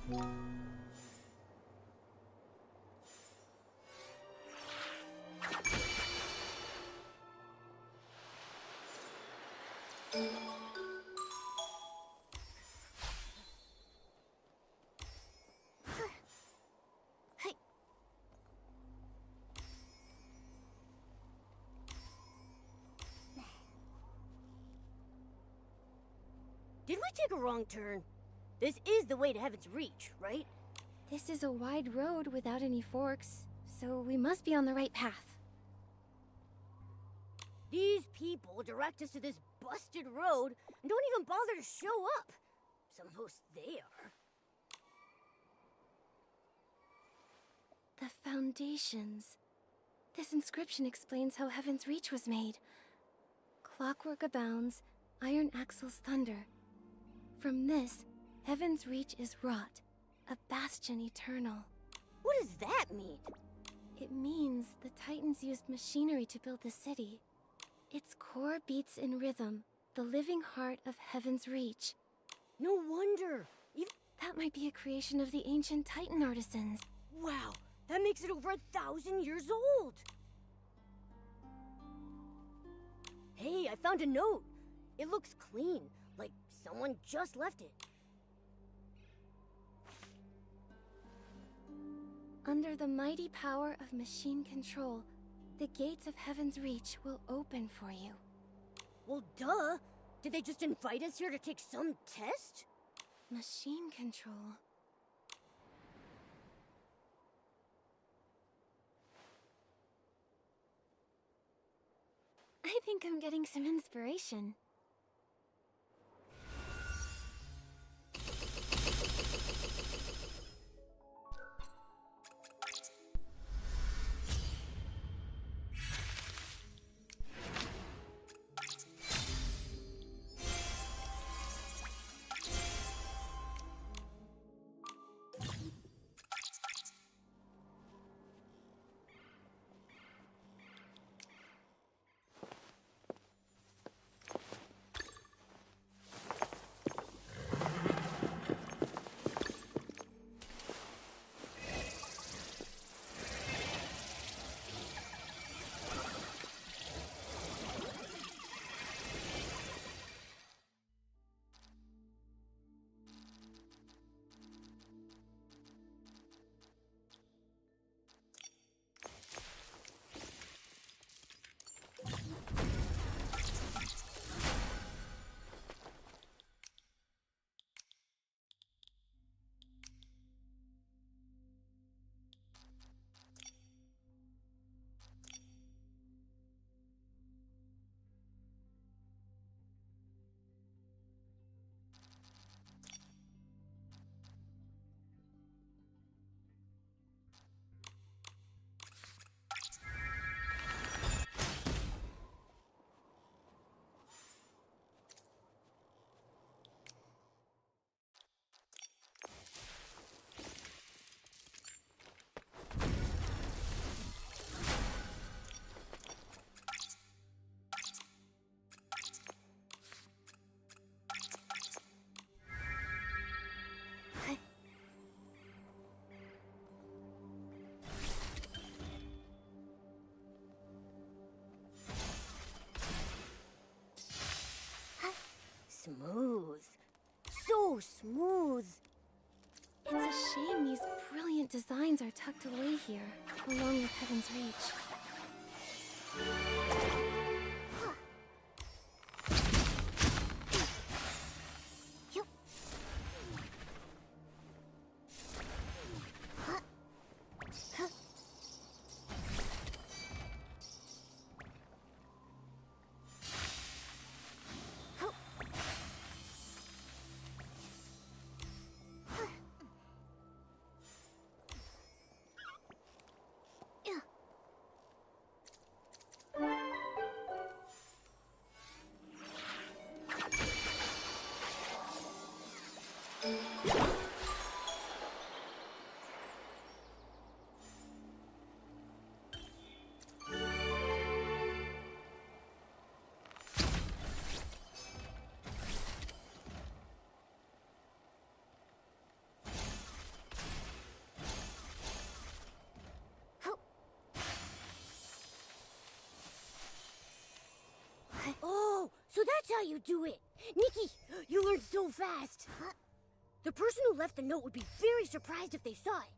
Did we take a wrong turn? This is the way to Heaven's Reach, right? This is a wide road without any forks, so we must be on the right path. These people direct us to this busted road and don't even bother to show up. Somehow they are. The foundations. This inscription explains how Heaven's Reach was made. Clockwork abounds, iron axles thunder. From this, Heaven's Reach is wrought, a bastion eternal. What does that mean? It means the Titans used machinery to build the city. Its core beats in rhythm, the living heart of Heaven's Reach. No wonder. That might be a creation of the ancient Titan artisans. Wow, that makes it over 1,000 years old. Hey, I found a note. It looks clean, like someone just left it. Under the mighty power of machine control, the gates of Heaven's Reach will open for you. Well, duh. Did they just invite us here to take some test? Machine control. I think I'm getting some inspiration. Smooth. So smooth. It's a shame these brilliant designs are tucked away here, along with Heaven's Reach. That's how you do it! Nikki, you learned so fast! Huh? The person who left the note would be very surprised if they saw it.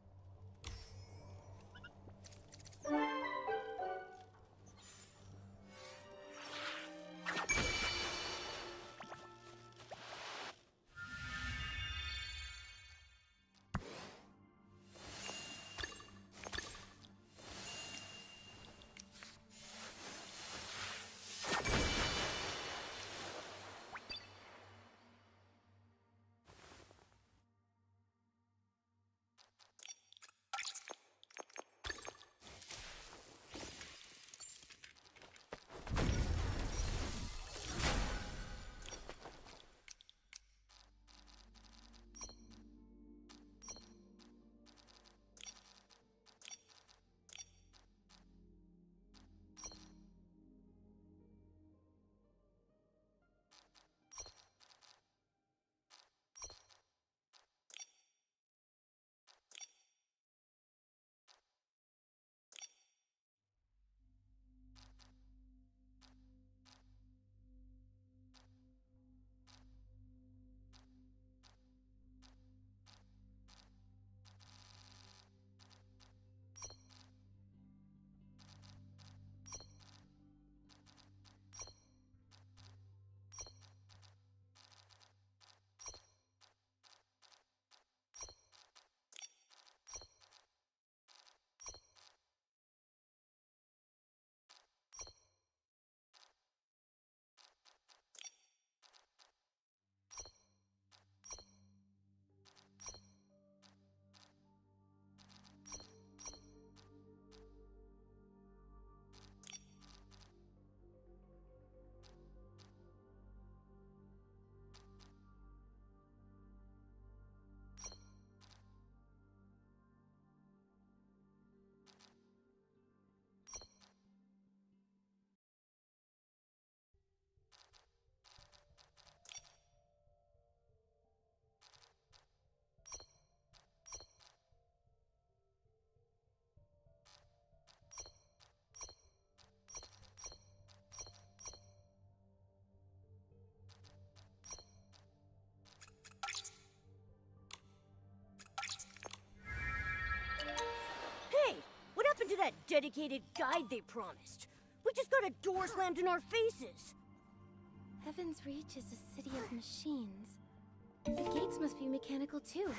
Hey, what happened to that dedicated guide they promised? We just got a door slammed in our faces. Heaven's Reach is a city of machines. The gates must be mechanical too.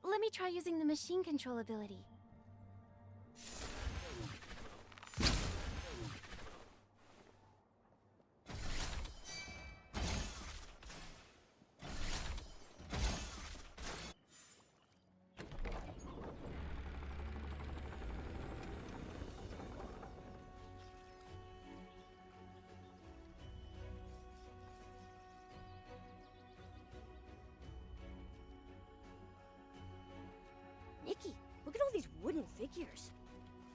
Let me try using the machine control ability. Nikki, look at all these wooden figures.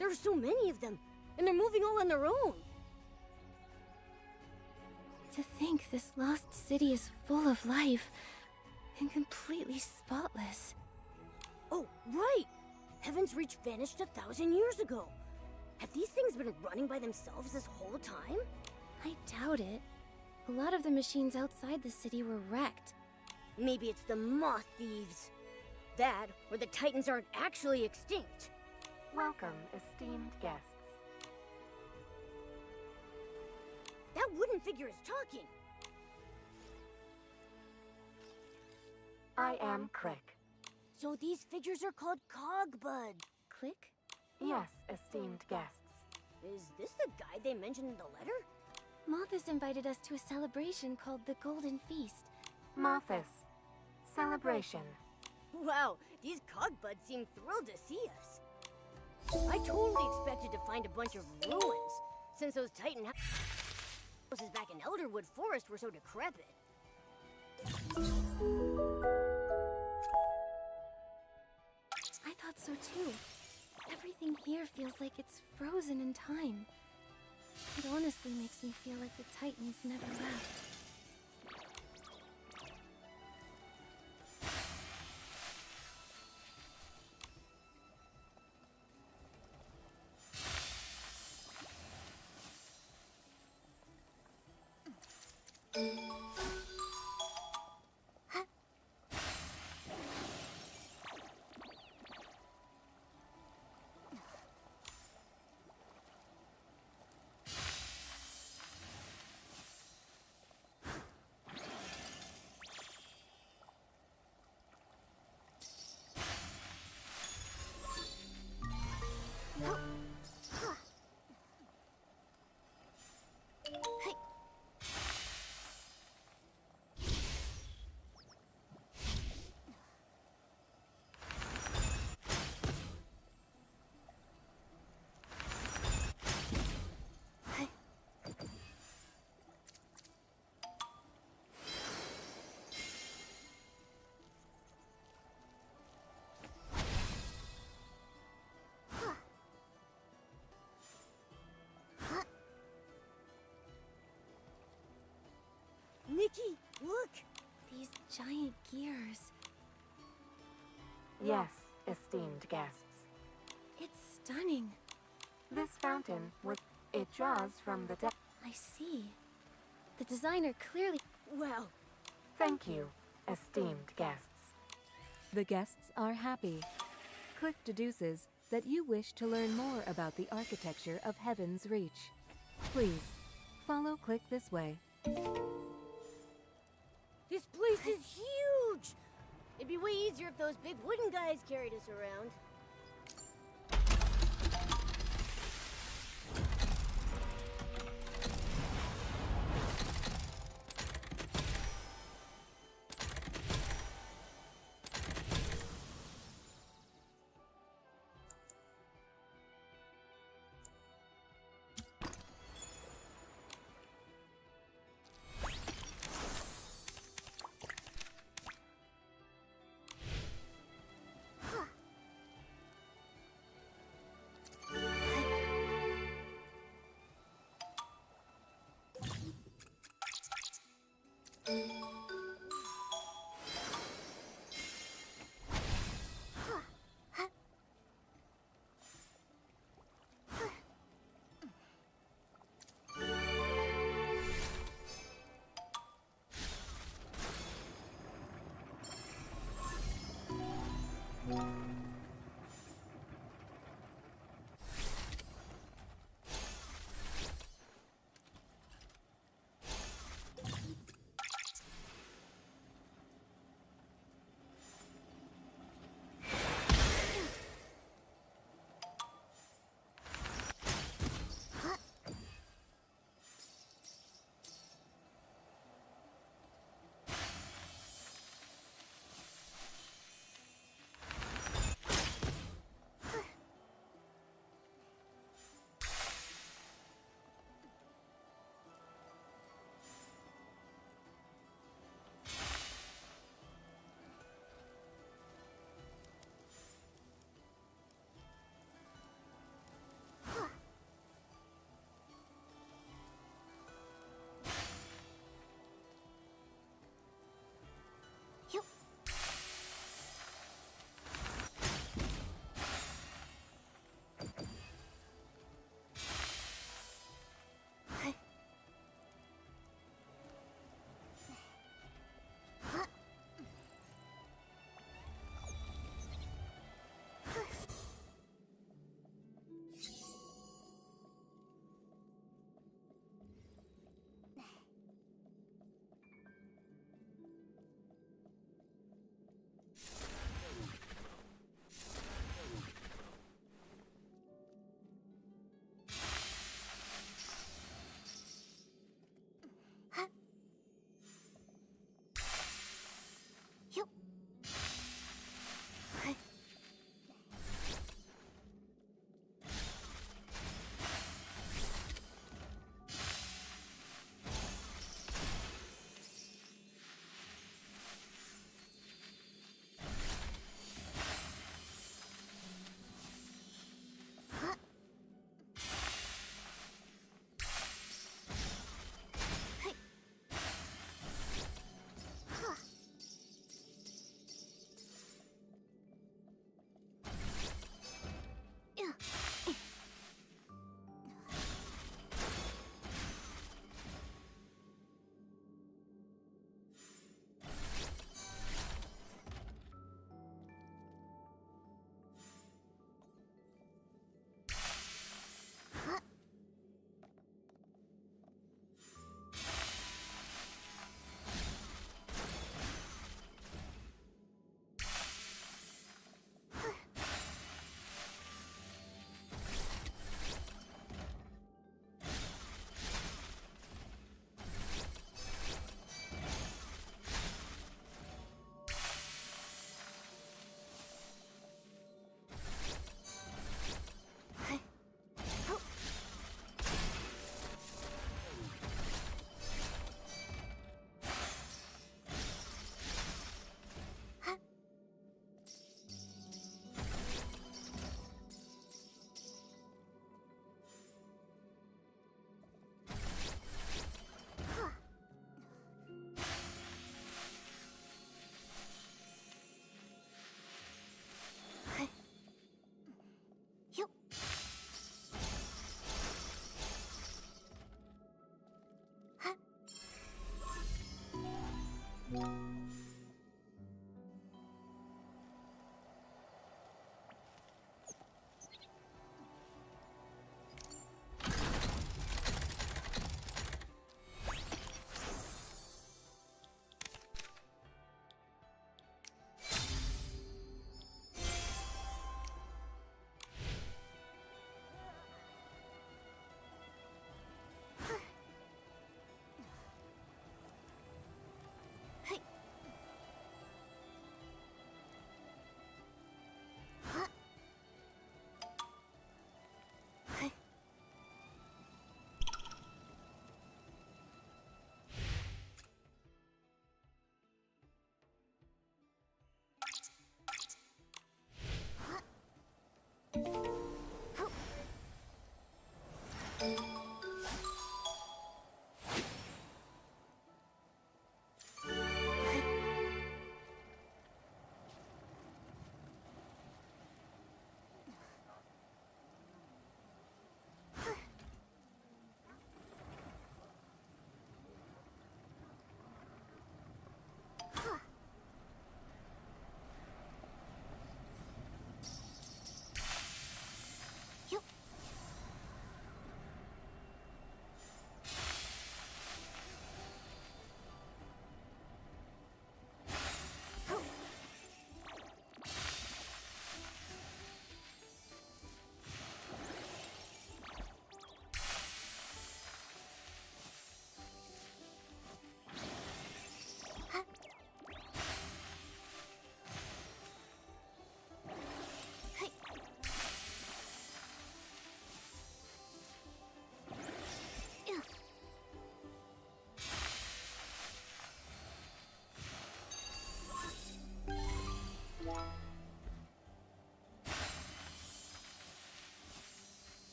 There are so many of them, and they're moving all on their own. To think this lost city is full of life and completely spotless. Oh, right! Heaven's Reach vanished 1,000 years ago. Have these things been running by themselves this whole time? I doubt it. A lot of the machines outside the city were wrecked. Maybe it's the moth thieves. That, or the Titans aren't actually extinct. Welcome, esteemed guests. That wooden figure is talking. I am Crick. So these figures are called Cogbud. Click? Yes, esteemed guests. Is this the guy they mentioned in the letter? Moth has invited us to a celebration called the Golden Feast. Mothis. Celebration. Wow, these Cogbuds seem thrilled to see us. I totally expected to find a bunch of ruins, since those Titan houses back in Elderwood Forest were so decrepit. I thought so too. Everything here feels like it's frozen in time. It honestly makes me feel like the Titans never left. Nikki, look! These giant gears. Yes, esteemed guests. It's stunning. This fountain it draws from the depth. I see. The designer clearly... Wow. Thank you, esteemed guests. The guests are happy. Click deduces that you wish to learn more about the architecture of Heaven's Reach. Please, follow Click this way. This place is huge! It'd be way easier if those big wooden guys carried us around.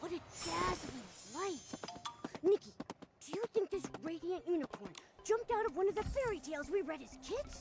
What a dazzling light! Nikki, do you think this radiant unicorn jumped out of one of the fairy tales we read as kids?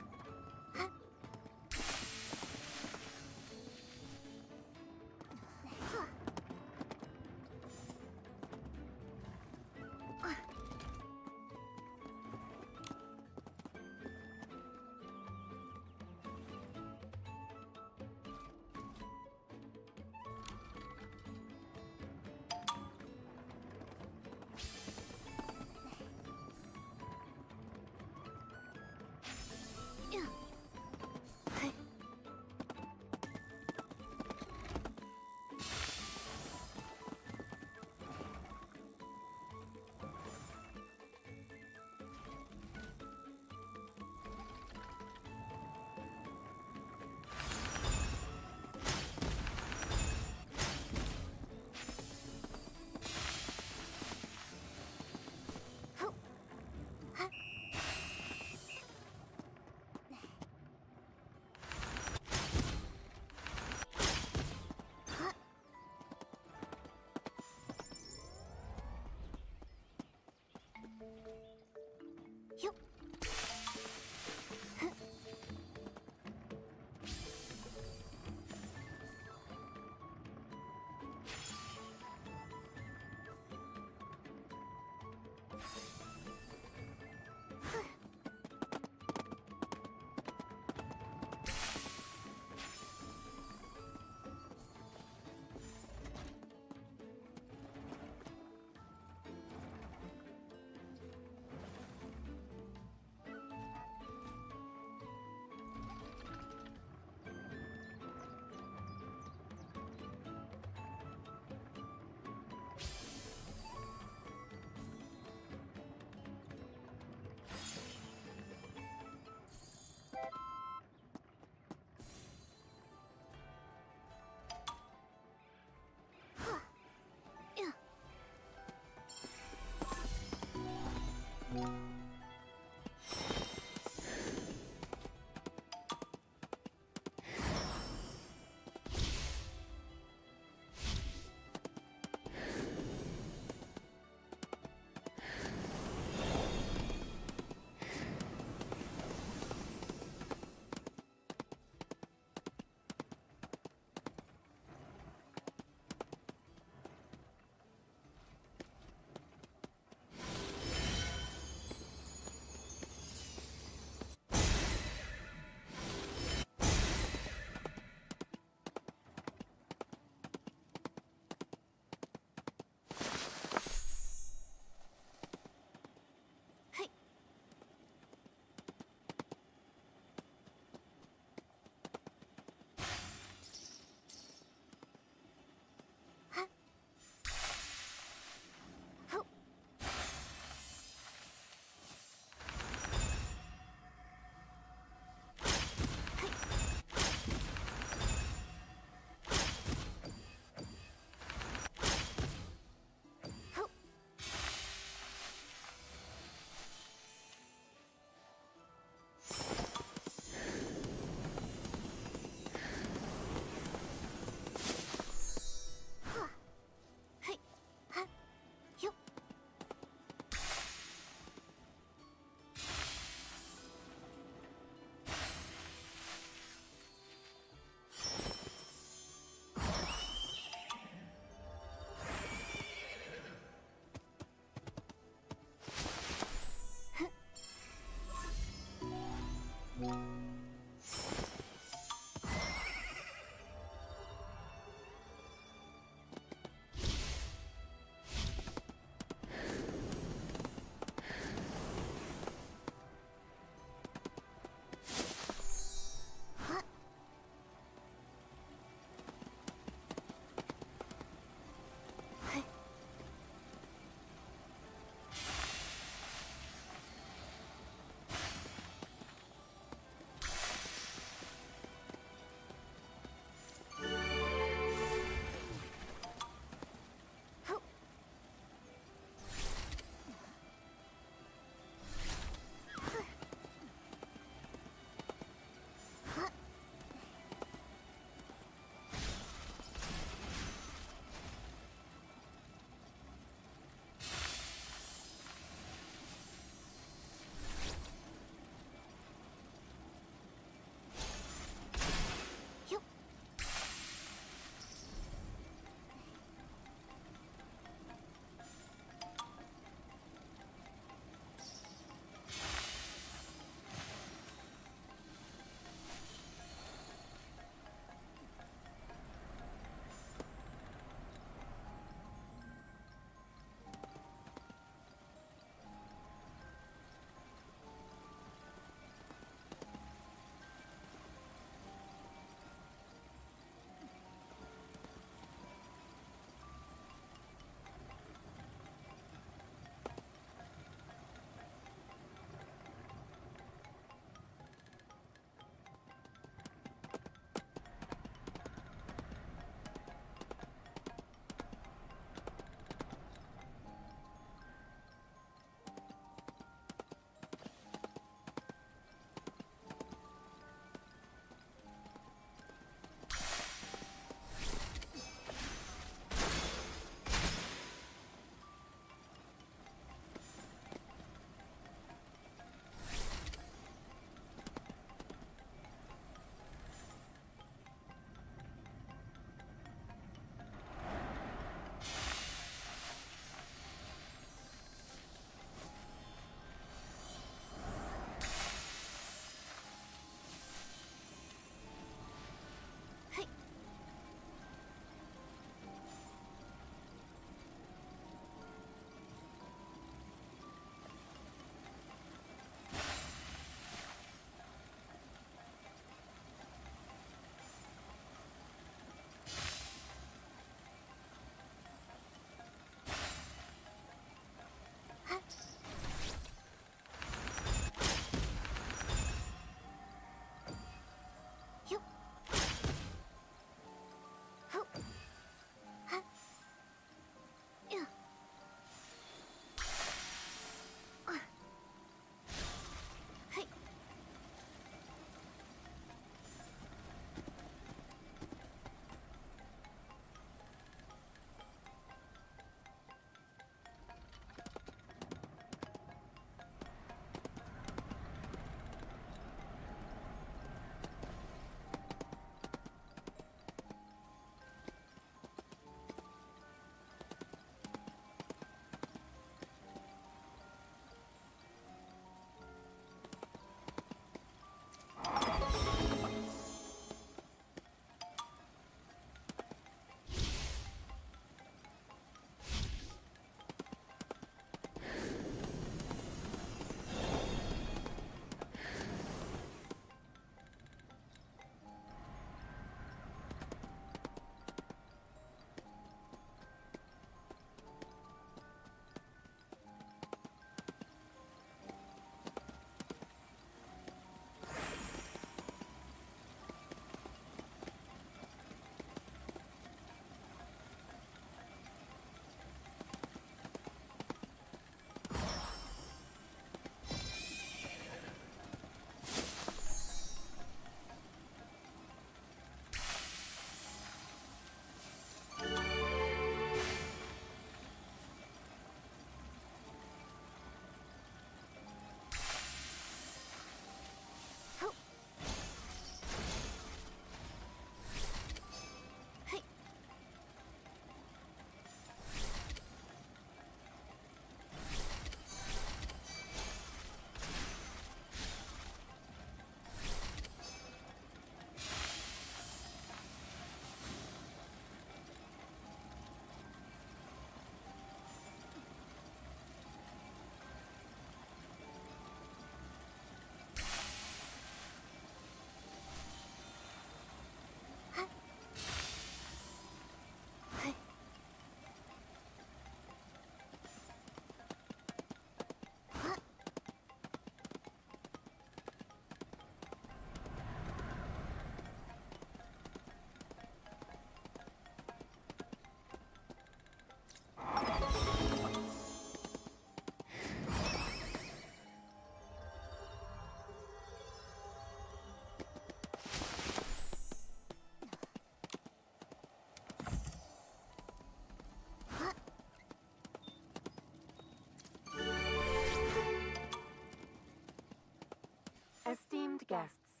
distinguished guests.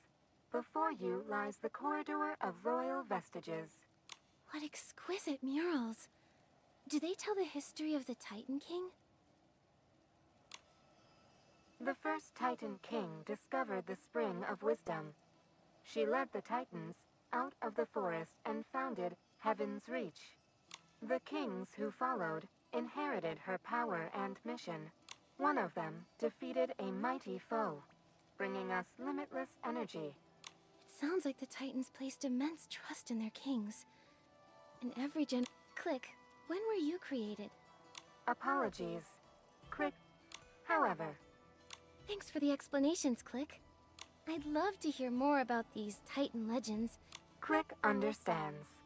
Before you lies the corridor of royal vestiges. What exquisite murals! Do they tell the history of the Titan King? The first Titan King discovered the Spring of Wisdom. She led the Titans out of the forest and founded Heaven's Reach. The kings who followed inherited her power and mission. One of them defeated a mighty foe, bringing us limitless energy. It sounds like the Titans placed immense trust in their kings. In every Click, when were you created? Apologies. Click. However, Thanks for the explanations, Click. I'd love to hear more about these Titan legends. Click understands.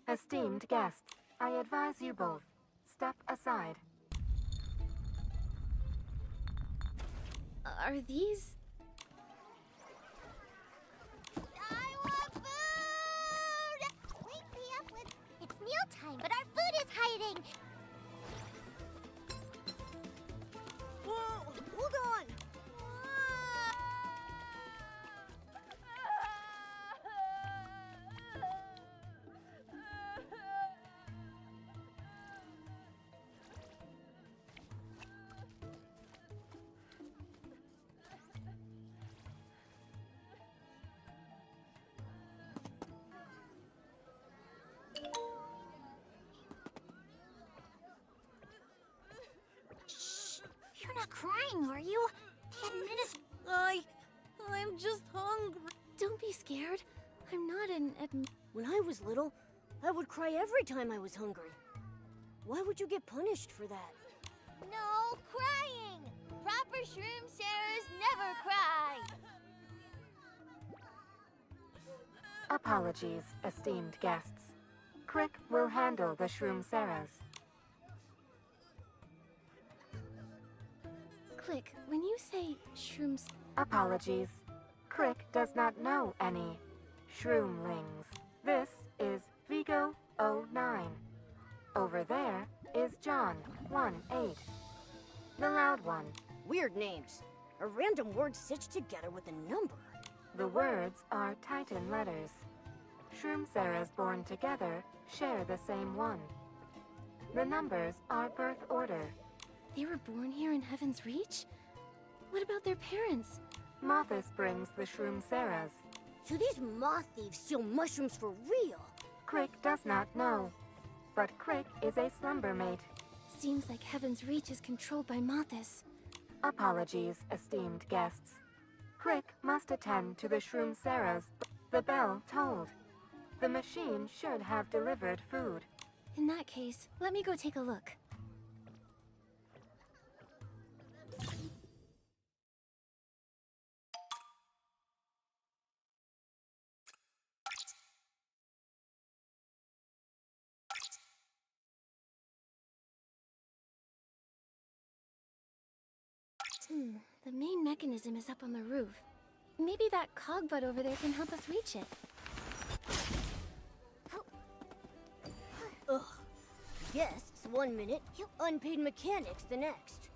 Esteemed guests, I advise you both, step aside. Are these... I want food! Wake me up when it's mealtime, but our food is hiding. Whoa! Hold on! You're not crying, are you? The I'm just hungry. Don't be scared. I'm not an When I was little, I would cry every time I was hungry. Why would you get punished for that? No crying! Proper shroom Sarahs never cry! Apologies, esteemed guests. Crick will handle the Shroom Sarahs. Click, when you say shrooms... Apologies. Crick does not know any Shroomlings. This is Vigo 09. Over there is John 18. The loud one. Weird names. A random word stitched together with a number. The words are Titan letters. Shroom Sarahs born together share the same one. The numbers are birth order. They were born here in Heaven's Reach? What about their parents? Mothis brings the Shroom Sarahs. So these moth thieves steal mushrooms for real. Crick does not know. But Crick is a slumber mate. Seems like Heaven's Reach is controlled by Mothis. Apologies, esteemed guests. Crick must attend to the Shroom Sarahs. The bell tolled. The machine should have delivered food. In that case, let me go take a look. The main mechanism is up on the roof. Maybe that cogbud over there can help us reach it. Ugh. Guests 1 minute, unpaid mechanics the next.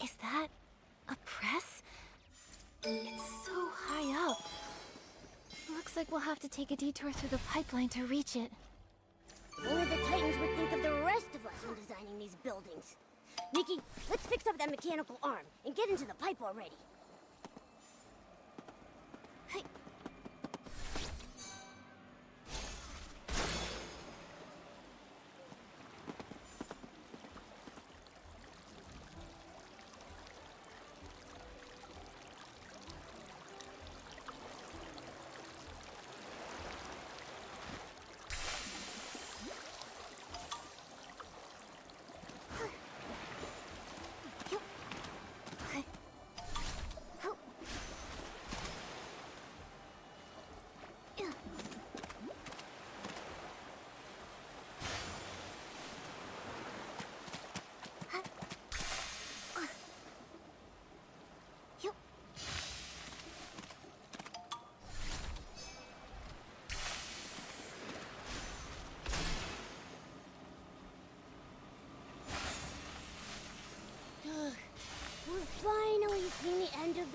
Is that a press? It's so high up. Looks like we'll have to take a detour through the pipeline to reach it. Only the Titans would think of the rest of us when designing these buildings. Nikki, let's fix up that mechanical arm and get into the pipe already. Hey.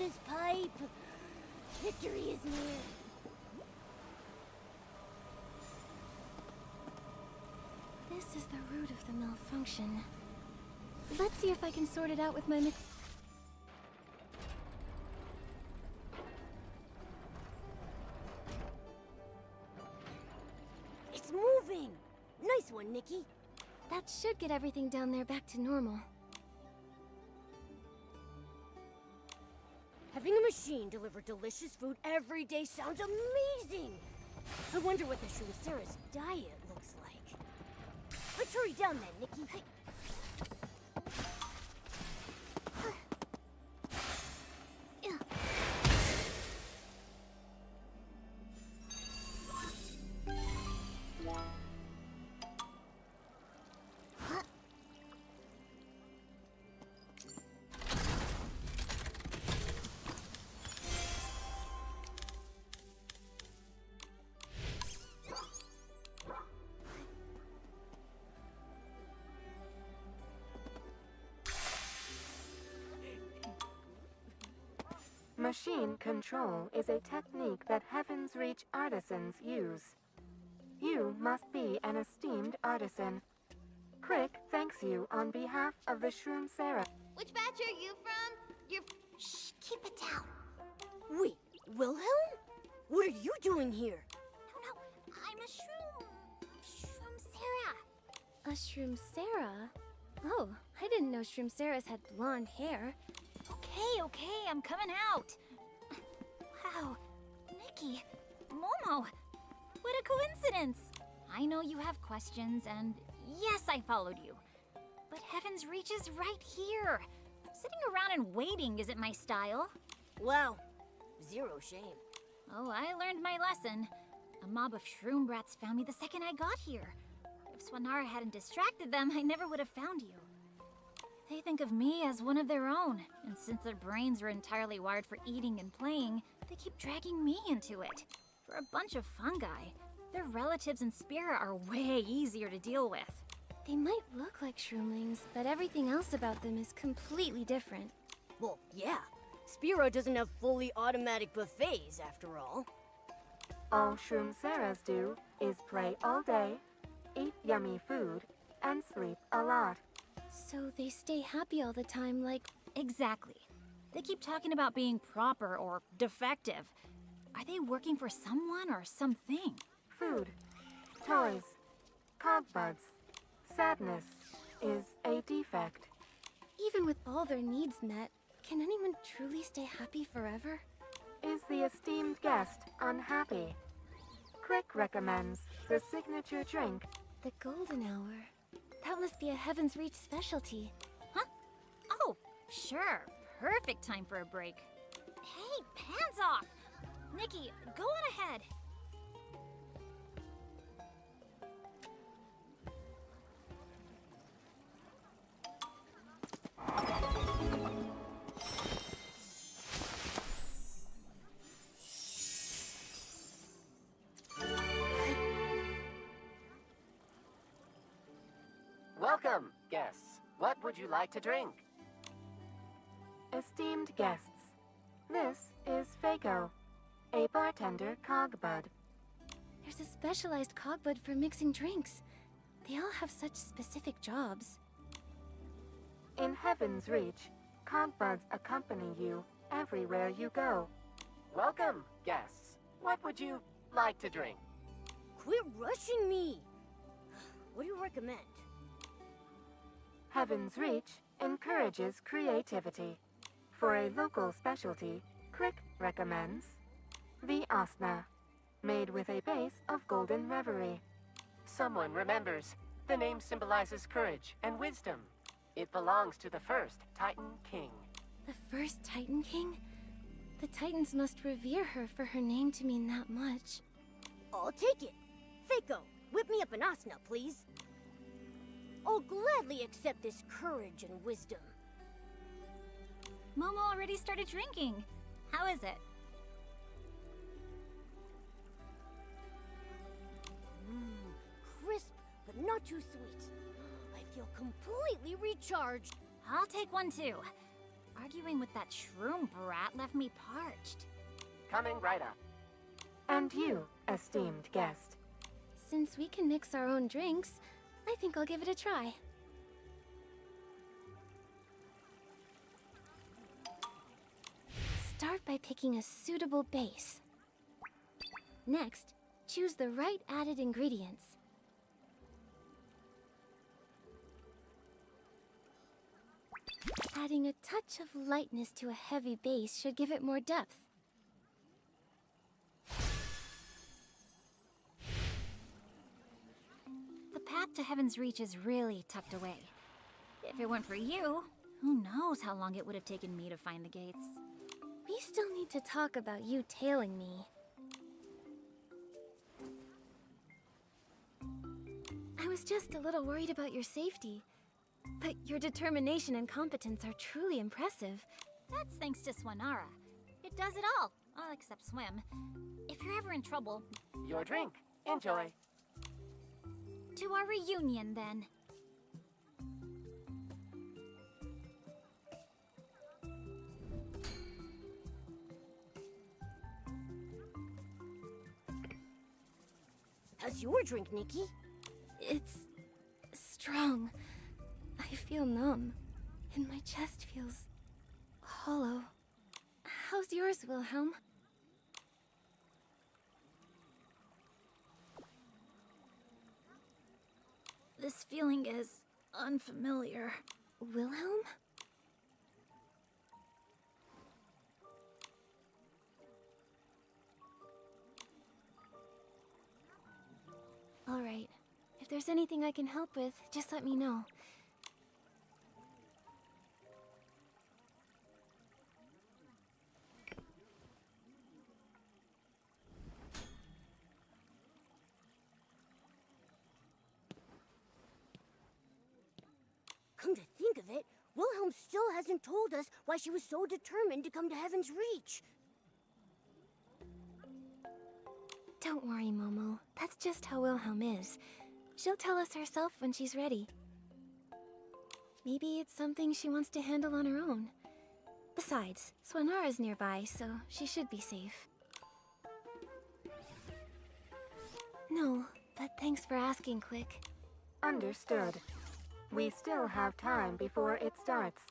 this pipe. Victory is near. This is the root of the malfunction. Let's see if I can sort it out with my It's moving! Nice one, Nikki. That should get everything down there back to normal. Having a machine deliver delicious food every day sounds amazing! I wonder what the Shroomcera's diet looks like. Let's hurry down then, Nikki. Machine control is a technique that Heaven's Reach artisans use. You must be an esteemed artisan. Crick thanks you on behalf of the Shroomcera. Which batch are you from? You're... Shh, keep it down. Wait, Wilhelm? What are you doing here? No, I'm a Shroomcera. A Shroomcera? Oh, I didn't know Shroomceras had blonde hair. Okay, I'm coming out. Wow, Nikki, Momo, what a coincidence. I know you have questions, and yes, I followed you. But Heaven's Reach is right here. Sitting around and waiting isn't my style. Wow, zero shame. Oh, I learned my lesson. A mob of shroom brats found me the second I got here. If Swanara hadn't distracted them, I never would have found you. They think of me as one of their own, and since their brains are entirely wired for eating and playing, they keep dragging me into it. For a bunch of fungi, their relatives in Spira are way easier to deal with. They might look like shroomlings, but everything else about them is completely different. Well, yeah. Spiro doesn't have fully automatic buffets, after all. All Shroomceras do is play all day, eat yummy food, and sleep a lot. So they stay happy all the time, like... Exactly. They keep talking about being proper or defective. Are they working for someone or something? Food, toys, cogbuds, sadness is a defect. Even with all their needs met, can anyone truly stay happy forever? Is the esteemed guest unhappy? Crick recommends the signature drink. The golden hour. That must be a Heaven's Reach specialty. Huh? Oh, sure. Perfect time for a break. Hey, pants off! Nikki, go on ahead. Welcome, guests. What would you like to drink? Esteemed guests, this is Fako, a bartender cogbud. There's a specialized cogbud for mixing drinks. They all have such specific jobs. In Heaven's Reach, cogbuds accompany you everywhere you go. Welcome, guests. What would you like to drink? Quit rushing me! What do you recommend? Heaven's Reach encourages creativity. For a local specialty, Crick recommends the Asna, made with a base of golden reverie. Someone remembers. The name symbolizes courage and wisdom. It belongs to the first Titan King. The first Titan King? The Titans must revere her for her name to mean that much. I'll take it. Fako, whip me up an asna, please. I'll gladly accept this courage and wisdom. Momo already started drinking. How is it? Crisp, but not too sweet. I feel completely recharged. I'll take one too. Arguing with that shroom brat left me parched. Coming right up. And you, esteemed guest. Since we can mix our own drinks, I think I'll give it a try. Start by picking a suitable base. Next, choose the right added ingredients. Adding a touch of lightness to a heavy base should give it more depth. The path to Heaven's Reach is really tucked away. If it weren't for you, who knows how long it would have taken me to find the gates. We still need to talk about you tailing me. I was just a little worried about your safety. But your determination and competence are truly impressive. That's thanks to Swanara. It does it all except swim. If you're ever in trouble, Your drink. Enjoy. to our reunion then. How's your drink, Nikki? It's strong. I feel numb, and my chest feels hollow. How's yours, Wilhelm? This feeling is unfamiliar. Wilhelm? All right. If there's anything I can help with, just let me know. Come to think of it, Wilhelm still hasn't told us why she was so determined to come to Heaven's Reach. Don't worry, Momo. That's just how Wilhelm is. She'll tell us herself when she's ready. Maybe it's something she wants to handle on her own. Besides, Swanara's nearby, so she should be safe. No, but thanks for asking, Quick. Understood. We still have time before it starts.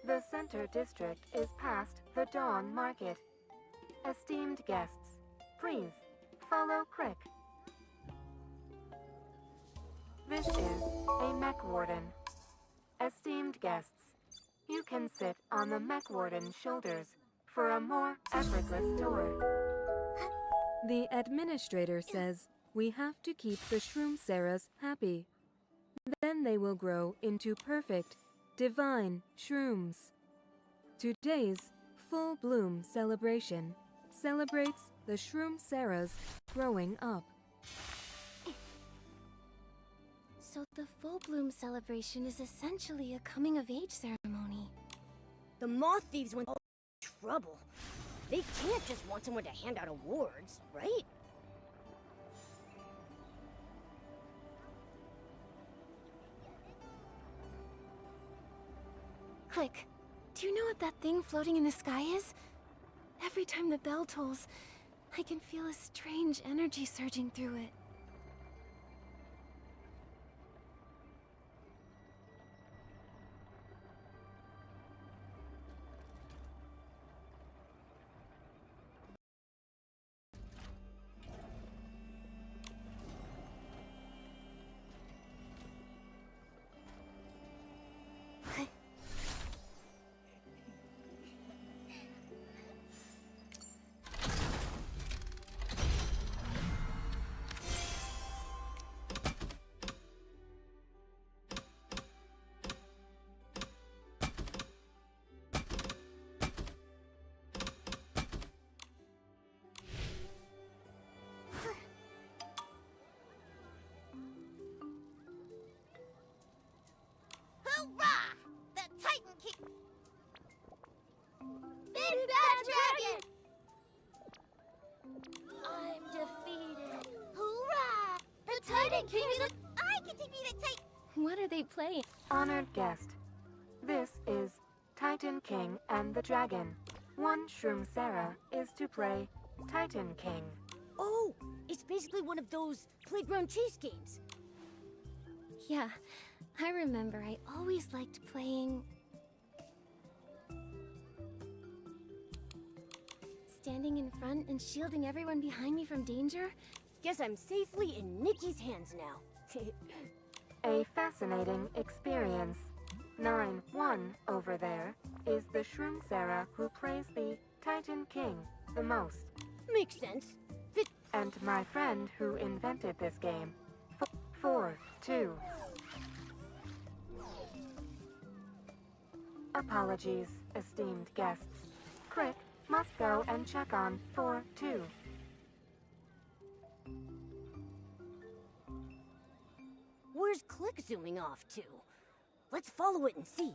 The center district is past the Dawn Market. Esteemed guests, please follow Crick. This is a mech warden. Esteemed guests, you can sit on the mech warden's shoulders for a more effortless tour. The administrator says we have to keep the Shroom Sarahs happy. Then they will grow into perfect, divine shrooms. Today's Full Bloom celebration celebrates the Shroom Sarahs growing up. So the Full Bloom celebration is essentially a coming-of-age ceremony. The Moth Thieves went all trouble. They can't just want someone to hand out awards, right? Click. Do you know what that thing floating in the sky is? Every time the bell tolls, I can feel a strange energy surging through it. Hoorah! The Titan King! Big Bad Dragon! I'm defeated. Hoorah! The Titan King is I can defeat a Titan! What are they playing? Honored guest, this is Titan King and the Dragon. One Shroom Sarah is to play Titan King. Oh, it's basically one of those playground chase games. Yeah, I remember I always liked playing... standing in front and shielding everyone behind me from danger? Guess I'm safely in Nikki's hands now. A fascinating experience. 9-1 over there is the Shroom Sarah who plays the Titan King the most. Makes sense. And my friend who invented this game. 4-2. Apologies, esteemed guests. Crick must go and check on 4-2. Where's Click zooming off to? Let's follow it and see.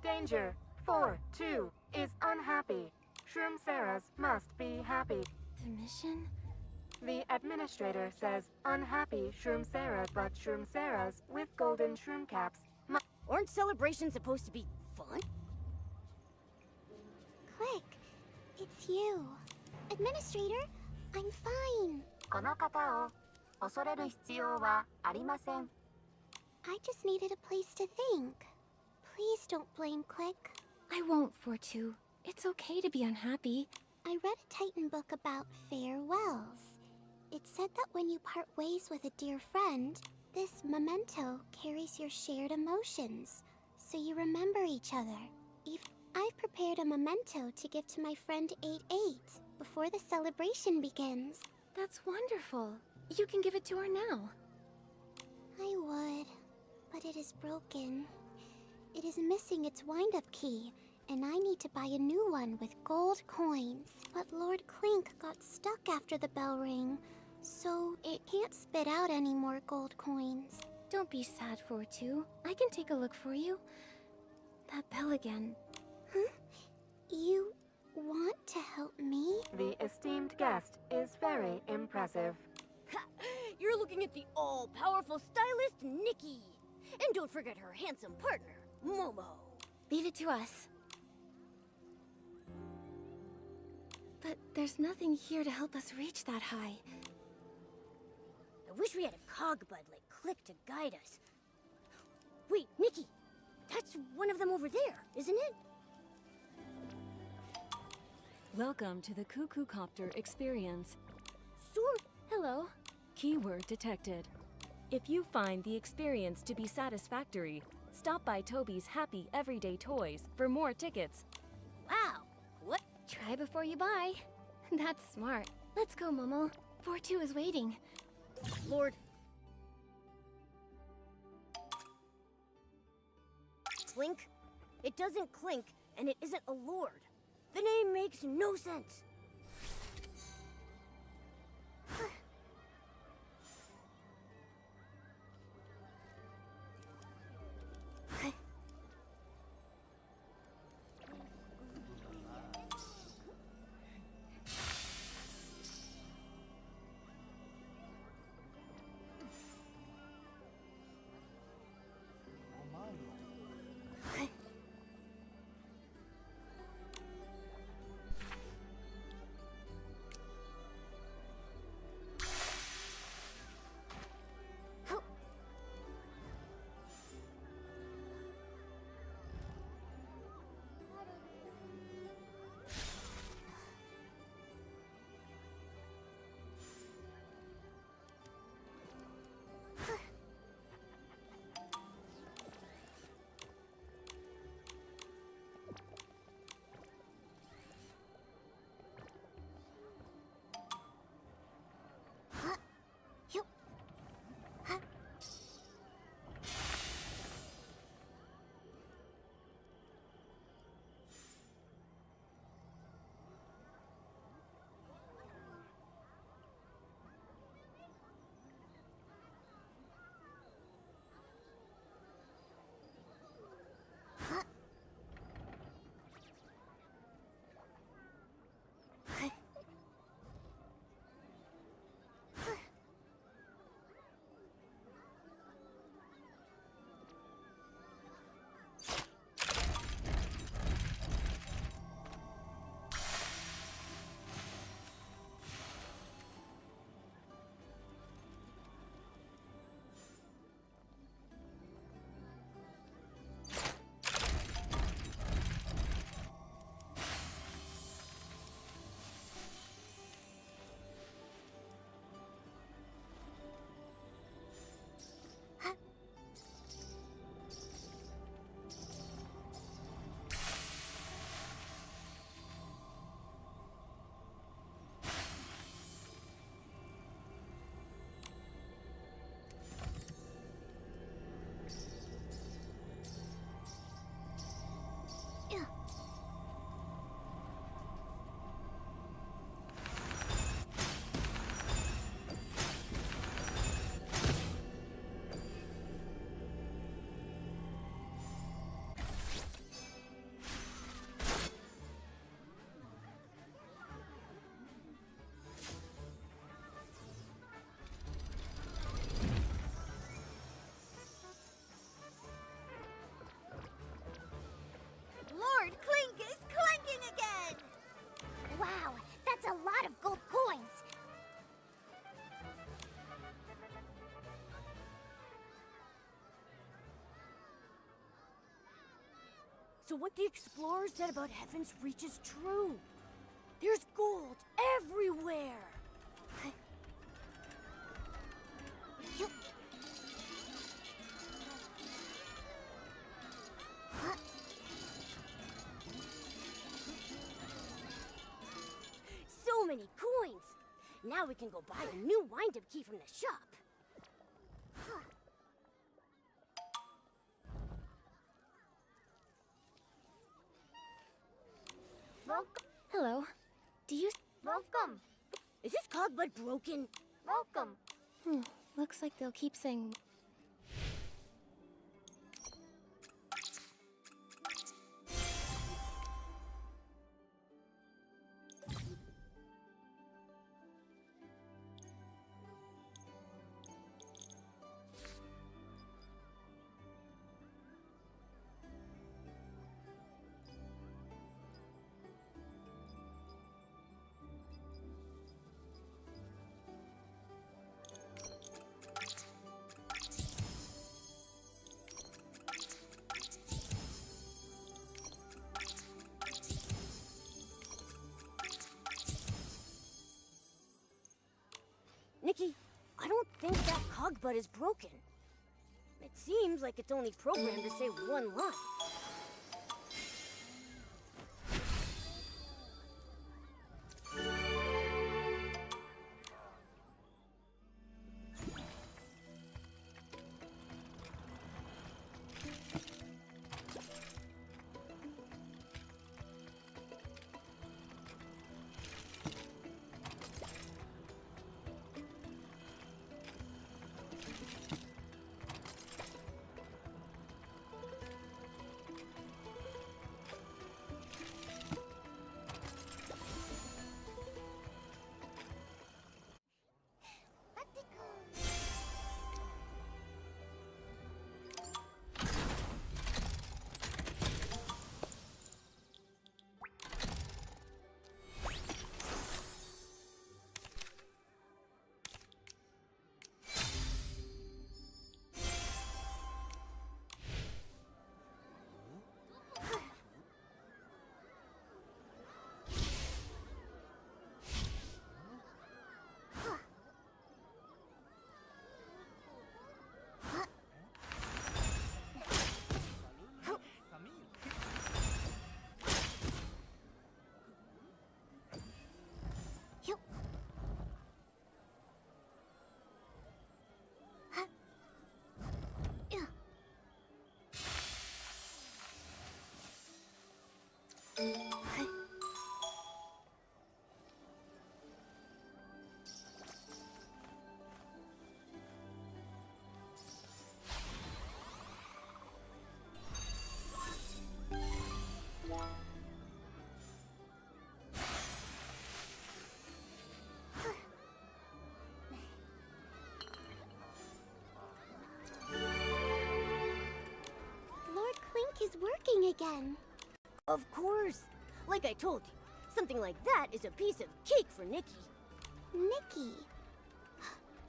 Danger! 4-2 is unhappy. Shroom Sarahs must be happy. The mission? The administrator says unhappy Shroom Sarah, but Shroom Sarahs with golden shroom caps. Aren't celebrations supposed to be fun? Click, it's you. Administrator, I'm fine. この方を恐れる必要はありません。 I just needed a place to think. Please don't blame Click. I won't, Fortu. It's okay to be unhappy. I read a Titan book about farewells. It said that when you part ways with a dear friend, this memento carries your shared emotions, so you remember each other. I've prepared a memento to give to my friend 8-8 before the celebration begins. That's wonderful. You can give it to her now. I would, but it is broken. It is missing its wind-up key, and I need to buy a new one with gold coins. But Lord Clink got stuck after the bell rang, so it can't spit out any more gold coins. Don't be sad, Fortu. I can take a look for you. That bell again. Huh? You want to help me? The esteemed guest is very impressive. You're looking at the all-powerful stylist, Nikki. And don't forget her handsome partner, Momo. Leave it to us. But there's nothing here to help us reach that high. I wish we had a cogbud like Click to guide us. Wait, Nikki! That's one of them over there, isn't it? Welcome to the Cuckoo Copter experience. Hello. Keyword detected. If you find the experience to be satisfactory, stop by Toby's Happy Everyday Toys for more tickets. Wow! What? Try before you buy. That's smart. Let's go, Momo. Fortu is waiting. Lord. Clink? It doesn't clink, and it isn't a lord. The name makes no sense. So what the explorers said about Heaven's Reach is true. There's gold everywhere. So many coins. Now we can go buy a new wind-up key from the shop. Welcome. Hello. Do you... Welcome. Is this cogbud broken? Welcome. Looks like they'll keep saying... Nikki, I don't think that cogbud is broken. It seems like it's only programmed to say one line. Lord Clink is working again. Of course. Like I told you, something like that is a piece of cake for Nikki. Nikki.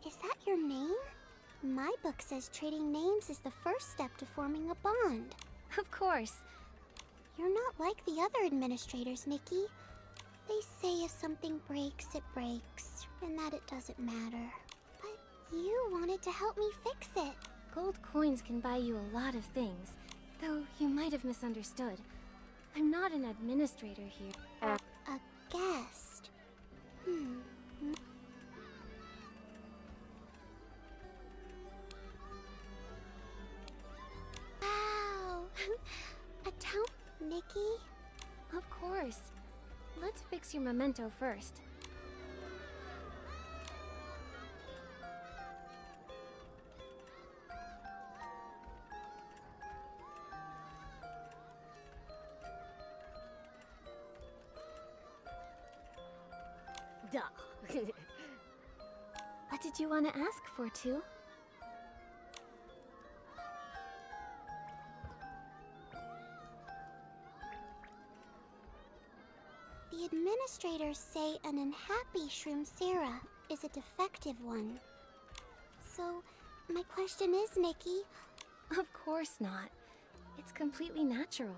Is that your name? My book says trading names is the first step to forming a bond. Of course. You're not like the other administrators, Nikki. They say if something breaks, it breaks, and that it doesn't matter. But you wanted to help me fix it. Gold coins can buy you a lot of things, though you might have misunderstood. I'm not an administrator here. A guest. Wow. A town... Nikki? Of course. Let's fix your memento first. Duh. What did you want to ask for, too? The administrators say an unhappy Shroom Sarah is a defective one. So, my question is, Nikki, Of course not. It's completely natural.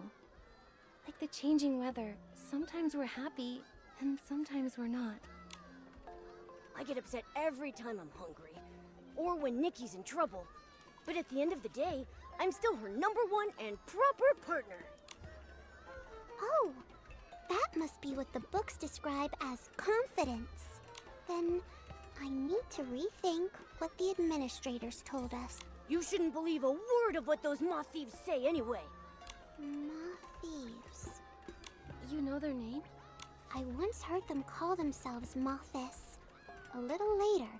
Like the changing weather, sometimes we're happy, and sometimes we're not. I get upset every time I'm hungry, or when Nikki's in trouble. But at the end of the day, I'm still her number one and proper partner. Oh, that must be what the books describe as confidence. Then I need to rethink what the administrators told us. You shouldn't believe a word of what those moth thieves say anyway. Moth thieves. You know their name? I once heard them call themselves Mothis. A little later,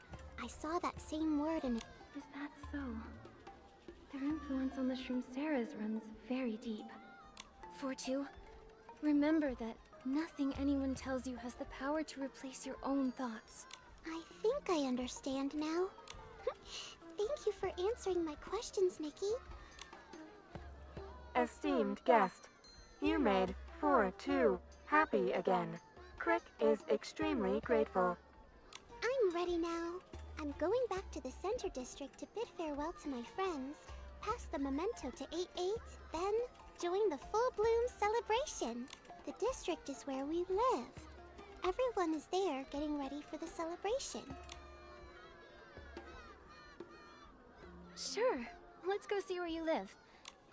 I saw that same word in it. Is that so? Their influence on the Shroomceras runs very deep. Fortu, remember that nothing anyone tells you has the power to replace your own thoughts. I think I understand now. Thank you for answering my questions, Nikki. Esteemed guest, you made Fortu happy again. Crick is extremely grateful. I'm ready now. I'm going back to the Center District to bid farewell to my friends, pass the memento to 8-8, then join the Full Bloom celebration. The district is where we live. Everyone is there getting ready for the celebration. Sure, let's go see where you live.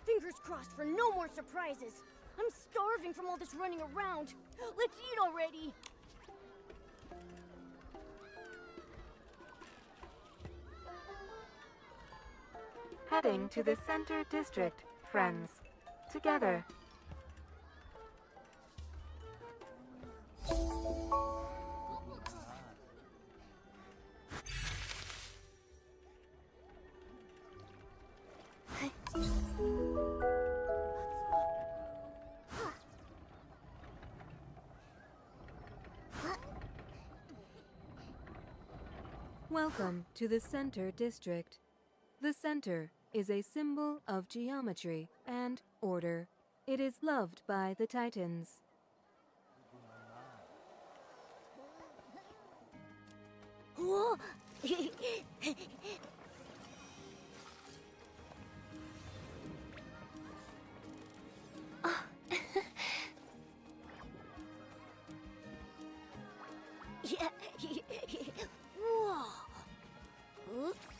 Fingers crossed for no more surprises. I'm starving from all this running around. Let's eat already. Heading to the Center District, friends. Together. Welcome to the Center District. The center is a symbol of geometry and order. It is loved by the Titans. Whoa. Yeah.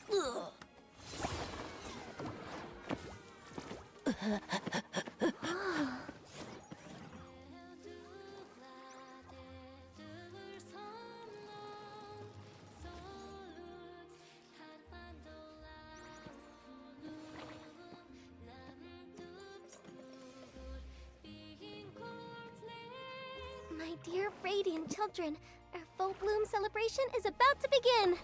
Whoa. My dear radiant children, our full bloom celebration is about to begin!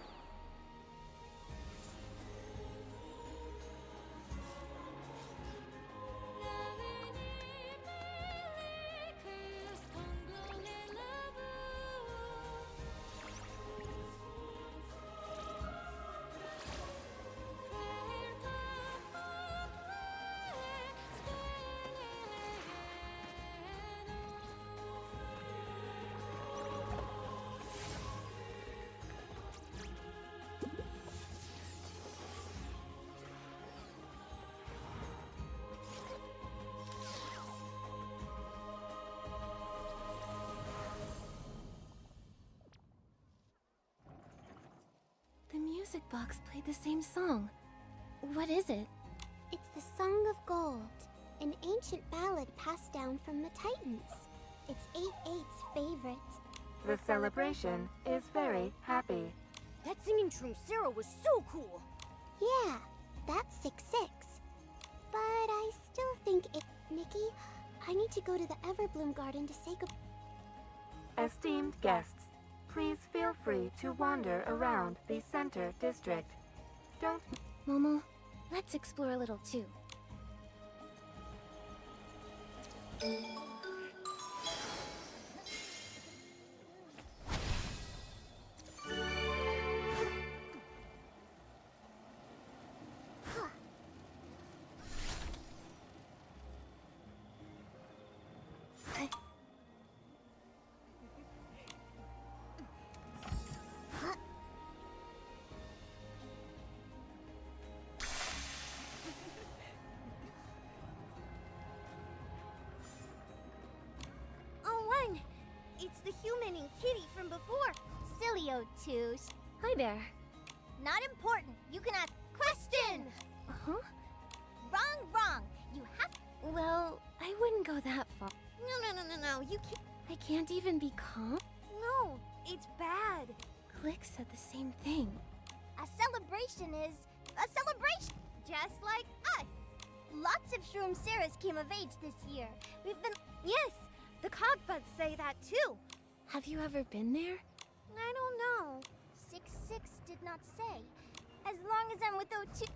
The music box played the same song. What is it? It's the Song of Gold, an ancient ballad passed down from the Titans. It's 8-8's favorite. The celebration is very happy. That singing Shroomcera was so cool. Yeah, that's 6-6. But I still think Nikki, I need to go to the Everbloom Garden to say goodbye. Esteemed guests, please feel free to wander around the Center District. Don't... Momo, let's explore a little too. the human and kitty from before. Silly O'Toosh. Hi there. Not important. You can ask question. Huh? Wrong. You have. Well, I wouldn't go that far. No. You can't. I can't even be calm. No, it's bad. Click said the same thing. A celebration is a celebration, just like us. Lots of Shroom Sarahs came of age this year. We've been. Yes, the Cogbuds say that too. Have you ever been there? I don't know. 6-6 did not say. As long as I'm with O2.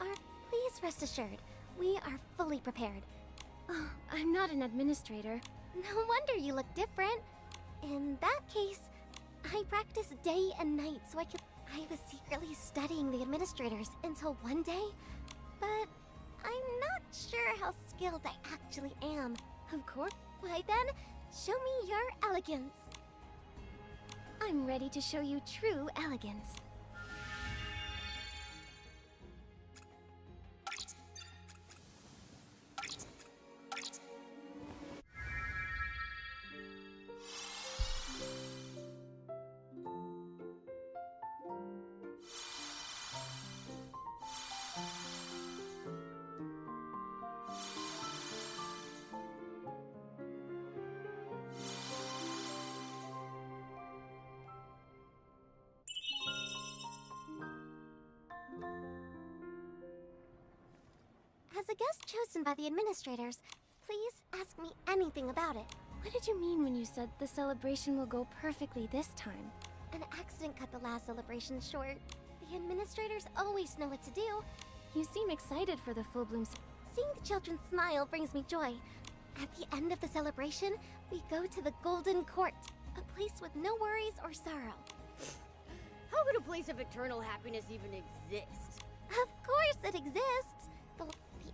Oh, please rest assured, we are fully prepared. Oh, I'm not an administrator. No wonder you look different. In that case, I practice day and night so I could. I was secretly studying the administrators until one day, but I'm not sure how skilled I actually am. Of course. Why then, show me your elegance. I'm ready to show you true elegance. As a guest chosen by the administrators, please ask me anything about it. What did you mean when you said the celebration will go perfectly this time? An accident cut the last celebration short. The administrators always know what to do. You seem excited for the full blooms. Seeing the children smile brings me joy. At the end of the celebration, we go to the Golden Court, a place with no worries or sorrow. How could a place of eternal happiness even exist? Of course it exists!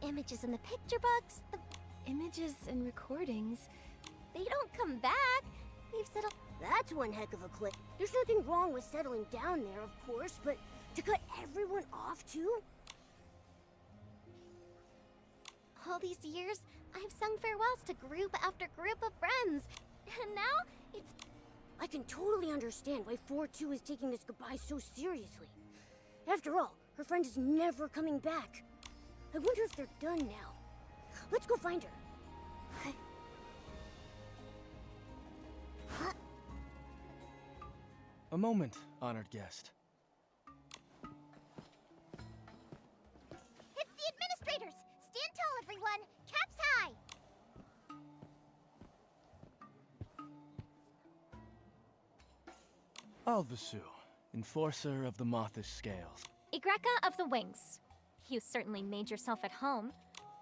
The images in the picture books, the... Images and recordings. They don't come back. They've settled... That's one heck of a click. There's nothing wrong with settling down there, of course, but to cut everyone off too? All these years, I've sung farewells to group after group of friends. And now, it's... I can totally understand why 4-2 is taking this goodbye so seriously. After all, her friend is never coming back. I wonder if they're done now. Let's go find her. A moment, honored guest. It's the administrators! Stand tall, everyone! Caps high! Alvasu, enforcer of the Mothish scales. Igreka of the Wings. You certainly made yourself at home.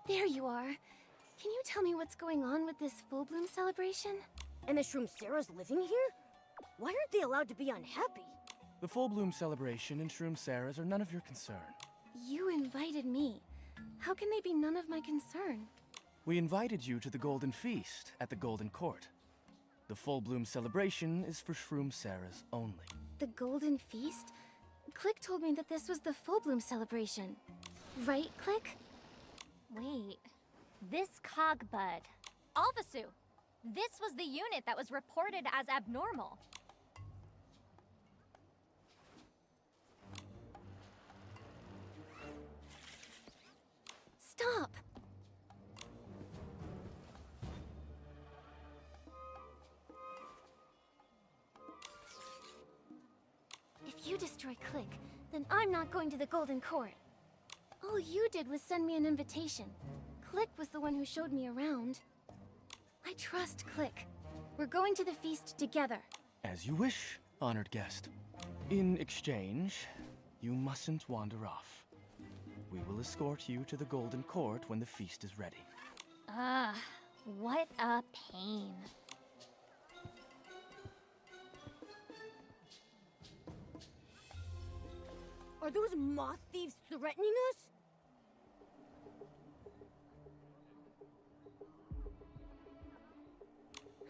There you are. Can you tell me what's going on with this full bloom celebration? And the Shroom Sarah's living here? Why aren't they allowed to be unhappy? The full bloom celebration and Shroom Sarahs are none of your concern. You invited me. How can they be none of my concern? We invited you to the Golden Feast at the Golden Court. The full bloom celebration is for Shroom Sarahs only. The Golden Feast? Click told me that this was the full bloom celebration. Right, Click? Wait. This Cogbud. Alvasu. This was the unit that was reported as abnormal. Stop! If you destroy Click, then I'm not going to the Golden Court. All you did was send me an invitation. Click was the one who showed me around. I trust Click. We're going to the feast together. As you wish, honored guest. In exchange, you mustn't wander off. We will escort you to the Golden Court when the feast is ready. What a pain. Are those moth thieves threatening us?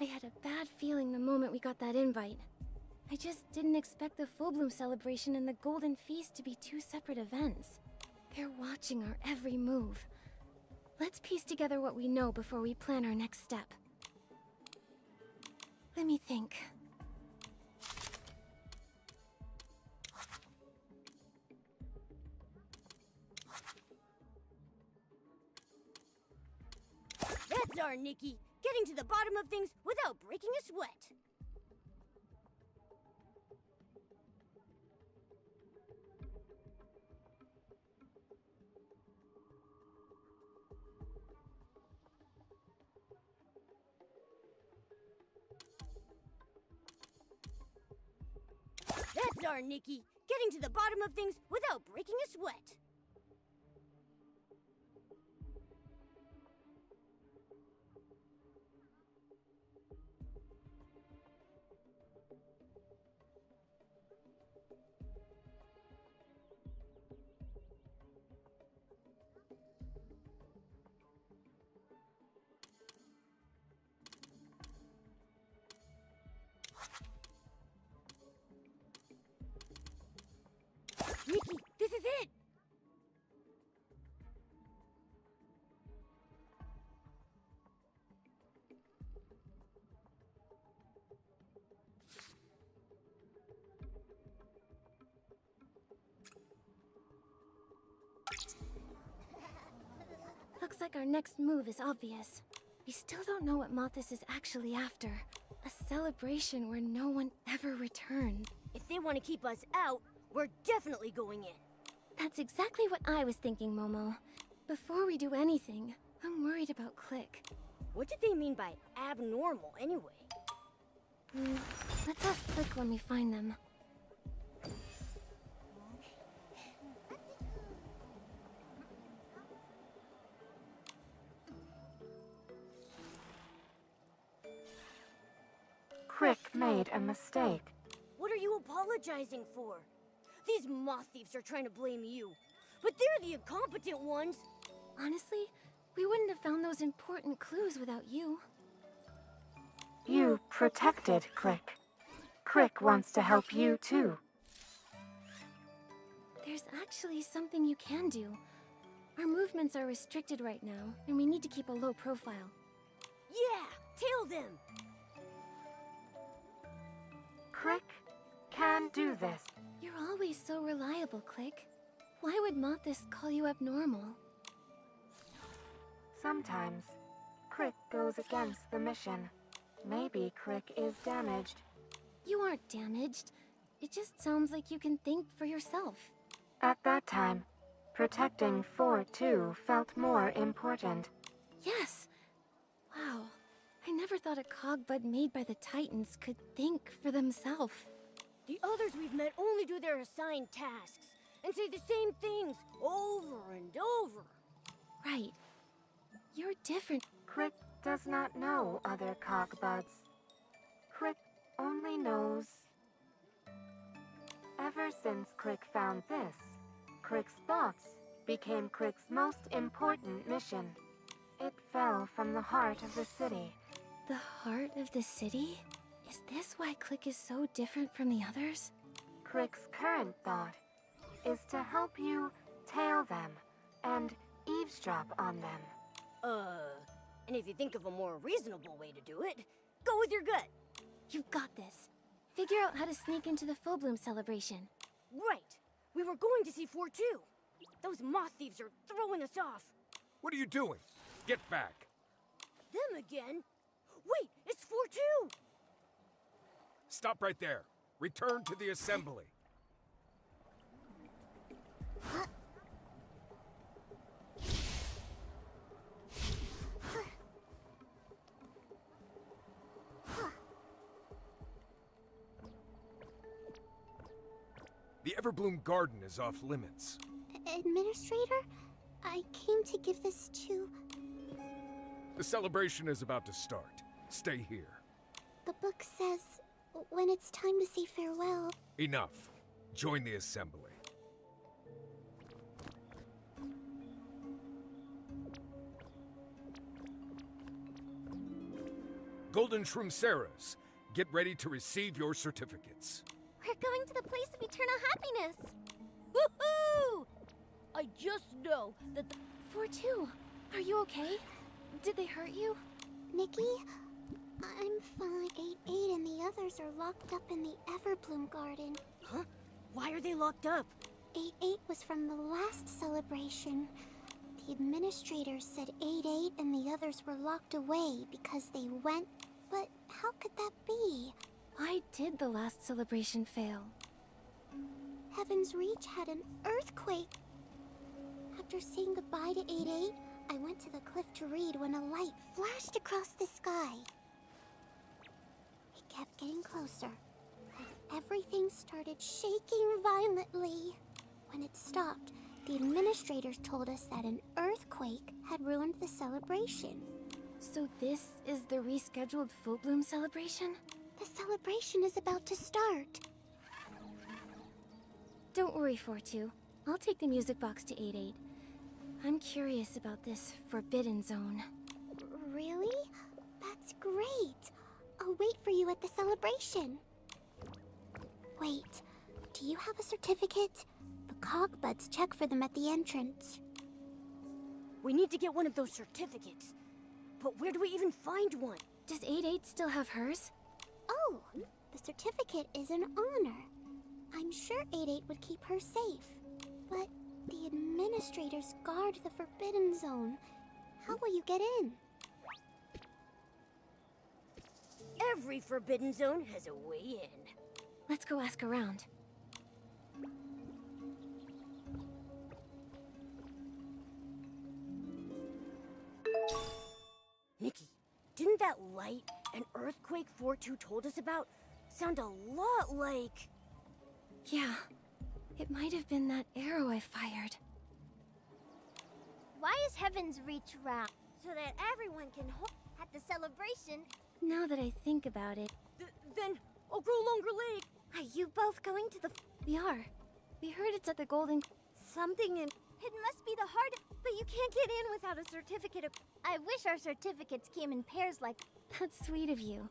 I had a bad feeling the moment we got that invite. I just didn't expect the full bloom celebration and the Golden Feast to be two separate events. They're watching our every move. Let's piece together what we know before we plan our next step. Let me think. That's our Nikki, getting to the bottom of things without breaking a sweat. That's our Nikki, getting to the bottom of things without breaking a sweat. Nikki, this is it! Looks like our next move is obvious. We still don't know what Mothis is actually after. A celebration where no one ever returned. If they want to keep us out, we're definitely going in. That's exactly what I was thinking, Momo. Before we do anything, I'm worried about Click. What did they mean by abnormal, anyway? Let's ask Click when we find them. Crick made a mistake. What are you apologizing for? These moth thieves are trying to blame you, but they're the incompetent ones. Honestly, we wouldn't have found those important clues without you. You protected Crick. Crick wants to help you too. There's actually something you can do. Our movements are restricted right now, and we need to keep a low profile. Yeah, tail them. Crick can do this. You're always so reliable, Click. Why would Mothis call you abnormal? Sometimes, Crick goes against the mission. Maybe Crick is damaged. You aren't damaged. It just sounds like you can think for yourself. At that time, protecting 4-2 felt more important. Yes! Wow. I never thought a cogbud made by the Titans could think for themselves. The others we've met only do their assigned tasks and say the same things over and over. Right. You're different. Crick does not know other cogbuds. Crick only knows... Ever since Crick found this, Crick's thoughts became Crick's most important mission. It fell from the heart of the city. The heart of the city? Is this why Click is so different from the others? Crick's current thought is to help you tail them and eavesdrop on them. And if you think of a more reasonable way to do it, go with your gut. You've got this. Figure out how to sneak into the full bloom celebration. Right. We were going to see 4-2. Those moth thieves are throwing us off. What are you doing? Get back. Them again? Wait, it's 4-2! Stop right there. Return to the assembly. The Everbloom Garden is off limits. Administrator, I came to give this to... The celebration is about to start. Stay here. The book says when it's time to say farewell. Enough. Join the assembly. Golden Shroomceras, Get ready to receive your certificates. We're going to the place of eternal happiness. Woohoo! I just know that the 4-2, are you okay? Did they hurt you? Nikki, I'm fine. 8-8 and the others are locked up in the Everbloom Garden. Huh? Why are they locked up? 8-8 was from the last celebration. The administrators said 8-8 and the others were locked away because they went... But how could that be? Why did the last celebration fail? Heaven's Reach had an earthquake. After saying goodbye to 8-8, I went to the cliff to read when a light flashed across the sky. It kept getting closer. Everything started shaking violently. When it stopped, the administrators told us that an earthquake had ruined the celebration. So this is the rescheduled full bloom celebration? The celebration is about to start. Don't worry, 4-2. I'll take the music box to 8-8. I'm curious about this Forbidden Zone. Really? That's great. I'll wait for you at the celebration. Wait, do you have a certificate? The Cogbuds check for them at the entrance. We need to get one of those certificates. But where do we even find one? Does 8-8 still have hers? Oh, the certificate is an honor. I'm sure 8-8 would keep her safe. But the administrators guard the Forbidden Zone. How will you get in? Every Forbidden Zone has a way in. Let's go ask around. Nikki, didn't that light and earthquake 4-2 told us about sound a lot like... Yeah, it might have been that arrow I fired. Why is Heaven's Reach round? So that everyone can hold at the celebration. Now that I think about it... Then I'll grow longer leg. Are you both going to the... We are. We heard it's at the Golden... Something in... It must be the heart, but you can't get in without a certificate of... I wish our certificates came in pairs like... That's sweet of you.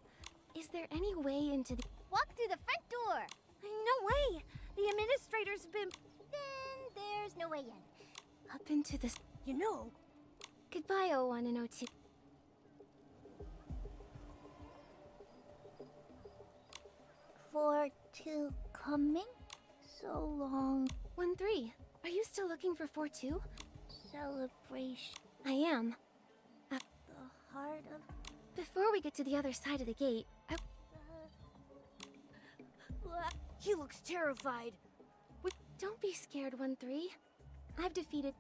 Is there any way into the... Walk through the front door! No way! The administrator's been... Then there's no way in. Up into the... You know... Goodbye, 01 and 02. For two coming? So long. 1-3. Are you still looking for 4-2? Celebration. I am. The heart of... Before we get to the other side of the gate, He looks terrified. Don't be scared, 1-3. I've defeated...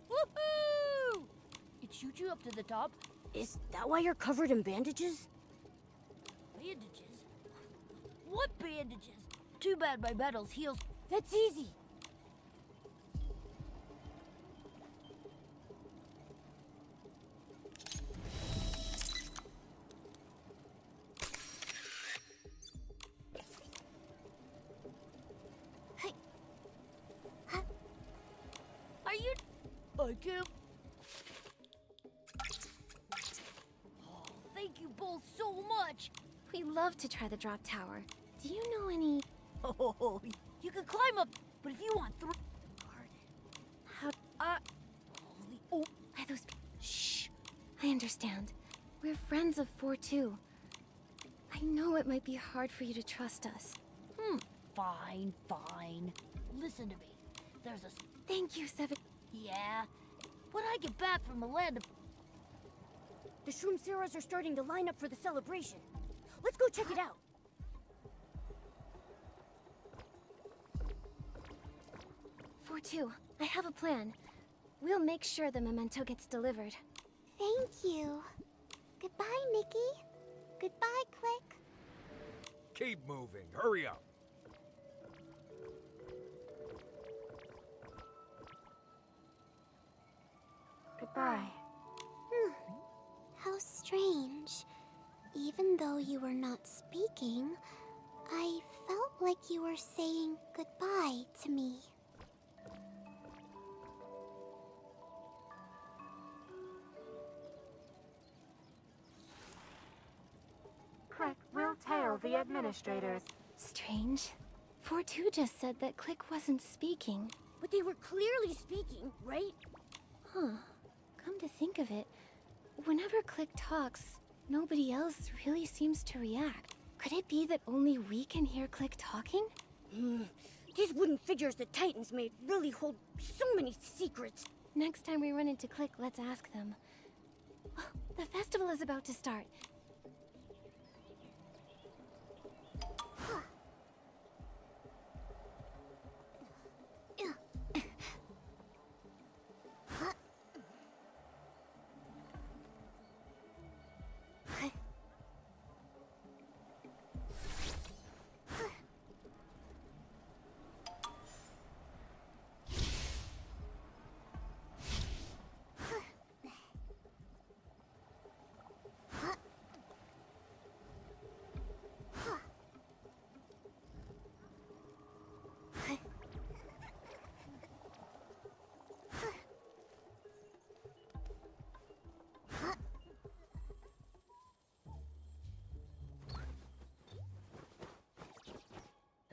Woohoo! It shoots you up to the top? Is that why you're covered in bandages? Bandages? What bandages? Too bad my battles heals. That's easy. Are you... I can't... Oh, thank you both so much. We love to try the drop tower. Do you know any... Oh, you can climb up, but if you want through... How... Oh, By those... Shh. I understand. We're friends of 4-2. I know it might be hard for you to trust us. Fine, fine. Listen to me. There's a... Thank you, 7... Yeah? When I get back from the land of... The Shroom Sarahs are starting to line up for the celebration. Let's go check it out. 4-2, I have a plan. We'll make sure the memento gets delivered. Thank you. Goodbye, Nikki. Goodbye, Click. Keep moving. Hurry up. Goodbye. How strange. Even though you were not speaking, I felt like you were saying goodbye to me. the administrators. Strange. 4-2 just said that Click wasn't speaking. But they were clearly speaking, right? Huh. Come to think of it, whenever Click talks, nobody else really seems to react. Could it be that only we can hear Click talking? These wooden figures the Titans made really hold so many secrets. Next time we run into Click, let's ask them. Oh, the festival is about to start.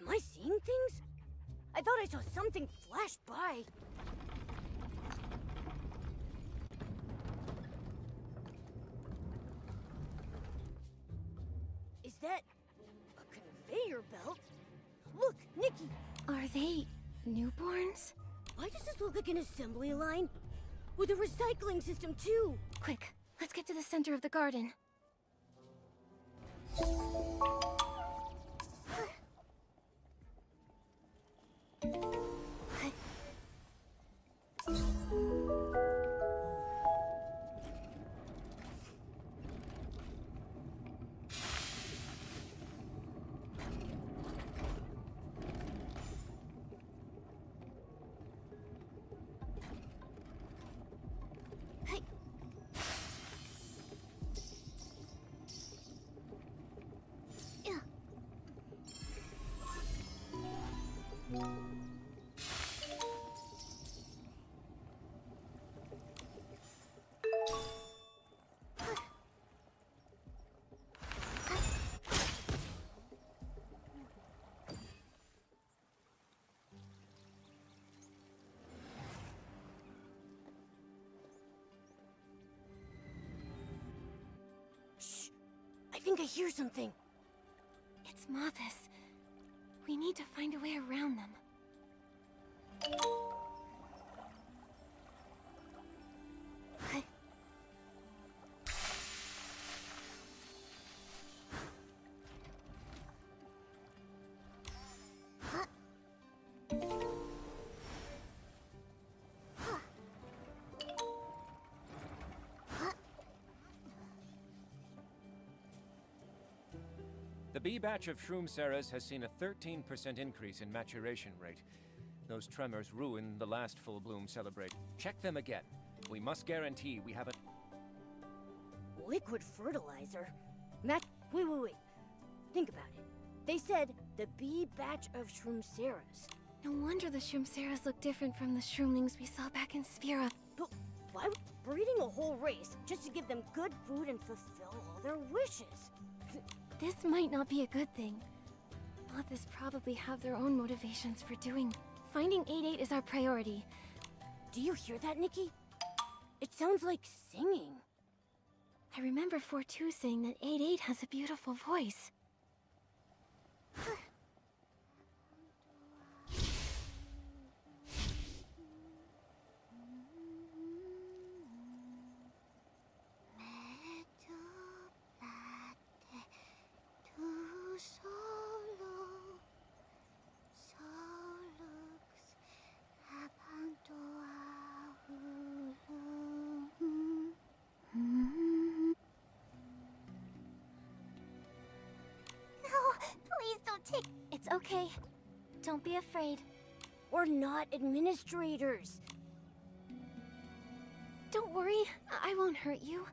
Am I seeing things? I thought I saw something flash by. Is that a conveyor belt? Look, Nikki! Are they newborns? Why does this look like an assembly line? With a recycling system, too! Quick, let's get to the center of the garden. Shh! I think I hear something. It's Mothis. We need to find a way around them. The B batch of Shroom Saras has seen a 13% increase in maturation rate. Those tremors ruined the last full bloom celebration. Check them again. We must guarantee we have a... Liquid fertilizer? Wait. Think about it. They said the B batch of Shroomceras. No wonder the Shroomceras look different from the Shroomlings we saw back in Sphera. But why would breeding a whole race just to give them good food and fulfill all their wishes? This might not be a good thing. Mothis probably have their own motivations for doing. Finding 8-8 is our priority. Do you hear that, Nikki? It sounds like singing. I remember 4-2 saying that 8-8 has a beautiful voice. It's okay. Don't be afraid. We're not administrators. Don't worry, I won't hurt you.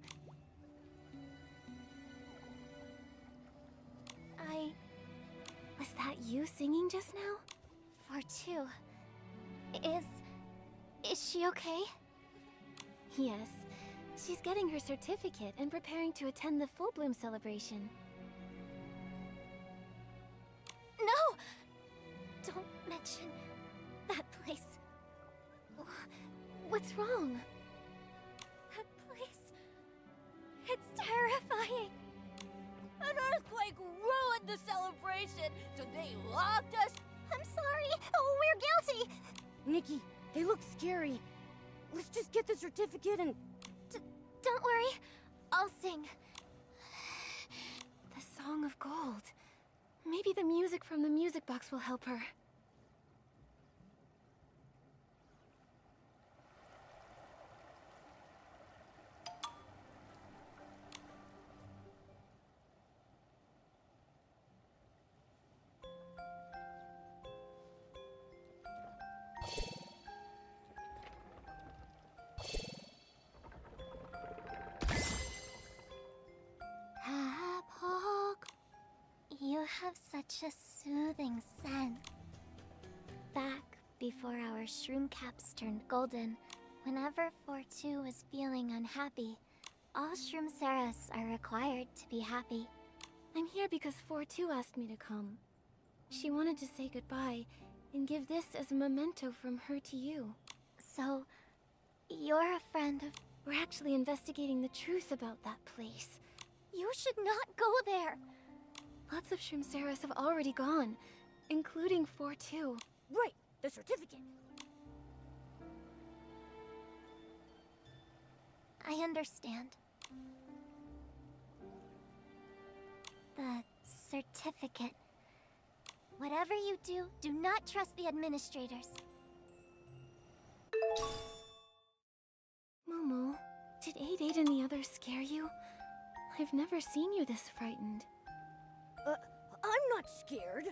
Was that you singing just now? 4-2. Is she okay? Yes. She's getting her certificate and preparing to attend the full bloom celebration. celebration. That place. What's wrong? That place. It's terrifying. An earthquake ruined the celebration, so they locked us. I'm sorry. Oh, we're guilty. Nikki, they look scary. Let's just get the certificate and... Don't worry. I'll sing. The Song of Gold. Maybe the music from the music box will help her. You have such a soothing scent. Back before our shroom caps turned golden, whenever 4-2 was feeling unhappy, all shroom Saras are required to be happy. I'm here because 4-2 asked me to come. She wanted to say goodbye and give this as a memento from her to you. So, you're a friend of... We're actually investigating the truth about that place. You should not go there. Lots of Shroomsaras have already gone, including 4-2. Right, the certificate. I understand. The certificate. Whatever you do, do not trust the administrators. Momo, did 8-8 and the others scare you? I've never seen you this frightened. I'm not scared.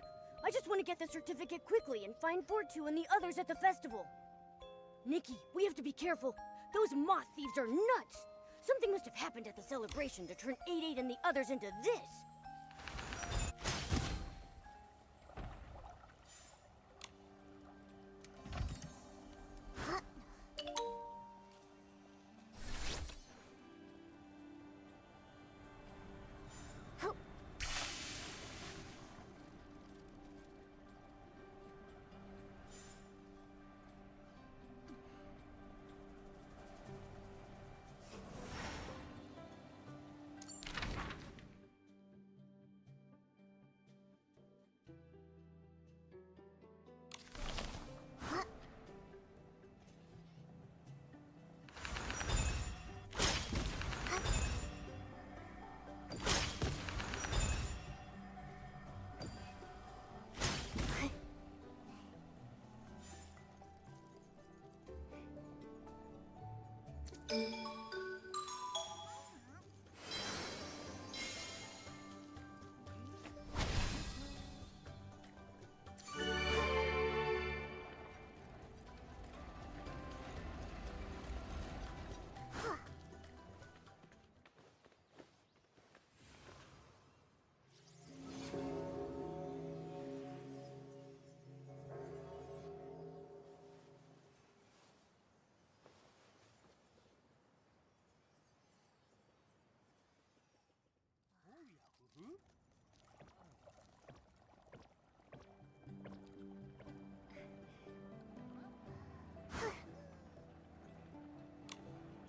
I just want to get the certificate quickly and find 4-2 and the others at the festival. Nikki, we have to be careful. Those moth thieves are nuts. Something must have happened at the celebration to turn 8-8 and the others into this.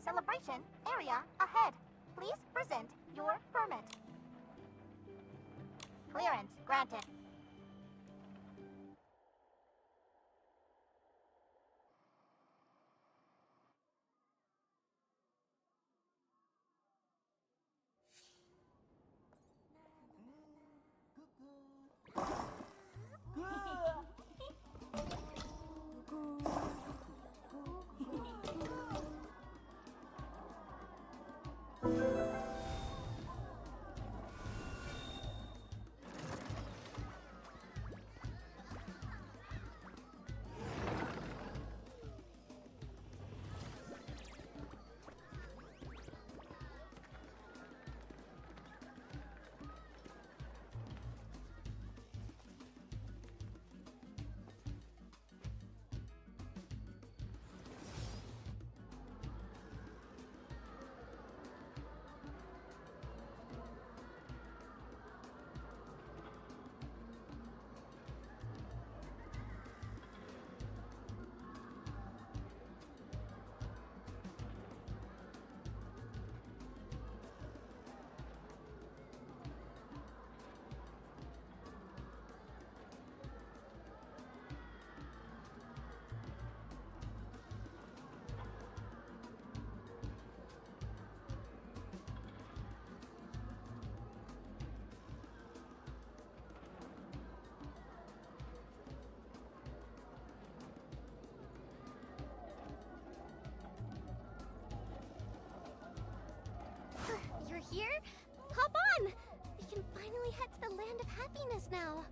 Celebration area ahead. Please present your permit. Clearance granted. happiness now.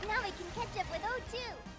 Now we can catch up with O2.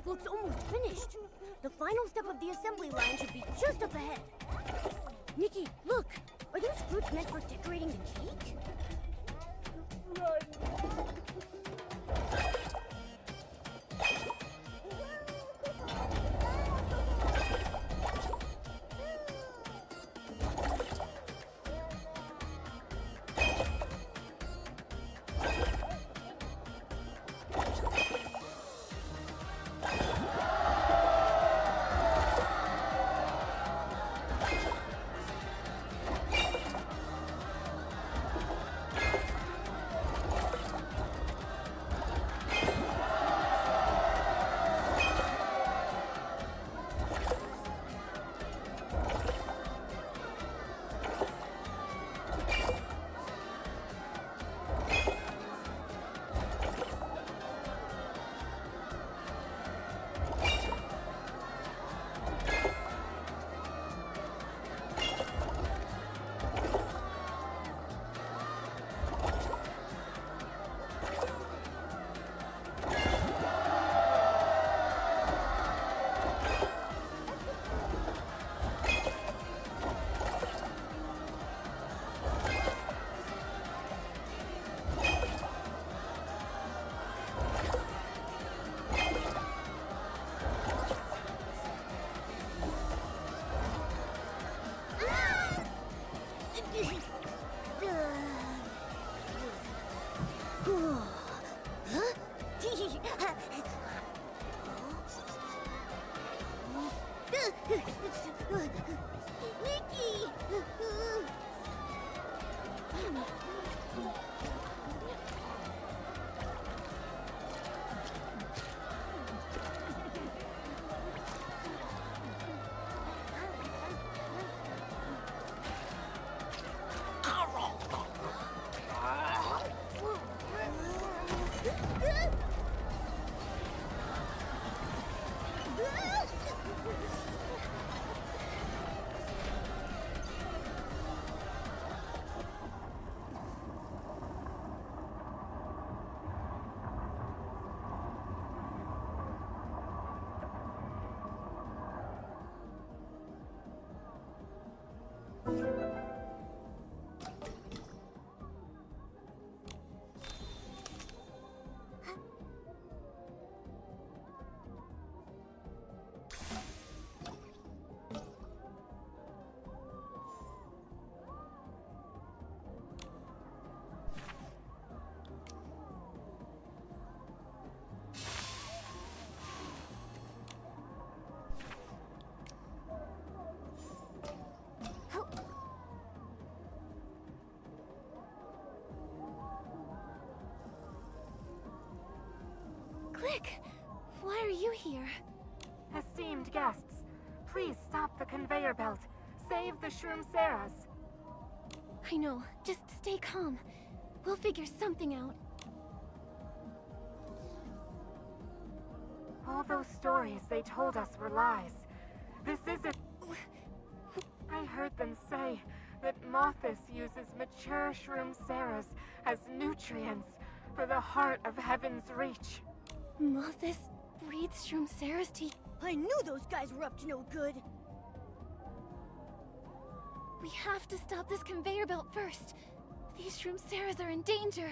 looks almost finished. The final step of the assembly line should be just up ahead. Nikki, look! Are those fruits meant for decorating the cake? Nikki! Click! Why are you here? Esteemed guests, please stop the conveyor belt. Save the Shroom Saras. I know. Just stay calm. We'll figure something out. All those stories they told us were lies. This isn't... I heard them say that Mothis uses mature Shroom Saras as nutrients for the heart of Heaven's Reach. Mothis breeds Shroom Saras to... I knew those guys were up to no good. We have to stop this conveyor belt first. These Shroom Saras are in danger.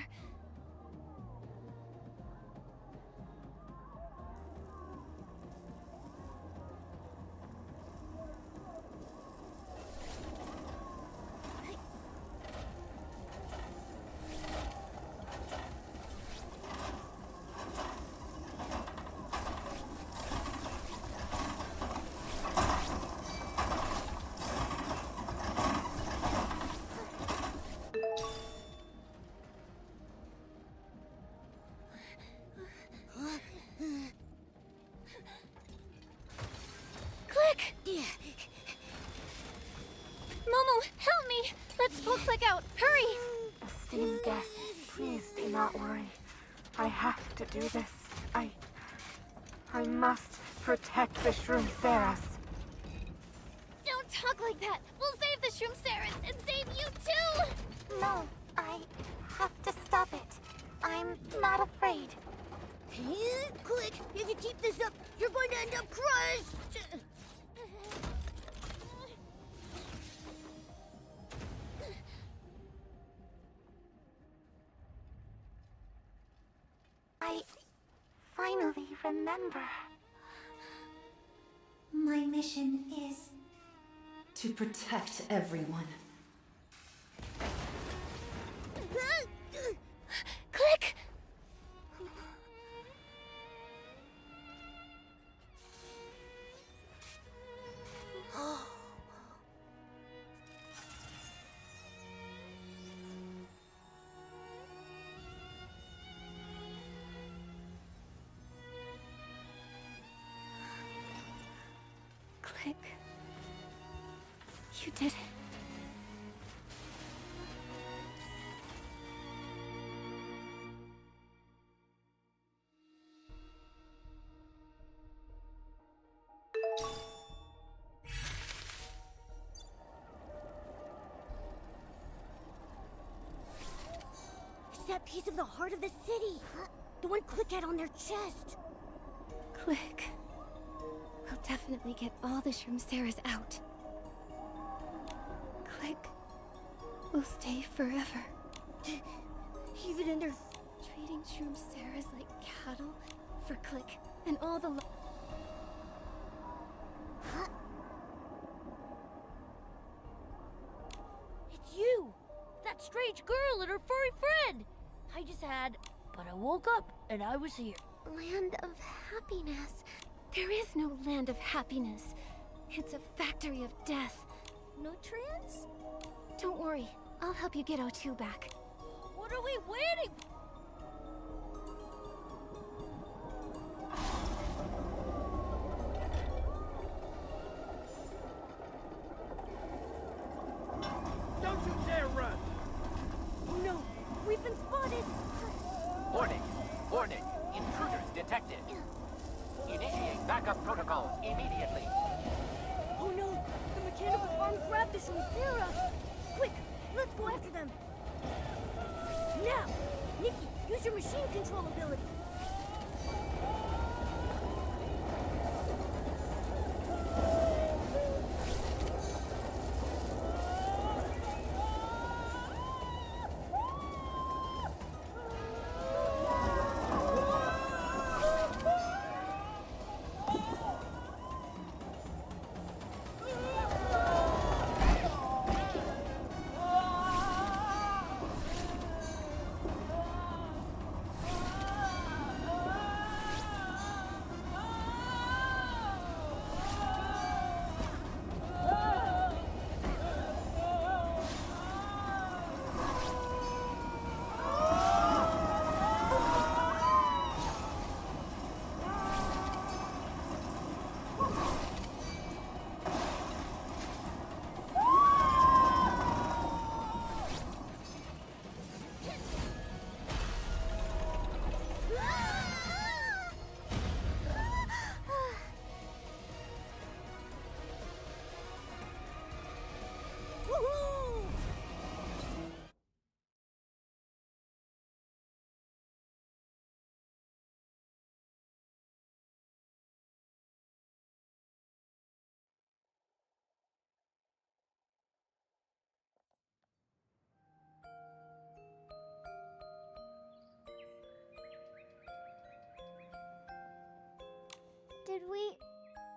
Click! Momo, help me! Let's pull Click out! Hurry! Esteemed guests, please do not worry. I have to do this. I must protect the Shroom Saras. Don't talk like that! We'll save the Shroom Saras and save you too! No, I have to stop it. I'm not afraid. Click! If you keep this up, you're going to end up crushed! I finally remember. My mission is to protect everyone. Click! Click. You did it. It's that piece of the heart of the city. The one Click had on their chest. Click. We'll definitely get all the Shroomceras out. Click. We'll stay forever. Even in their... Treating Shroomceras like cattle for Click and all the... It's you! That strange girl and her furry friend! I just had... But I woke up and I was here. Land of happiness. There is no land of happiness. It's a factory of death. Nutrients? Don't worry. I'll help you get O2 back. What are we waiting for? Don't you dare run! Oh no! We've been spotted! Warning! Warning! Intruders detected! Initiate backup protocols immediately! Oh no! The mechanical arm grabbed us from Sarah! Quick! Let's go after them! Now! Nikki, use your machine control ability!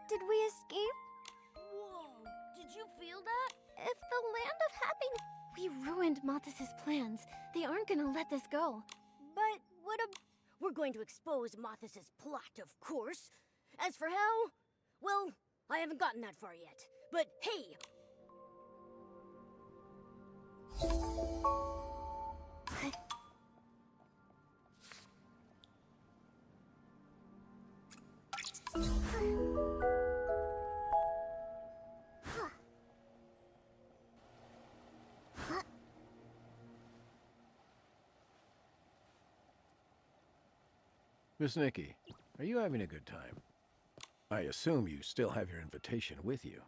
Did we escape? Whoa! Did you feel that? If the land of happiness... We ruined Mothis' plans. They aren't gonna let this go. But what a... We're going to expose Mothis' plot, of course. As for how... Well, I haven't gotten that far yet. But hey! Miss Nikki, are you having a good time? I assume you still have your invitation with you.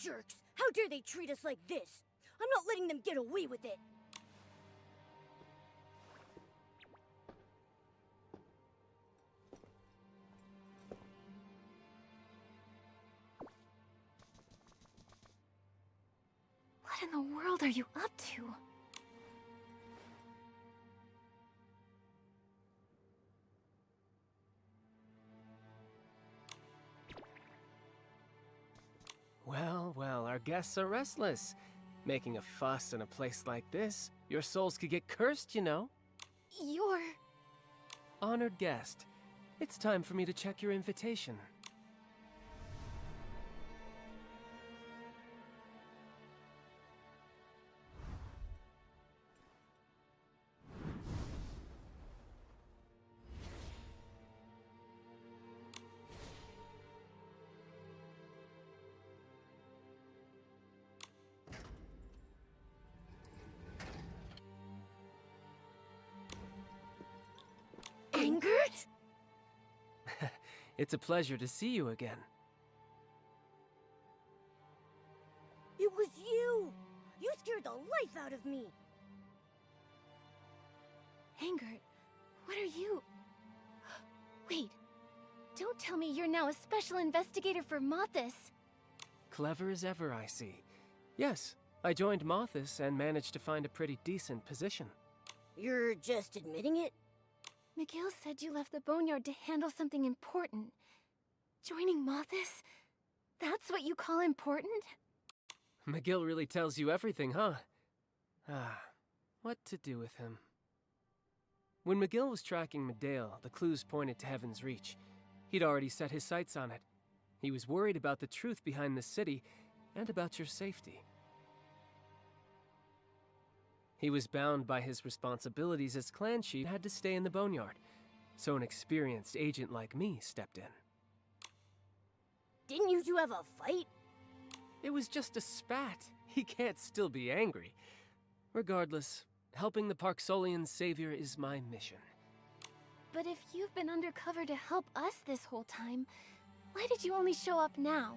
jerks! How dare they treat us like this? I'm not letting them get away with it! What in the world are you up to? Well, well, our guests are restless. Making a fuss in a place like this, your souls could get cursed, you know. You're... Honored guest, it's time for me to check your invitation. Ingert? It's a pleasure to see you again. It was you! You scared the life out of me! Ingert, what are you... Wait, don't tell me you're now a special investigator for Mothis. Clever as ever, I see. Yes, I joined Mothis and managed to find a pretty decent position. You're just admitting it? McGill said you left the boneyard to handle something important. Joining Mothis? That's what you call important? McGill really tells you everything, huh? Ah, what to do with him? When McGill was tracking Medale, the clues pointed to Heaven's Reach. He'd already set his sights on it. He was worried about the truth behind the city, and about your safety. He was bound by his responsibilities as clan chief and had to stay in the boneyard, so an experienced agent like me stepped in. Didn't you two have a fight? It was just a spat. He can't still be angry. Regardless, helping the Parksolian savior is my mission. But if you've been undercover to help us this whole time, why did you only show up now?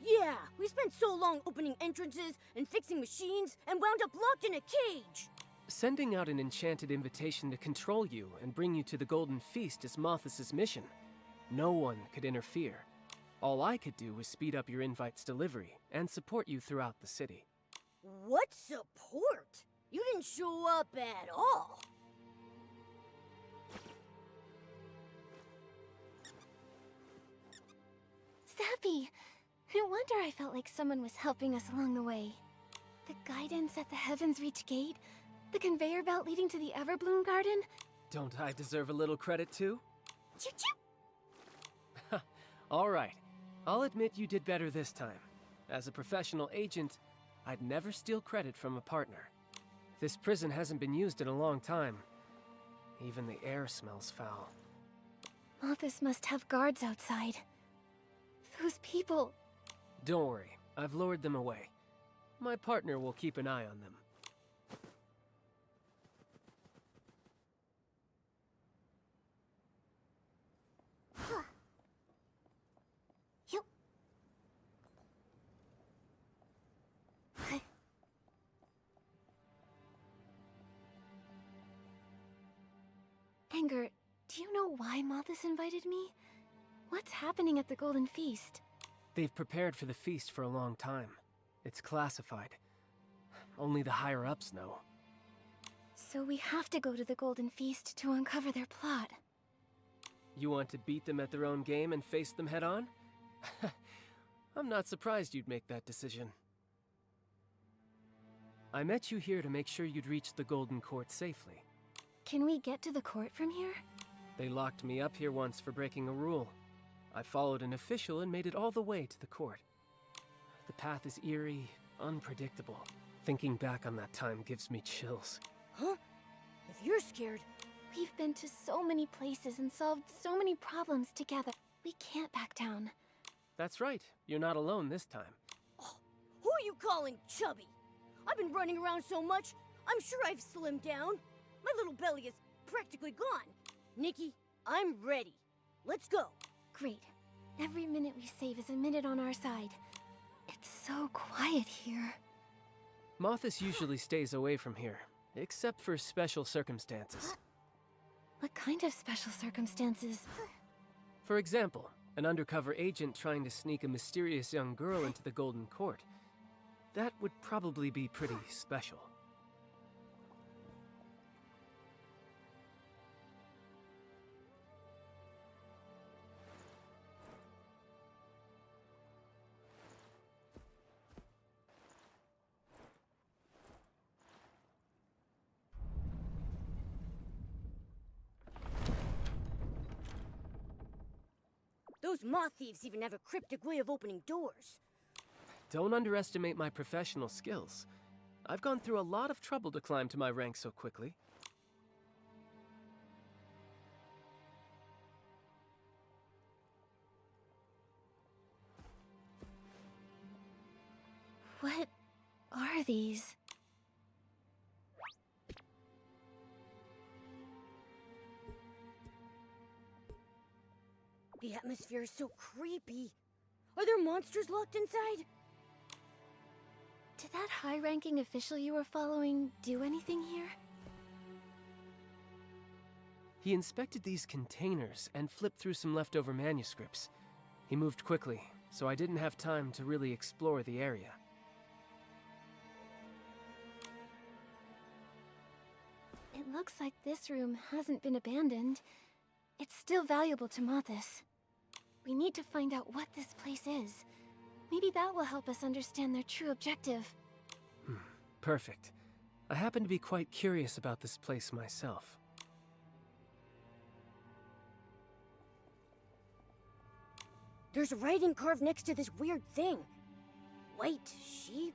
Yeah, we spent so long opening entrances and fixing machines and wound up locked in a cage! Sending out an enchanted invitation to control you and bring you to the Golden Feast is Mothis' mission. No one could interfere. All I could do was speed up your invite's delivery and support you throughout the city. What support? You didn't show up at all! Zappy! No wonder I felt like someone was helping us along the way. The guidance at the Heaven's Reach gate, the conveyor belt leading to the Everbloom Garden. Don't I deserve a little credit too? Choo-choo! All right, I'll admit you did better this time. As a professional agent, I'd never steal credit from a partner. This prison hasn't been used in a long time. Even the air smells foul. Mothis must have guards outside. Those people... Don't worry, I've lured them away. My partner will keep an eye on them. Ingert, do you know why Mothis invited me? What's happening at the Golden Feast? They've prepared for the feast for a long time. It's classified. Only the higher-ups know. So we have to go to the Golden Feast to uncover their plot. You want to beat them at their own game and face them head-on? I'm not surprised you'd make that decision. I met you here to make sure you'd reach the Golden Court safely. Can we get to the court from here? They locked me up here once for breaking a rule. I followed an official and made it all the way to the court. The path is eerie, unpredictable. Thinking back on that time gives me chills. Huh? If you're scared... We've been to so many places and solved so many problems together. We can't back down. That's right. You're not alone this time. Oh, who are you calling chubby? I've been running around so much, I'm sure I've slimmed down. My little belly is practically gone. Nikki, I'm ready. Let's go. Great. Every minute we save is a minute on our side. It's so quiet here. Mothis usually stays away from here, except for special circumstances. What kind of special circumstances? For example, an undercover agent trying to sneak a mysterious young girl into the Golden Court. That would probably be pretty special. Those moth thieves even have a cryptic way of opening doors. Don't underestimate my professional skills. I've gone through a lot of trouble to climb to my rank so quickly. What are these? The atmosphere is so creepy. Are there monsters locked inside? Did that high-ranking official you were following do anything here? He inspected these containers and flipped through some leftover manuscripts. He moved quickly, so I didn't have time to really explore the area. It looks like this room hasn't been abandoned. It's still valuable to Mothis. We need to find out what this place is. Maybe that will help us understand their true objective. Perfect. I happen to be quite curious about this place myself. There's writing carved next to this weird thing. White sheep?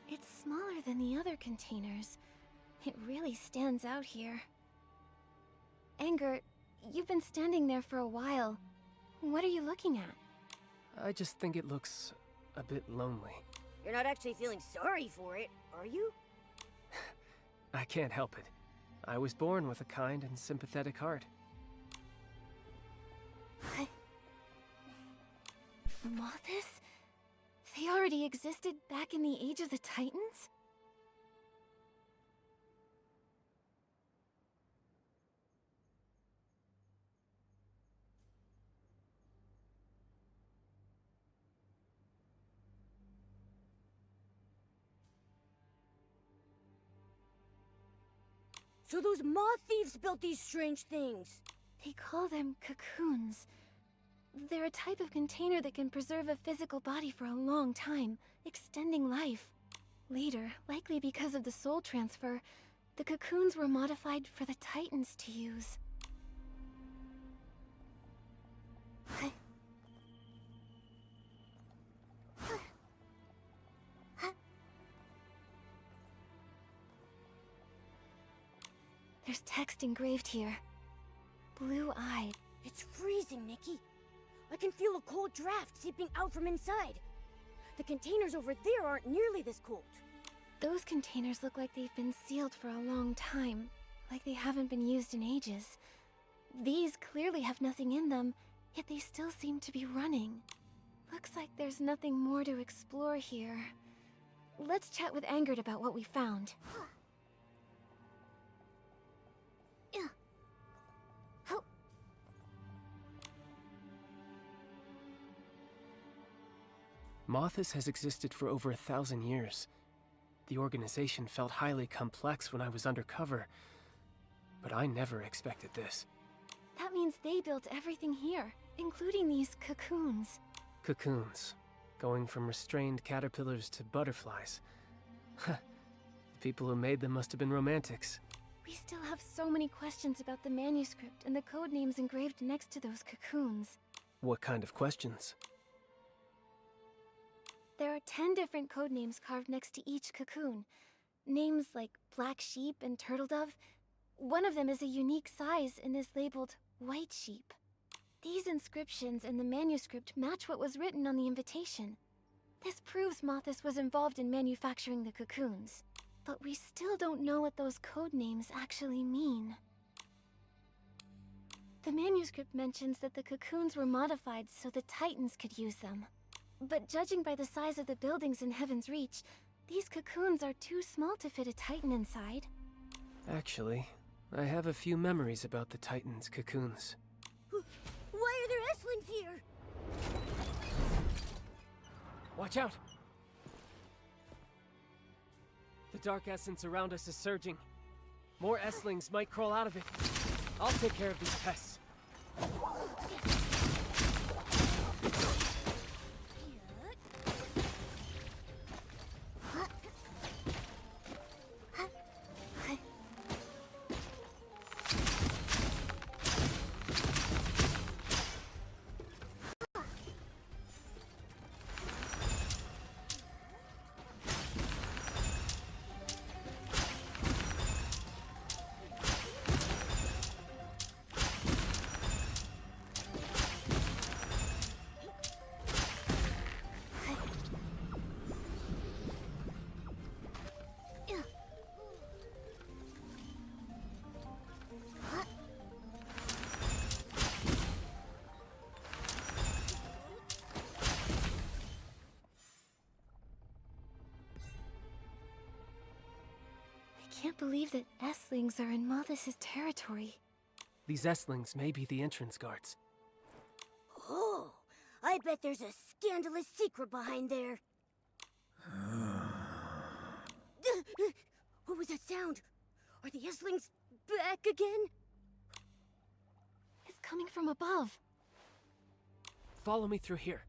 It's smaller than the other containers. It really stands out here. Anger, you've been standing there for a while. What are you looking at? I just think it looks a bit lonely. You're not actually feeling sorry for it, are you? I can't help it. I was born with a kind and sympathetic heart. Mothis? They already existed back in the Age of the Titans? So those moth thieves built these strange things. They call them cocoons. They're a type of container that can preserve a physical body for a long time, extending life. Later, likely because of the soul transfer, the cocoons were modified for the Titans to use. There's text engraved here. Blue-eyed. It's freezing, Nikki. I can feel a cold draft seeping out from inside. The containers over there aren't nearly this cold. Those containers look like they've been sealed for a long time, like they haven't been used in ages. These clearly have nothing in them, yet they still seem to be running. Looks like there's nothing more to explore here. Let's chat with Angerd about what we found. Mothis has existed for over 1,000 years. The organization felt highly complex when I was undercover, but I never expected this. That means they built everything here, including these cocoons. Cocoons. Going from restrained caterpillars to butterflies. The people who made them must have been romantics. We still have so many questions about the manuscript and the code names engraved next to those cocoons. What kind of questions? There are 10 different code names carved next to each cocoon. Names like Black Sheep and Turtle Dove. One of them is a unique size and is labeled White Sheep. These inscriptions in the manuscript match what was written on the invitation. This proves Mothis was involved in manufacturing the cocoons. But we still don't know what those code names actually mean. The manuscript mentions that the cocoons were modified so the Titans could use them. But judging by the size of the buildings in Heaven's Reach, these cocoons are too small to fit a Titan inside. Actually, I have a few memories about the Titan's cocoons. Why are there Esslings here? Watch out! The dark essence around us is surging. More Esslings might crawl out of it. I'll take care of these pests. I can't believe that Esslings are in Malthus' territory. These Esslings may be the entrance guards. Oh, I bet there's a scandalous secret behind there. What was that sound? Are the Esslings back again? It's coming from above. Follow me through here.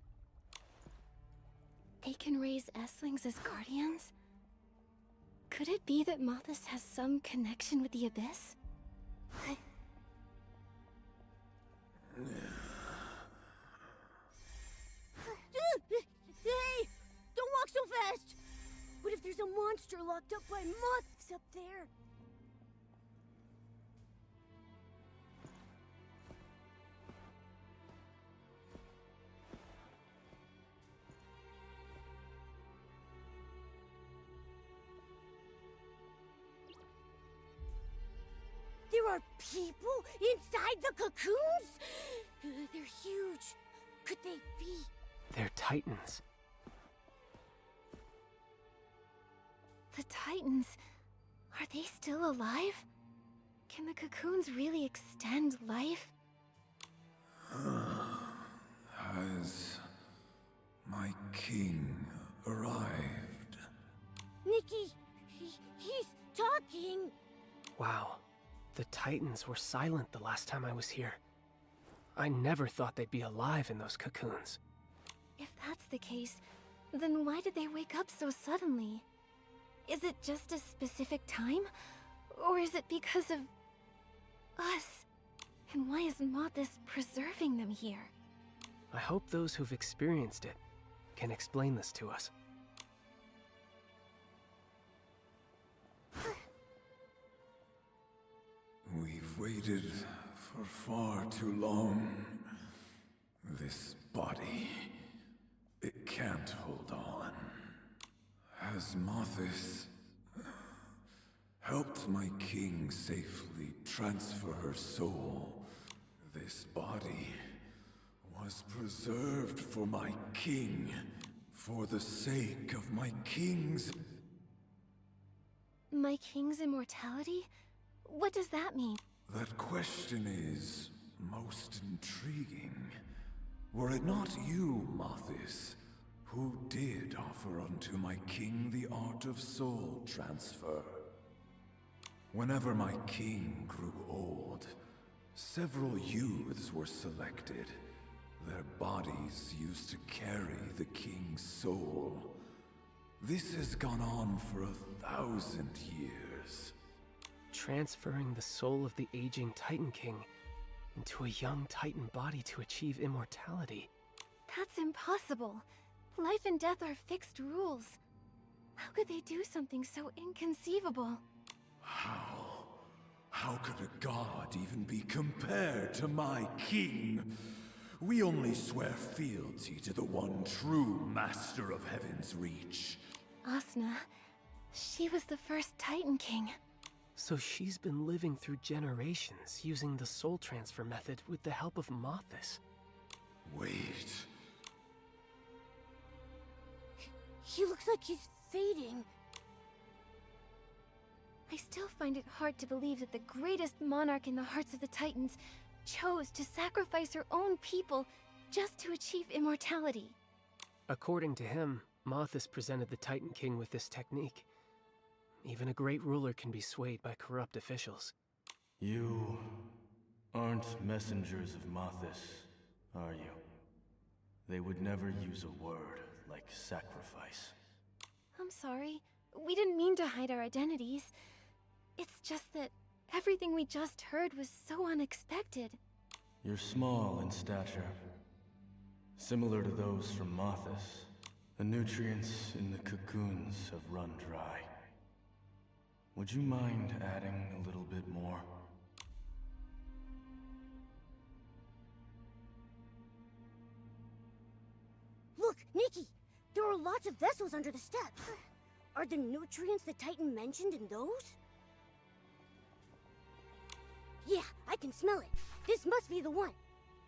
They can raise Esslings as guardians? Could it be that Malthus has some connection with the Abyss? Hey! Don't walk so fast! What if there's a monster locked up by moths up there? There are people inside the cocoons? They're huge. Could they be? They're Titans. The Titans. Are they still alive? Can the cocoons really extend life? Has my king arrived? Nikki, he's talking. Wow. The Titans were silent the last time I was here. I never thought they'd be alive in those cocoons. If that's the case, then why did they wake up so suddenly? Is it just a specific time? Or is it because of us? And why is Malthus preserving them here? I hope those who've experienced it can explain this to us. We've waited for far too long. This body, it can't hold on. Has Malthus helped my king safely transfer her soul? This body was preserved for my king, for the sake of my king's... My king's immortality? What does that mean? That question is most intriguing. Were it not you, Malthus, who did offer unto my king the art of soul transfer? Whenever my king grew old, several youths were selected. Their bodies used to carry the king's soul. This has gone on for 1,000 years. Transferring the soul of the aging Titan King into a young Titan body to achieve immortality. That's impossible. Life and death are fixed rules. How could they do something so inconceivable? How could a god even be compared to my king? We only swear fealty to the one true master of Heaven's Reach. Asuna. She was the first Titan King. So she's been living through generations using the soul transfer method with the help of Malthus. Wait. He looks like he's fading. I still find it hard to believe that the greatest monarch in the hearts of the Titans chose to sacrifice her own people just to achieve immortality. According to him, Mothis presented the Titan King with this technique. Even a great ruler can be swayed by corrupt officials. You aren't messengers of Mothis, are you? They would never use a word like sacrifice. I'm sorry. We didn't mean to hide our identities. It's just that everything we just heard was so unexpected. You're small in stature, similar to those from Mothis. The nutrients in the cocoons have run dry. Would you mind adding a little bit more? Look, Nikki! There are lots of vessels under the steps. Are the nutrients the Titan mentioned in those? Yeah, I can smell it. This must be the one.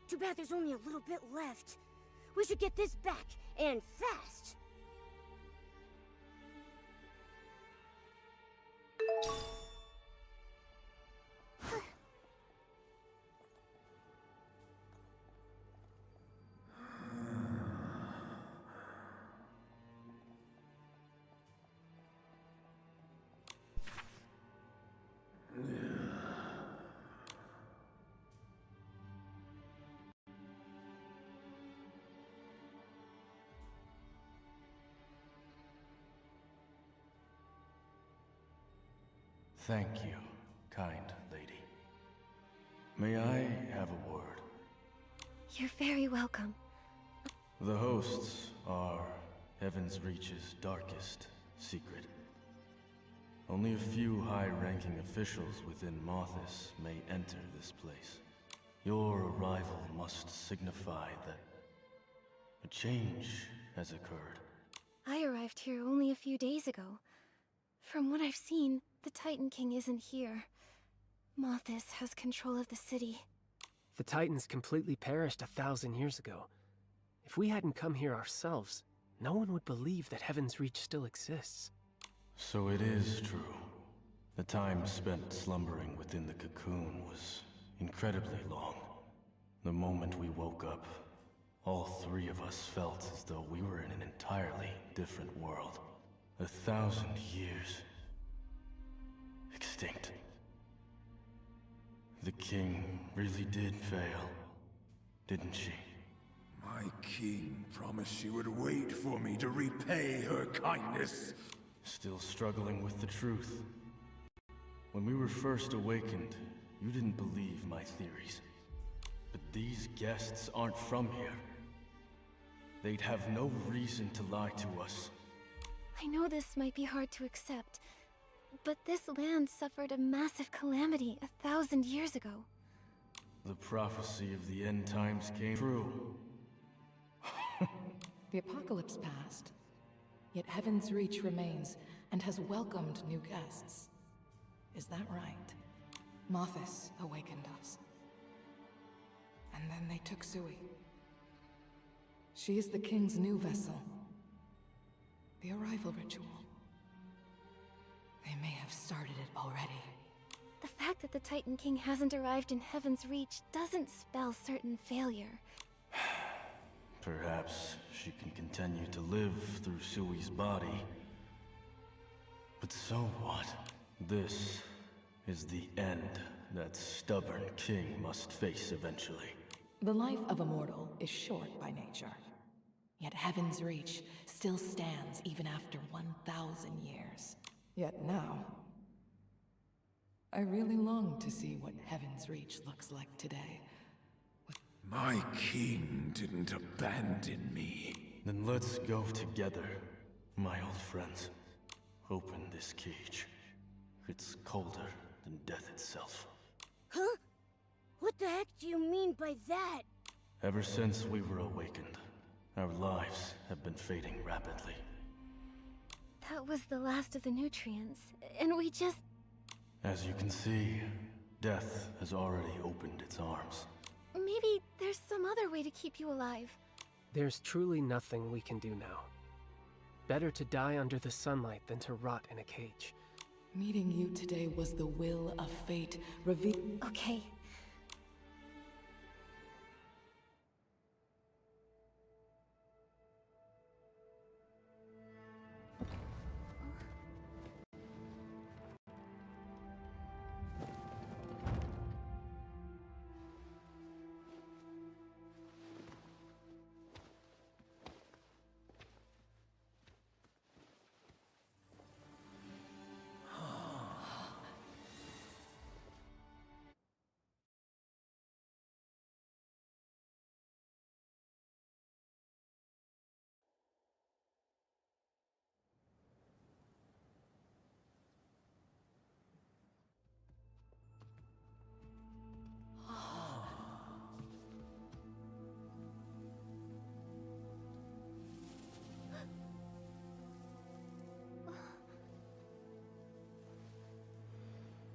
Too bad there's only a little bit left. We should get this back, and fast. Thank you, kind lady. May I have a word? You're very welcome. The hosts are Heaven's Reach's darkest secret. Only a few high-ranking officials within Mothis may enter this place. Your arrival must signify that a change has occurred. I arrived here only a few days ago. From what I've seen, the Titan King isn't here. Mothis has control of the city. The Titans completely perished 1,000 years ago. If we hadn't come here ourselves, no one would believe that Heaven's Reach still exists. So it is true. The time spent slumbering within the cocoon was incredibly long. The moment we woke up, all three of us felt as though we were in an entirely different world. 1,000 years. Extinct. The king really did fail, didn't she? My king promised she would wait for me to repay her kindness. Still struggling with the truth. When we were first awakened, you didn't believe my theories. But these guests aren't from here. They'd have no reason to lie to us. I know this might be hard to accept, but this land suffered a massive calamity 1,000 years ago. The prophecy of the end times came true. The apocalypse passed, yet Heaven's Reach remains and has welcomed new guests. Is that right? Mothis awakened us. And then they took Sui. She is the king's new vessel. The arrival ritual. They may have started it already. The fact that the Titan King hasn't arrived in Heaven's Reach doesn't spell certain failure. Perhaps she can continue to live through Sui's body. But so what? This is the end that stubborn king must face eventually. The life of a mortal is short by nature. Yet Heaven's Reach still stands even after 1,000 years. Yet now, I really long to see what Heaven's Reach looks like today. My king didn't abandon me. Then let's go together, my old friends. Open this cage. It's colder than death itself. Huh? What the heck do you mean by that? Ever since we were awakened, our lives have been fading rapidly. That was the last of the nutrients, and we just... As you can see, death has already opened its arms. Maybe there's some other way to keep you alive. There's truly nothing we can do now. Better to die under the sunlight than to rot in a cage. Meeting you today was the will of fate revealed. Okay.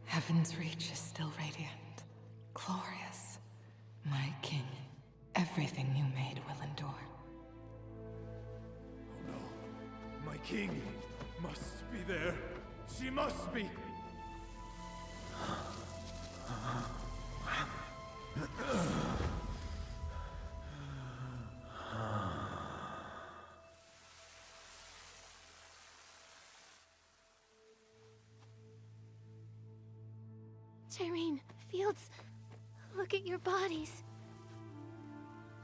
Heaven's Reach is still radiant, glorious. My king, everything you made will endure. Oh no. My king must be there. She must be. Irene, Fields, look at your bodies.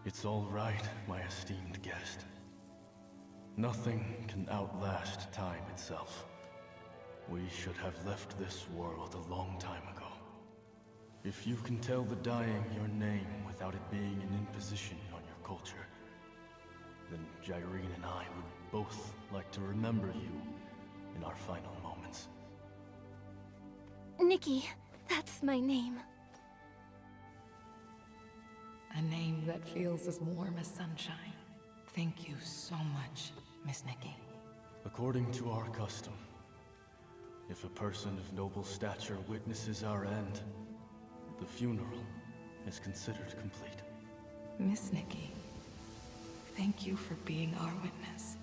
It's all right, my esteemed guest. Nothing can outlast time itself. We should have left this world a long time ago. If you can tell the dying your name without it being an imposition on your culture, then Irene and I would both like to remember you in our final moments. Nikki, that's my name. A name that feels as warm as sunshine. Thank you so much, Miss Nikki. According to our custom, if a person of noble stature witnesses our end, the funeral is considered complete. Miss Nikki, thank you for being our witness.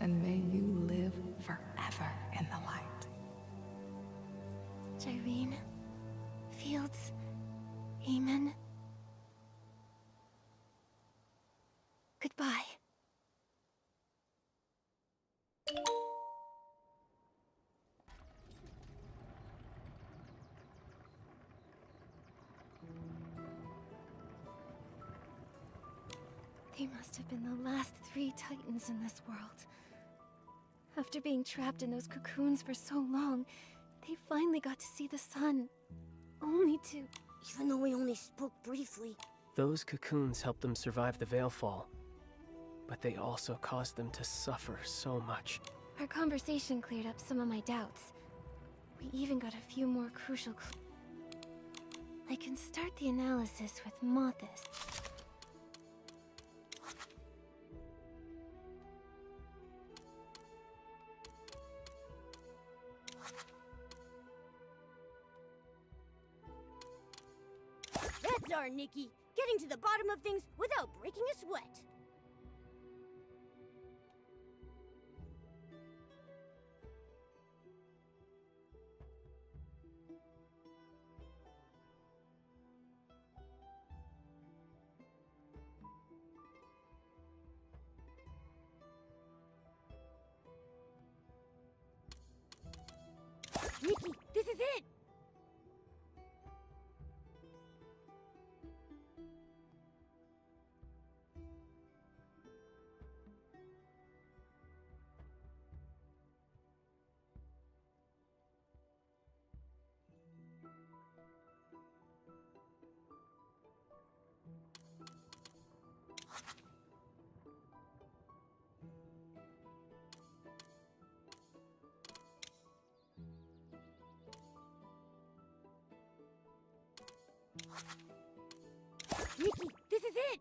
And may you live forever in the light. Irene, Fields, Eamon. Goodbye. They must have been the last 3 Titans in this world. After being trapped in those cocoons for so long, they finally got to see the sun. Only to... Even though we only spoke briefly. Those cocoons helped them survive the Veilfall, but they also caused them to suffer so much. Our conversation cleared up some of my doubts. We even got a few more crucial clues. I can start the analysis with Mothis. That's our Nikki, getting to the bottom of things without breaking a sweat. Nikki, this is it! Nikki, this is it!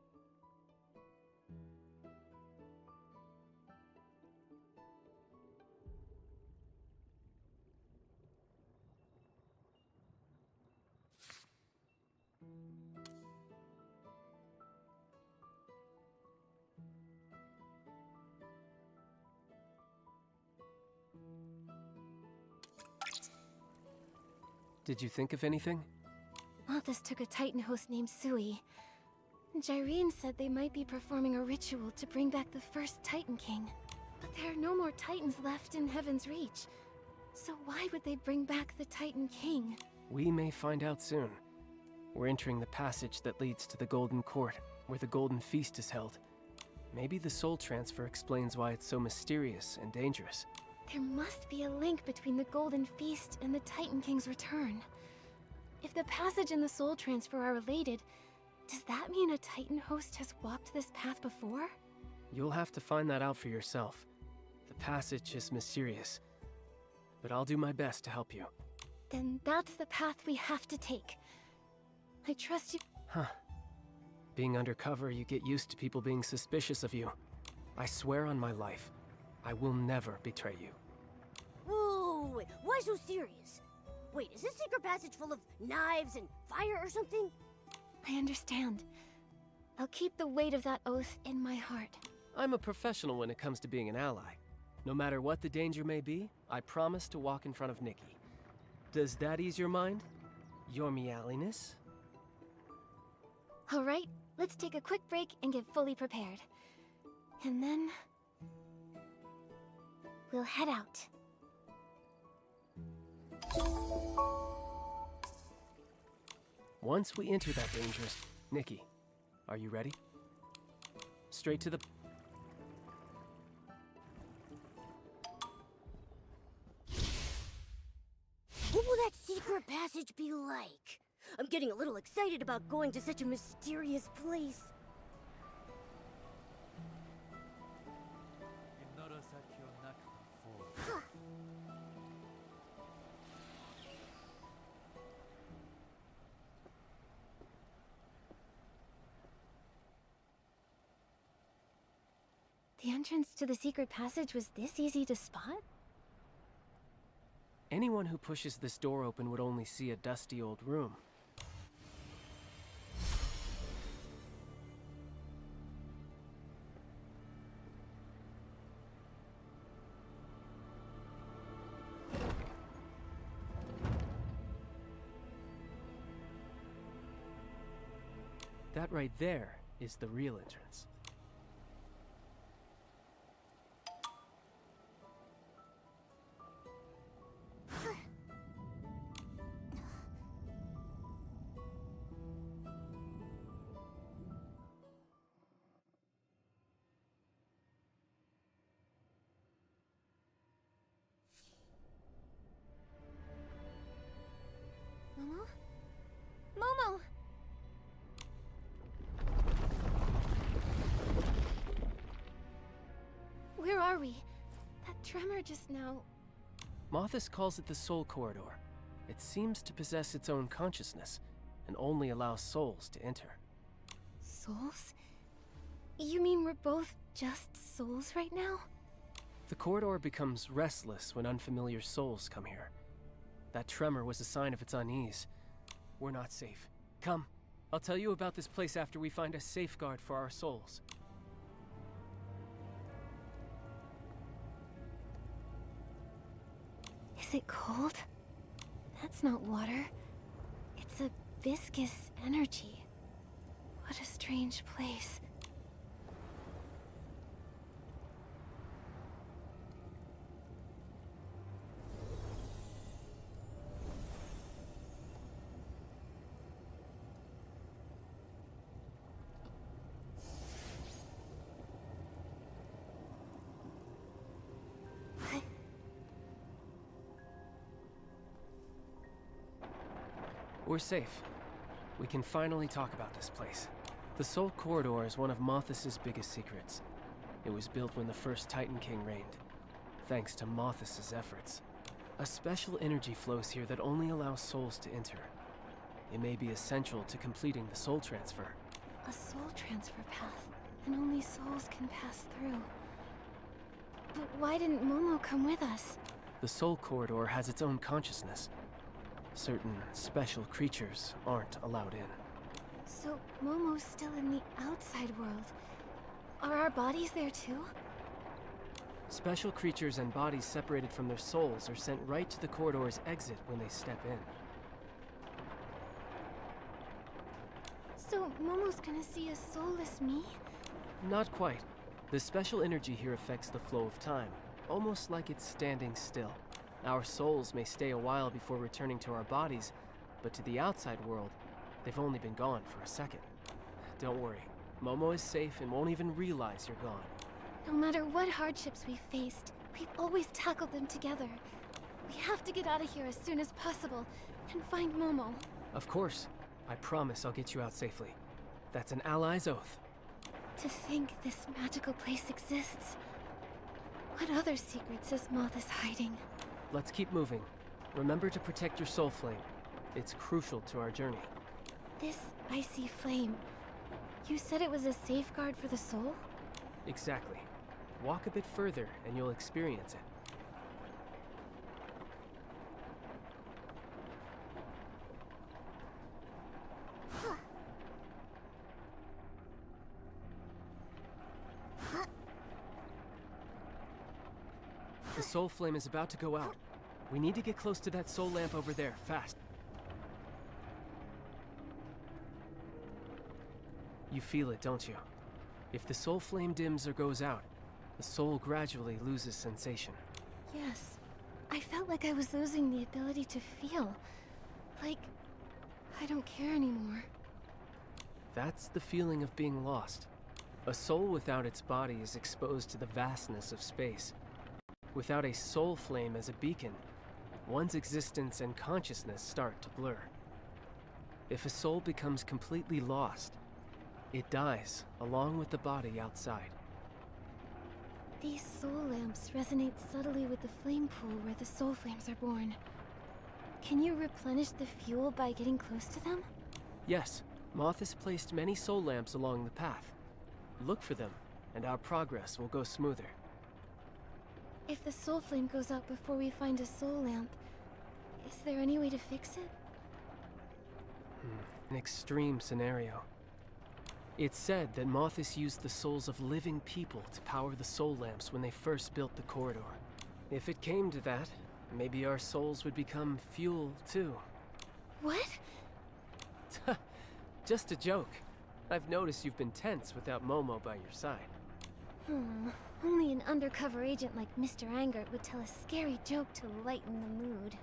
Did you think of anything? Mothis took a Titan host named Sui. Jyrene said they might be performing a ritual to bring back the first Titan King. But there are no more Titans left in Heaven's Reach. So why would they bring back the Titan King? We may find out soon. We're entering the passage that leads to the Golden Court, where the Golden Feast is held. Maybe the soul transfer explains why it's so mysterious and dangerous. There must be a link between the Golden Feast and the Titan King's return. If the passage and the soul transfer are related, does that mean a Titan host has walked this path before? You'll have to find that out for yourself. The passage is mysterious, but I'll do my best to help you. Then that's the path we have to take. I trust you. Huh. Being undercover, you get used to people being suspicious of you. I swear on my life, I will never betray you. Whoa, wait, why so serious? Wait, is this secret passage full of knives and fire or something? I understand. I'll keep the weight of that oath in my heart. I'm a professional when it comes to being an ally. No matter what the danger may be, I promise to walk in front of Nikki. Does that ease your mind? Your meowliness? All right, let's take a quick break and get fully prepared. And then we'll head out. Once we enter that dangerous... Nikki, are you ready? Straight to the... What will that secret passage be like? I'm getting a little excited about going to such a mysterious place. The entrance to the secret passage was this easy to spot? Anyone who pushes this door open would only see a dusty old room. That right there is the real entrance. Momo? Momo! Where are we? That tremor just now... Mothis calls it the Soul Corridor. It seems to possess its own consciousness, and only allows souls to enter. Souls? You mean we're both just souls right now? The corridor becomes restless when unfamiliar souls come here. That tremor was a sign of its unease. We're not safe. Come, I'll tell you about this place after we find a safeguard for our souls. Is it cold? That's not water. It's a viscous energy. What a strange place. We're safe. We can finally talk about this place. The Soul Corridor is one of Mothis's biggest secrets. It was built when the first Titan King reigned, thanks to Mothis's efforts. A special energy flows here that only allows souls to enter. It may be essential to completing the soul transfer. A soul transfer path, and only souls can pass through. But why didn't Momo come with us? The Soul Corridor has its own consciousness. Certain special creatures aren't allowed in. So Momo's still in the outside world. Are our bodies there too? Special creatures and bodies separated from their souls are sent right to the corridor's exit when they step in. So Momo's gonna see a soulless me? Not quite. The special energy here affects the flow of time, almost like it's standing still. Our souls may stay a while before returning to our bodies, but to the outside world, they've only been gone for a second. Don't worry, Momo is safe and won't even realize you're gone. No matter what hardships we've faced, we've always tackled them together. We have to get out of here as soon as possible and find Momo. Of course. I promise I'll get you out safely. That's an ally's oath. To think this magical place exists. What other secrets is Mothis hiding? Let's keep moving. Remember to protect your soul flame. It's crucial to our journey. This icy flame. You said it was a safeguard for the soul? Exactly. Walk a bit further and you'll experience it. The soul flame is about to go out. We need to get close to that soul lamp over there, fast. You feel it, don't you? If the soul flame dims or goes out, the soul gradually loses sensation. Yes. I felt like I was losing the ability to feel. Like, I don't care anymore. That's the feeling of being lost. A soul without its body is exposed to the vastness of space. Without a soul flame as a beacon, one's existence and consciousness start to blur. If a soul becomes completely lost, it dies along with the body outside. These soul lamps resonate subtly with the flame pool where the soul flames are born. Can you replenish the fuel by getting close to them? Yes, Moth has placed many soul lamps along the path. Look for them, and our progress will go smoother. If the soul flame goes out before we find a soul lamp, is there any way to fix it? An extreme scenario. It's said that Mothis used the souls of living people to power the soul lamps when they first built the corridor. If it came to that, maybe our souls would become fuel too. What? Just a joke. I've noticed you've been tense without Momo by your side. Only an undercover agent like Mr. Angert would tell a scary joke to lighten the mood.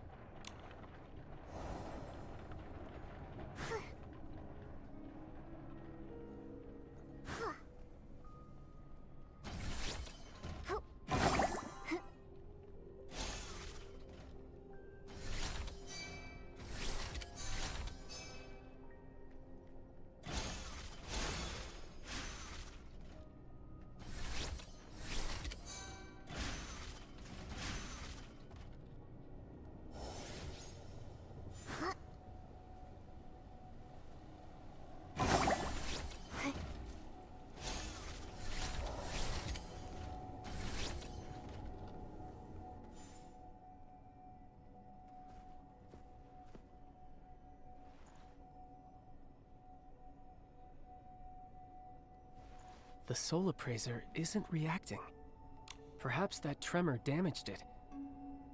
The soul appraiser isn't reacting. Perhaps that tremor damaged it.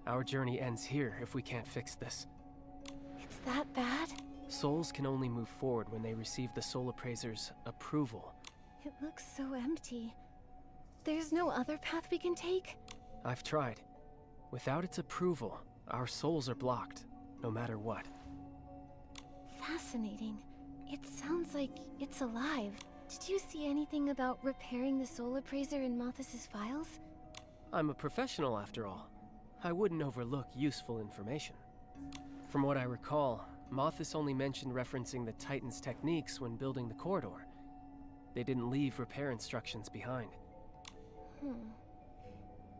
Our journey ends here if we can't fix this. It's that bad? Souls can only move forward when they receive the soul appraiser's approval. It looks so empty. There's no other path we can take? I've tried. Without its approval, our souls are blocked, no matter what. Fascinating. It sounds like it's alive. Did you see anything about repairing the soul appraiser in Mothis' files? I'm a professional after all. I wouldn't overlook useful information. From what I recall, Mothis only mentioned referencing the Titan's techniques when building the corridor. They didn't leave repair instructions behind.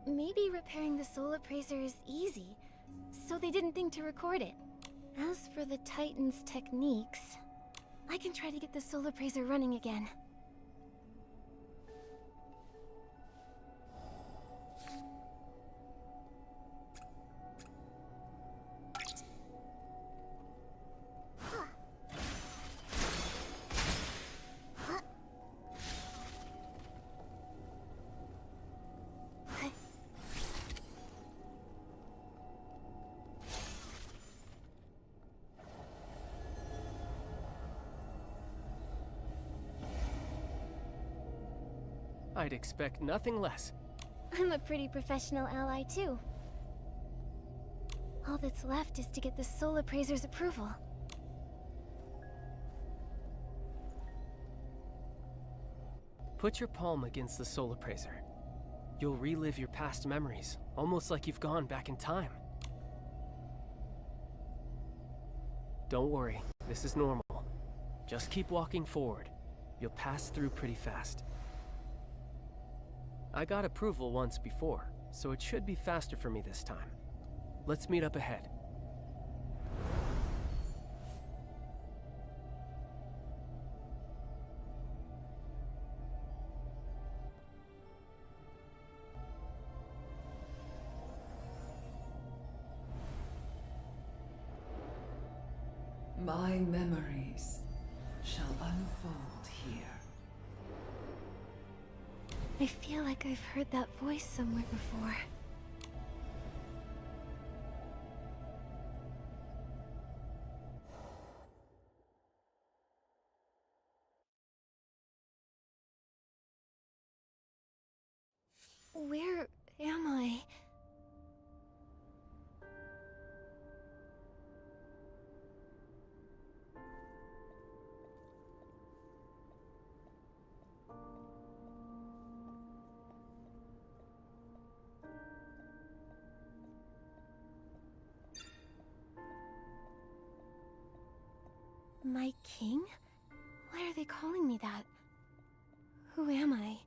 Maybe repairing the soul appraiser is easy, so they didn't think to record it. As for the Titan's techniques, I can try to get the soul appraiser running again. I'd expect nothing less. I'm a pretty professional ally, too. All that's left is to get the Soul Appraiser's approval. Put your palm against the Soul Appraiser. You'll relive your past memories, almost like you've gone back in time. Don't worry, this is normal. Just keep walking forward. You'll pass through pretty fast. I got approval once before, so it should be faster for me this time. Let's meet up ahead. My memories shall unfold here. I feel like I've heard that voice somewhere before. Where am I? My king? Why are they calling me that? Who am I?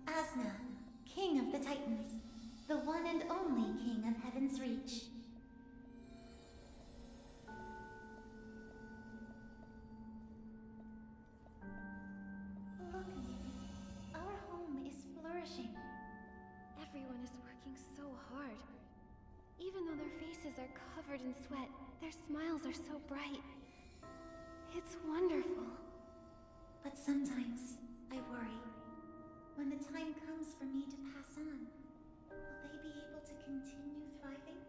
Asna, King of the Titans, the one and only King of Heaven's Reach. Look, our home is flourishing. Everyone is working so hard. Even though their faces are covered in sweat, their smiles are so bright. It's wonderful. But sometimes I worry. When the time comes for me to pass on, will they be able to continue thriving?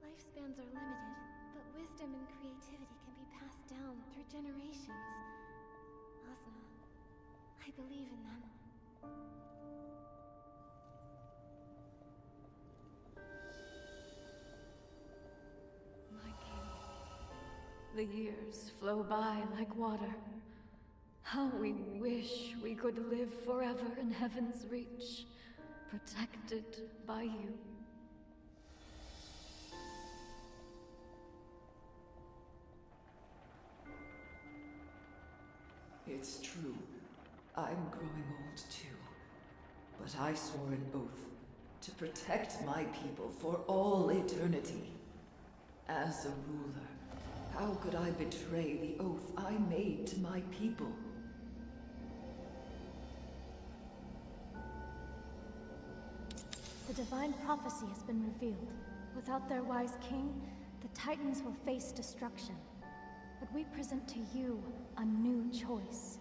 Lifespans are limited, but wisdom and creativity can be passed down through generations. Asna, I believe in them. My king, the years flow by like water. How we wish we could live forever in Heaven's Reach, protected by you. It's true. I'm growing old too. But I swore an oath to protect my people for all eternity. As a ruler, how could I betray the oath I made to my people? The divine prophecy has been revealed. Without their wise king, the Titans will face destruction. But we present to you a new choice.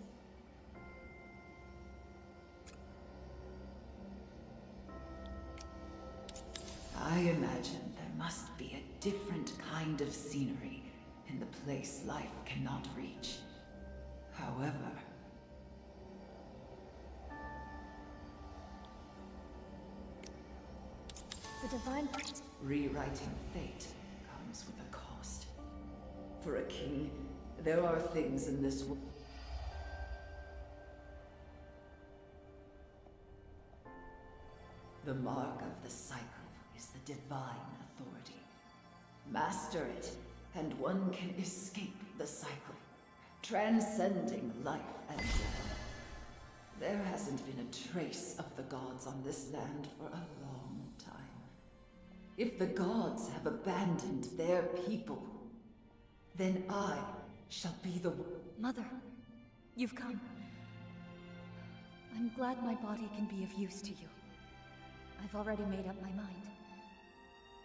I imagine there must be a different kind of scenery in the place life cannot reach. However, The divine... rewriting fate comes with a cost. For a king, there are things in this world. The mark of the cycle is the divine authority. Master it, and one can escape the cycle, transcending life and death. There hasn't been a trace of the gods on this land for a long time. If the gods have abandoned their people, then I shall be the one. Mother, you've come. I'm glad my body can be of use to you. I've already made up my mind.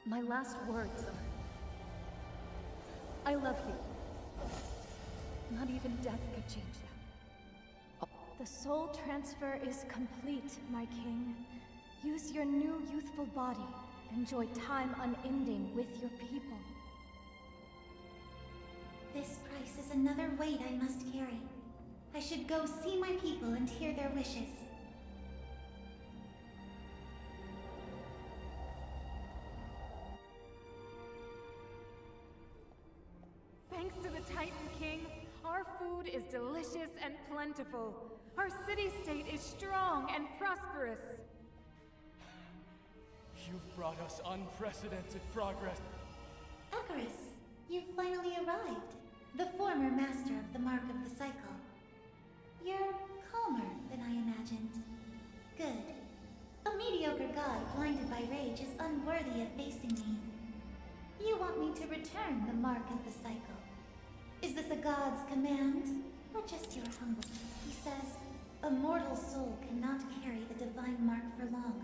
My last words are... I love you. Not even death could change that. The soul transfer is complete, my king. Use your new youthful body enjoy time unending with your people. This price is another weight I must carry. I should go see my people and hear their wishes. Thanks to the Titan King, our food is delicious and plentiful. Our city-state is strong and prosperous. You've brought us unprecedented progress. Icarus, you've finally arrived. The former master of the Mark of the Cycle. You're calmer than I imagined. Good. A mediocre god blinded by rage is unworthy of facing me. You want me to return the Mark of the Cycle. Is this a god's command, or just your humble? He says, a mortal soul cannot carry the divine mark for long.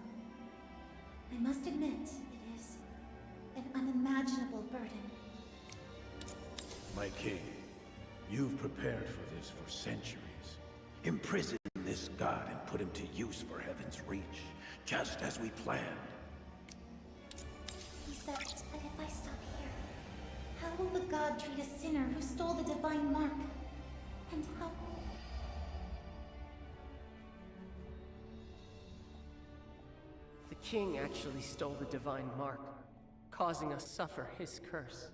I must admit, it is an unimaginable burden. My king, you've prepared for this for centuries. Imprison this god and put him to use for Heaven's Reach, just as we planned. He said that if I stop here, how will the god treat a sinner who stole the divine mark? And how... The king actually stole the divine mark, causing us suffer his curse.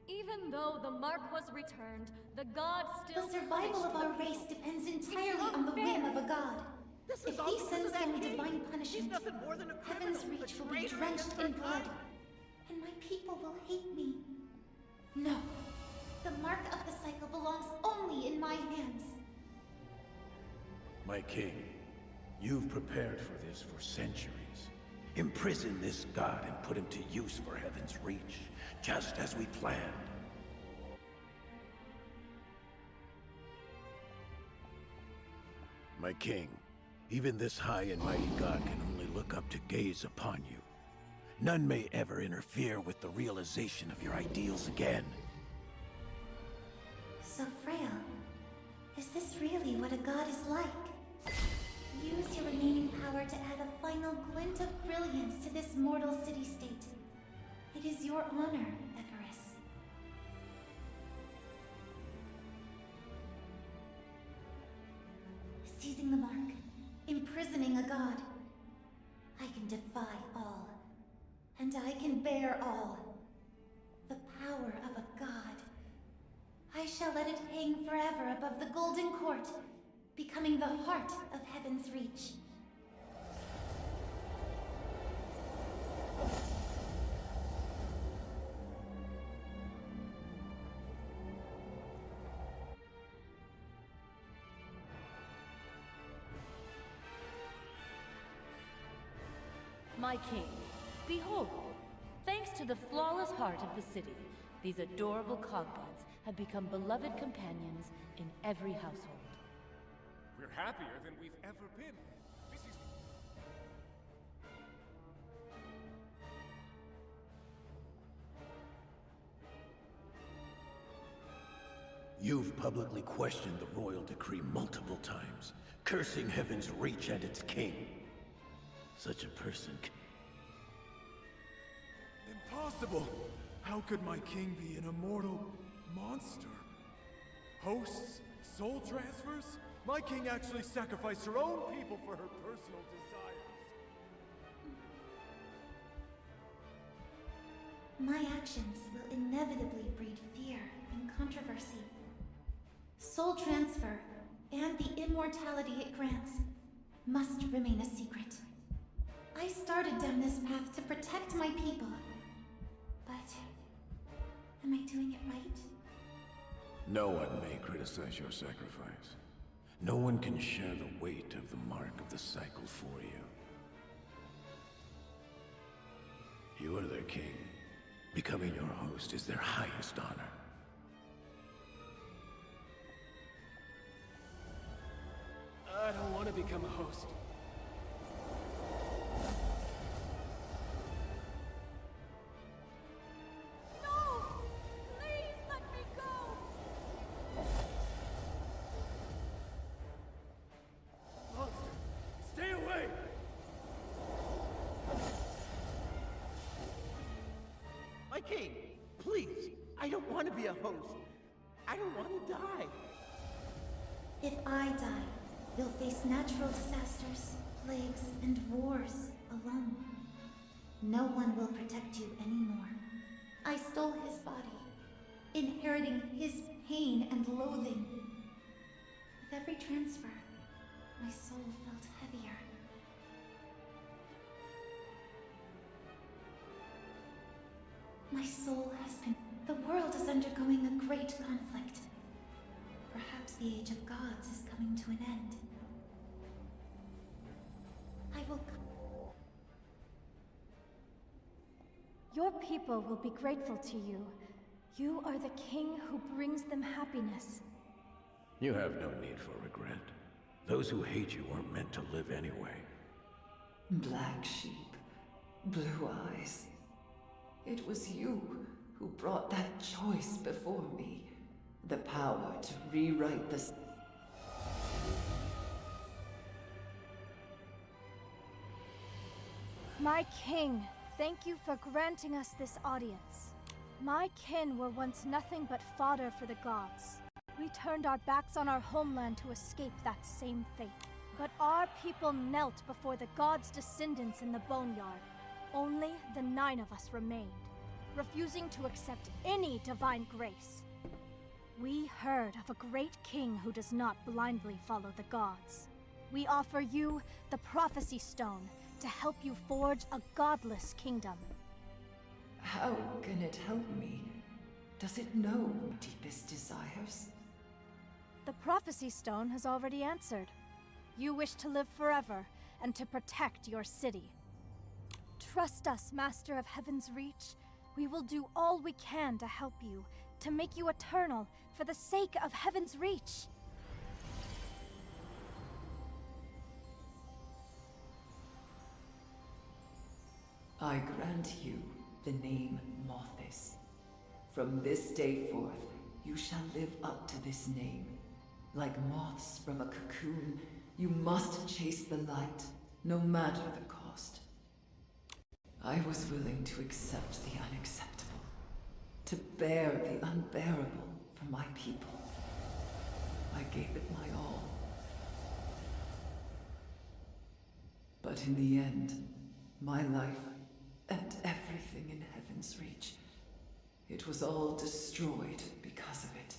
Even though the mark was returned, the god still... The survival of our race depends entirely on the whim of a god. If he sends down divine punishment, Heaven's Reach will be drenched in blood, and my people will hate me. No. The mark of the cycle belongs only in my hands. My king, you've prepared for this for centuries. Imprison this god and put him to use for Heaven's Reach, just as we planned. My king, even this high and mighty god can only look up to gaze upon you. None may ever interfere with the realization of your ideals again. So frail. Is this really what a god is like? Use your remaining power to add a final glint of brilliance to this mortal city-state. It is your honor, Icarus. Seizing the mark, imprisoning a god. I can defy all, and I can bear all. The power of a god. I shall let it hang forever above the Golden Court, becoming the heart of Heaven's Reach. My king, behold, thanks to the flawless heart of the city, these adorable cogbuds have become beloved companions in every household. We're happier than we've ever been. This is... You've publicly questioned the royal decree multiple times, cursing Heaven's Reach and its king. Such a person can... Impossible! How could my king be an immortal monster? Hosts? Soul transfers? My king actually sacrificed her own people for her personal desires. My actions will inevitably breed fear and controversy. Soul transfer, and the immortality it grants, must remain a secret. I started down this path to protect my people. But... am I doing it right? No one may criticize your sacrifice. No one can share the weight of the mark of the cycle for you. You are their king. Becoming your host is their highest honor. I don't want to become a host. Stay away! My king, please, I don't want to be a host. I don't want to die. If I die, you'll face natural disasters, plagues, and wars alone. No one will protect you anymore. I stole his body, inheriting his pain and loathing. With every transfer, my soul felt heavier. My soul has been... The world is undergoing a great conflict. Perhaps the Age of Gods is coming to an end. I will... Your people will be grateful to you. You are the king who brings them happiness. You have no need for regret. Those who hate you weren't meant to live anyway. Black sheep, blue eyes. It was you who brought that choice before me. The power to rewrite the... My king, thank you for granting us this audience. My kin were once nothing but fodder for the gods. We turned our backs on our homeland to escape that same fate. But our people knelt before the gods' descendants in the boneyard. Only the 9 of us remained, refusing to accept any divine grace. We heard of a great king who does not blindly follow the gods. We offer you the Prophecy Stone to help you forge a godless kingdom. How can it help me? Does it know my deepest desires? The Prophecy Stone has already answered. You wish to live forever and to protect your city. Trust us, Master of Heaven's Reach. We will do all we can to help you, to make you eternal, for the sake of Heaven's Reach. I grant you the name Mothis. From this day forth, you shall live up to this name. Like moths from a cocoon, you must chase the light, no matter the cost. I was willing to accept the unacceptable, to bear the unbearable for my people. I gave it my all. But in the end, my life and everything in Heaven's Reach, it was all destroyed because of it.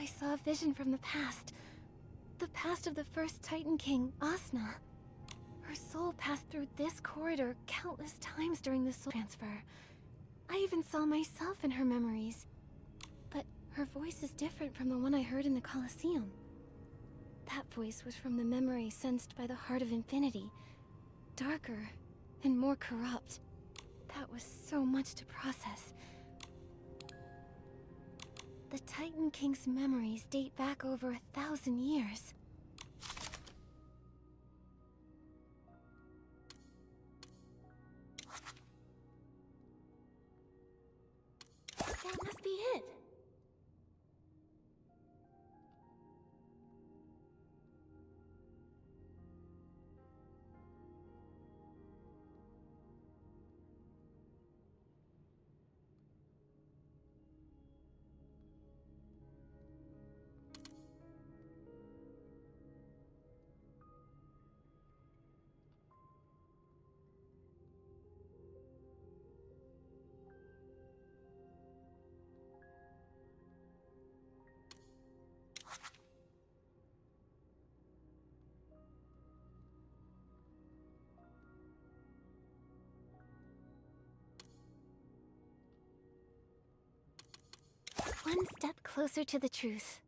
I saw a vision from the past. The past of the first Titan King, Asna. Her soul passed through this corridor countless times during the soul transfer. I even saw myself in her memories. But her voice is different from the one I heard in the Colosseum. That voice was from the memory sensed by the Heart of Infinity. Darker and more corrupt. That was so much to process. The Titan King's memories date back over 1,000 years. That must be it. One step closer to the truth.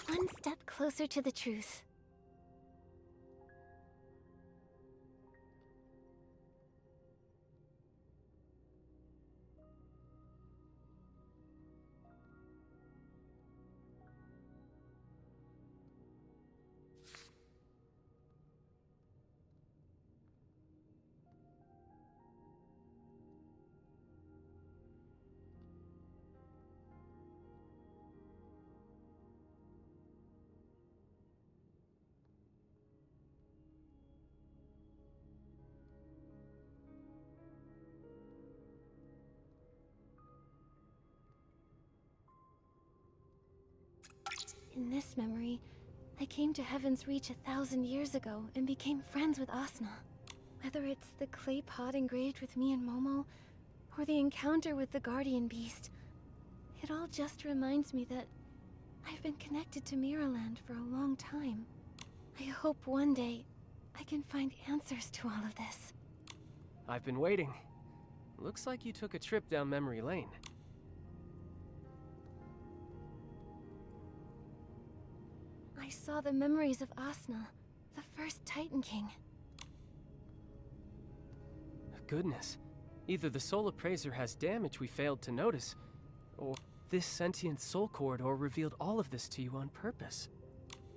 One step closer to the truth. In this memory, I came to Heaven's Reach 1,000 years ago and became friends with Asna. Whether it's the clay pot engraved with me and Momo, or the encounter with the guardian beast, it all just reminds me that I've been connected to Miraland for a long time. I hope one day I can find answers to all of this. I've been waiting. Looks like you took a trip down memory lane. I saw the memories of Asna, the first Titan King. Goodness. Either the soul appraiser has damage we failed to notice, or this sentient soul corridor revealed all of this to you on purpose.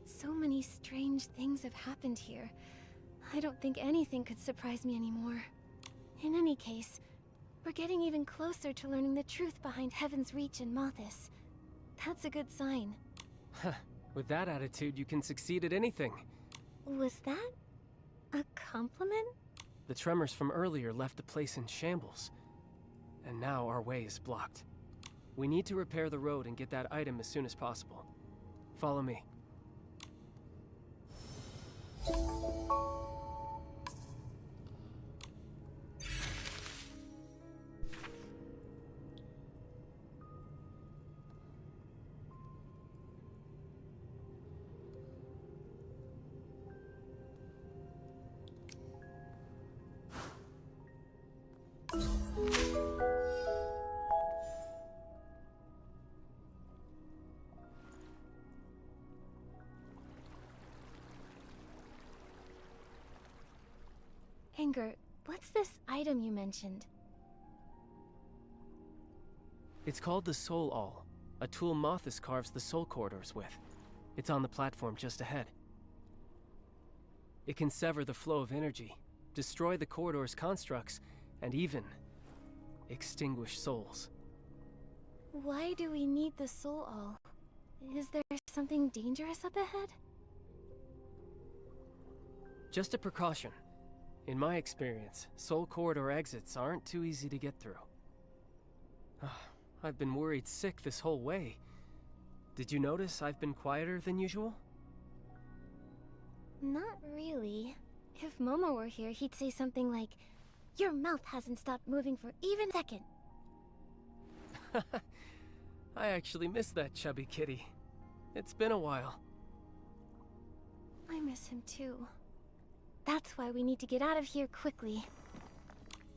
So many strange things have happened here. I don't think anything could surprise me anymore. In any case, we're getting even closer to learning the truth behind Heaven's Reach and Mothis. That's a good sign. With that attitude, you can succeed at anything. Was that a compliment? The tremors from earlier left the place in shambles. And now our way is blocked. We need to repair the road and get that item as soon as possible. Follow me. Anger, what's this item you mentioned? It's called the Soul Awl, a tool Mothis carves the soul corridors with. It's on the platform just ahead. It can sever the flow of energy, destroy the corridor's constructs, and even extinguish souls. Why do we need the Soul Awl? Is there something dangerous up ahead? Just a precaution. In my experience, soul corridor exits aren't too easy to get through. I've been worried sick this whole way. Did you notice I've been quieter than usual? Not really. If Momo were here, he'd say something like, "Your mouth hasn't stopped moving for even a second." I actually miss that chubby kitty. It's been a while. I miss him too. That's why we need to get out of here quickly.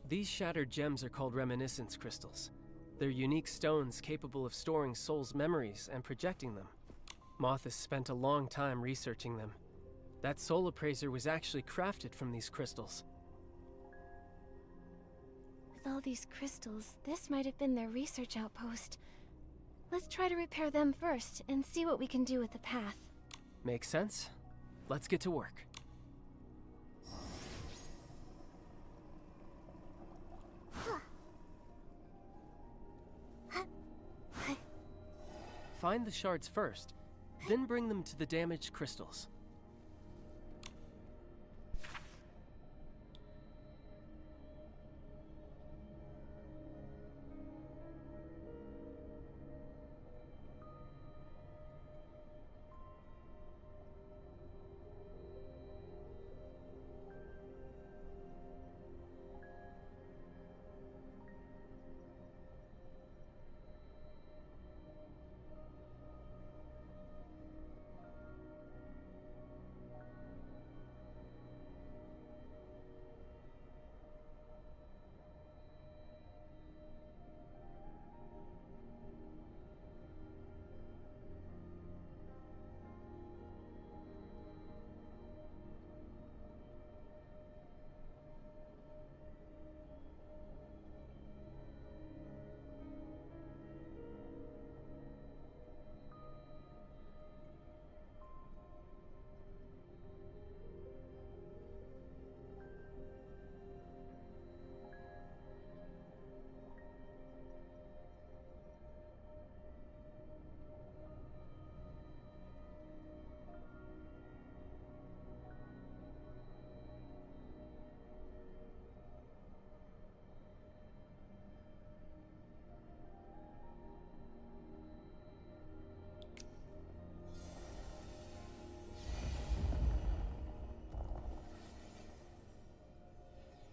These shattered gems are called reminiscence crystals. They're unique stones capable of storing souls' memories and projecting them. Mothis spent a long time researching them. That soul appraiser was actually crafted from these crystals. With all these crystals, this might have been their research outpost. Let's try to repair them first and see what we can do with the path. Makes sense. Let's get to work. Find the shards first, then bring them to the damaged crystals.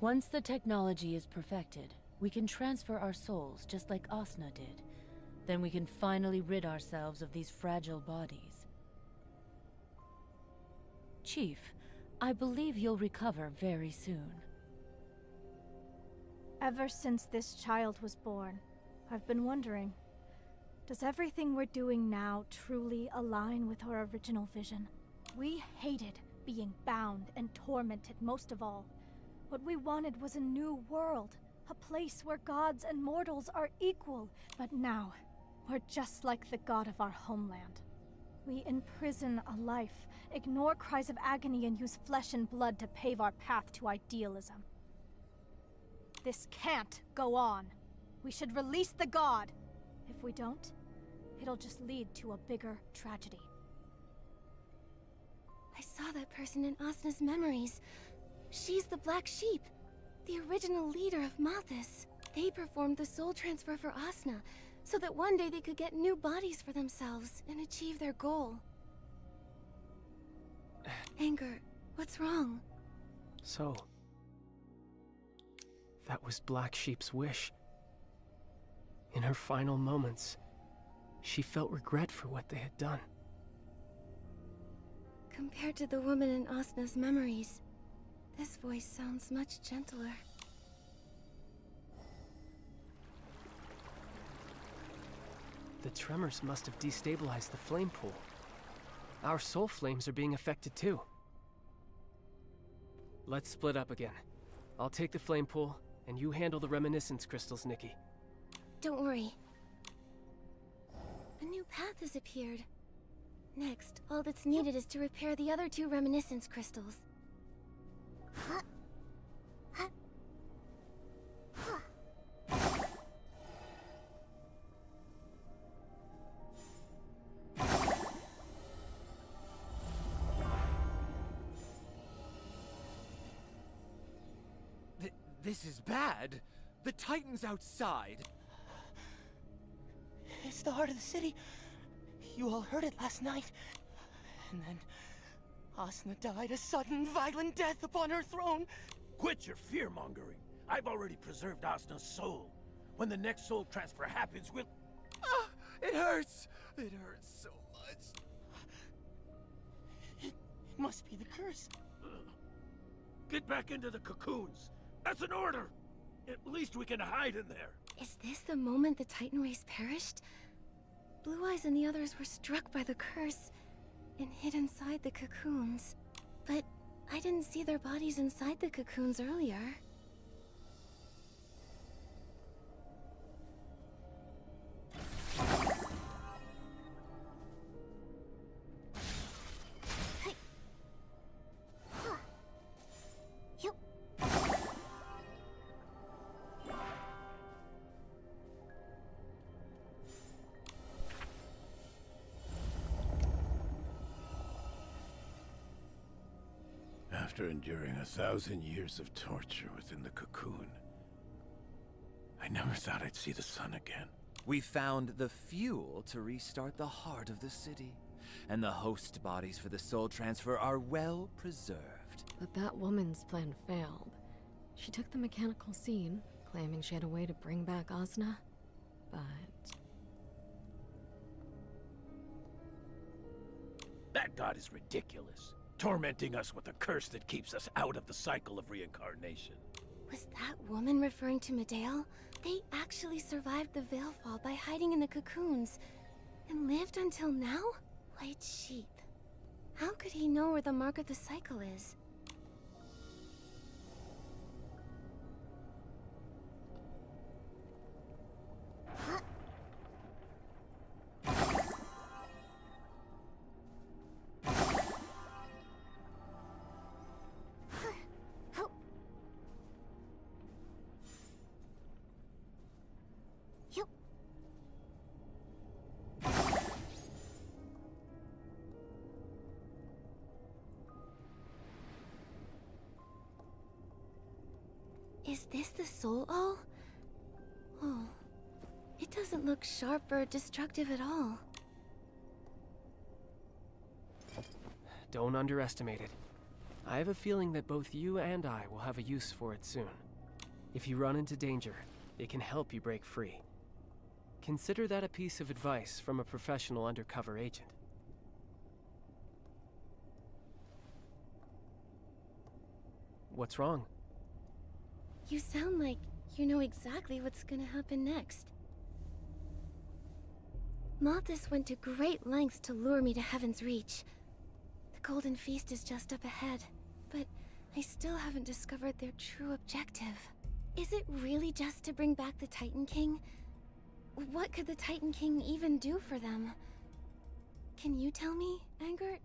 Once the technology is perfected, we can transfer our souls just like Asna did. Then we can finally rid ourselves of these fragile bodies. Chief, I believe you'll recover very soon. Ever since this child was born, I've been wondering, does everything we're doing now truly align with our original vision? We hated being bound and tormented most of all. What we wanted was a new world, a place where gods and mortals are equal. But now, we're just like the god of our homeland. We imprison a life, ignore cries of agony, and use flesh and blood to pave our path to idealism. This can't go on. We should release the god. If we don't, it'll just lead to a bigger tragedy. I saw that person in Asna's memories. She's the Black Sheep, the original leader of Malthus. They performed the soul transfer for Asna, so that one day they could get new bodies for themselves and achieve their goal. Anger, what's wrong? So, that was Black Sheep's wish. In her final moments, she felt regret for what they had done. Compared to the woman in Asna's memories, this voice sounds much gentler. The tremors must have destabilized the flame pool. Our soul flames are being affected too. Let's split up again. I'll take the flame pool, and you handle the reminiscence crystals, Nikki. Don't worry. A new path has appeared. Next, all that's needed is to repair the other 2 reminiscence crystals. This is bad. The Titan's outside. It's the heart of the city. You all heard it last night. And then Asna died a sudden, violent death upon her throne. Quit your fear-mongering. I've already preserved Asna's soul. When the next soul transfer happens, we'll... Ah, it hurts. It hurts so much. It must be the curse. Get back into the cocoons. That's an order. At least we can hide in there. Is this the moment the Titan race perished? Blue Eyes and the others were struck by the curse and hid inside the cocoons. But I didn't see their bodies inside the cocoons earlier. After enduring 1,000 years of torture within the cocoon, I never thought I'd see the sun again. We found the fuel to restart the heart of the city, and the host bodies for the soul transfer are well preserved. But that woman's plan failed. She took the mechanical scene, claiming she had a way to bring back Asna, but... That god is ridiculous, tormenting us with a curse that keeps us out of the cycle of reincarnation. Was that woman referring to Medale? They actually survived the Veilfall by hiding in the cocoons, and lived until now? White Sheep. How could he know where the mark of the cycle is? Is this the soul all? Oh, it doesn't look sharp or destructive at all. Don't underestimate it. I have a feeling that both you and I will have a use for it soon. If you run into danger, it can help you break free. Consider that a piece of advice from a professional undercover agent. What's wrong? You sound like you know exactly what's gonna happen next. Malthus went to great lengths to lure me to Heaven's Reach. The Golden Feast is just up ahead, but I still haven't discovered their true objective. Is it really just to bring back the Titan King? What could the Titan King even do for them? Can you tell me, Angert?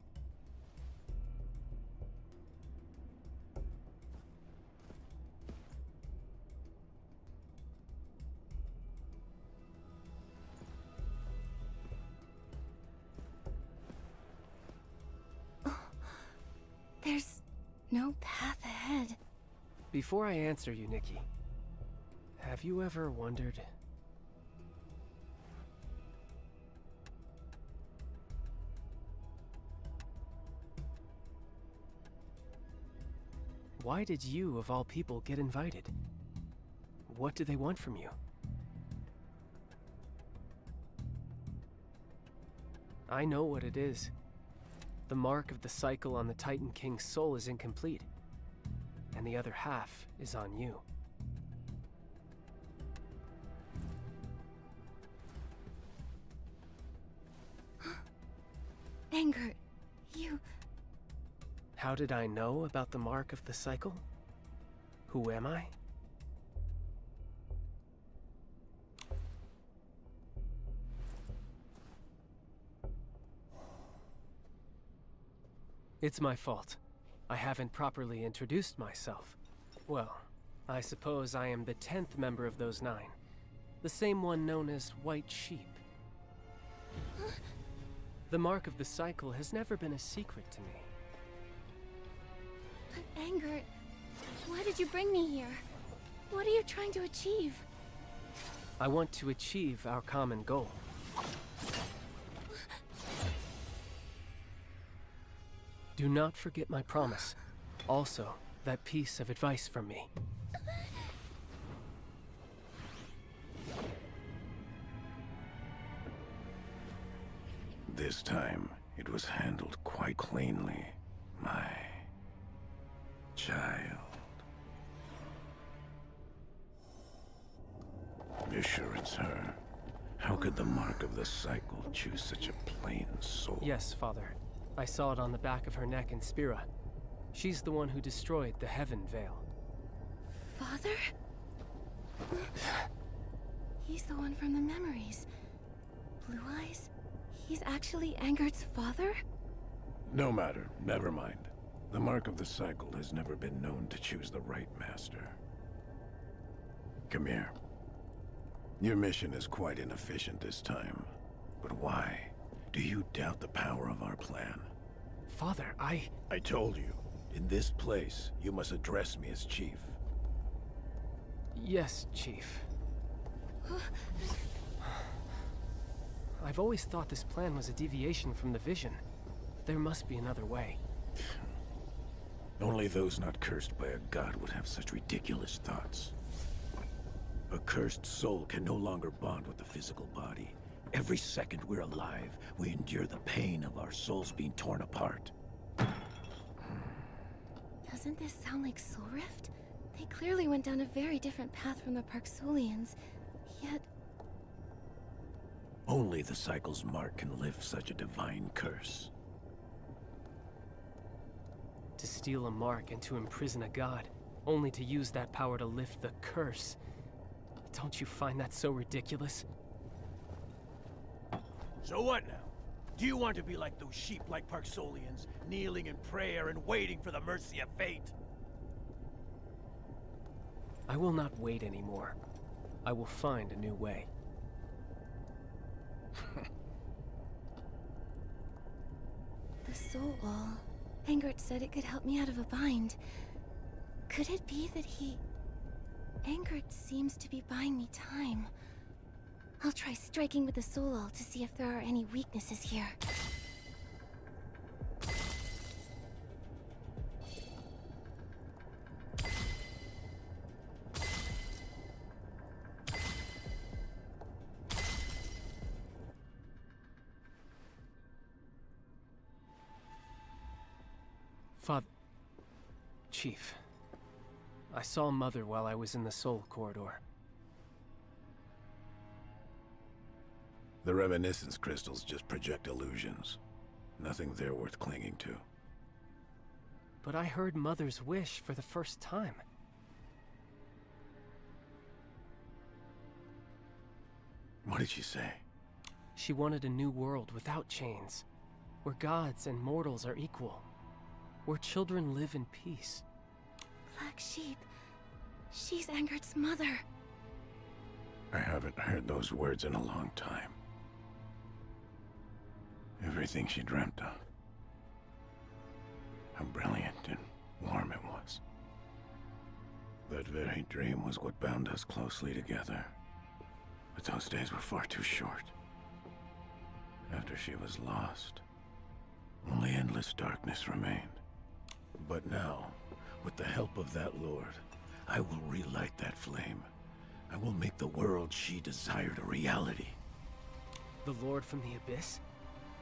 There's no path ahead. Before I answer you, Nikki, have you ever wondered... why did you, of all people, get invited? What do they want from you? I know what it is. The mark of the cycle on the Titan King's soul is incomplete, and the other half is on you. Angert, you... How did I know about the mark of the cycle? Who am I? It's my fault. I haven't properly introduced myself. Well, I suppose I am the 10th member of those 9. The same one known as White Sheep. The mark of the cycle has never been a secret to me. But Angert, why did you bring me here? What are you trying to achieve? I want to achieve our common goal. Do not forget my promise. Also, that piece of advice from me. This time, it was handled quite cleanly, my child. You're sure it's her? How could the mark of the cycle choose such a plain soul? Yes, Father. I saw it on the back of her neck in Spira. She's the one who destroyed the Heaven Veil. Father? He's the one from the memories. Blue eyes? He's actually Angert's father? No matter. Never mind. The mark of the cycle has never been known to choose the right master. Come here. Your mission is quite inefficient this time. But why? Do you doubt the power of our plan? Father, I told you. In this place, you must address me as Chief. Yes, Chief. I've always thought this plan was a deviation from the vision. There must be another way. Only those not cursed by a god would have such ridiculous thoughts. A cursed soul can no longer bond with the physical body. Every second we're alive, we endure the pain of our souls being torn apart. Doesn't this sound like Soul Rift? They clearly went down a very different path from the Parksolians, yet... Only the cycle's mark can lift such a divine curse. To steal a mark and to imprison a god, only to use that power to lift the curse. Don't you find that so ridiculous? So what now? Do you want to be like those sheep-like Parksolians, kneeling in prayer and waiting for the mercy of fate? I will not wait anymore. I will find a new way. The soul wall. Angert said it could help me out of a bind. Could it be that he... Angert seems to be buying me time. I'll try striking with the soul wall to see if there are any weaknesses here. Father... Chief. I saw Mother while I was in the Soul Corridor. The reminiscence crystals just project illusions. Nothing there worth clinging to. But I heard Mother's wish for the first time. What did she say? She wanted a new world without chains, where gods and mortals are equal, where children live in peace. Black Sheep. She's Angert's mother. I haven't heard those words in a long time. Everything she dreamt of. How brilliant and warm it was. That very dream was what bound us closely together. But those days were far too short. After she was lost, only endless darkness remained. But now, with the help of that Lord, I will relight that flame. I will make the world she desired a reality. The Lord from the Abyss?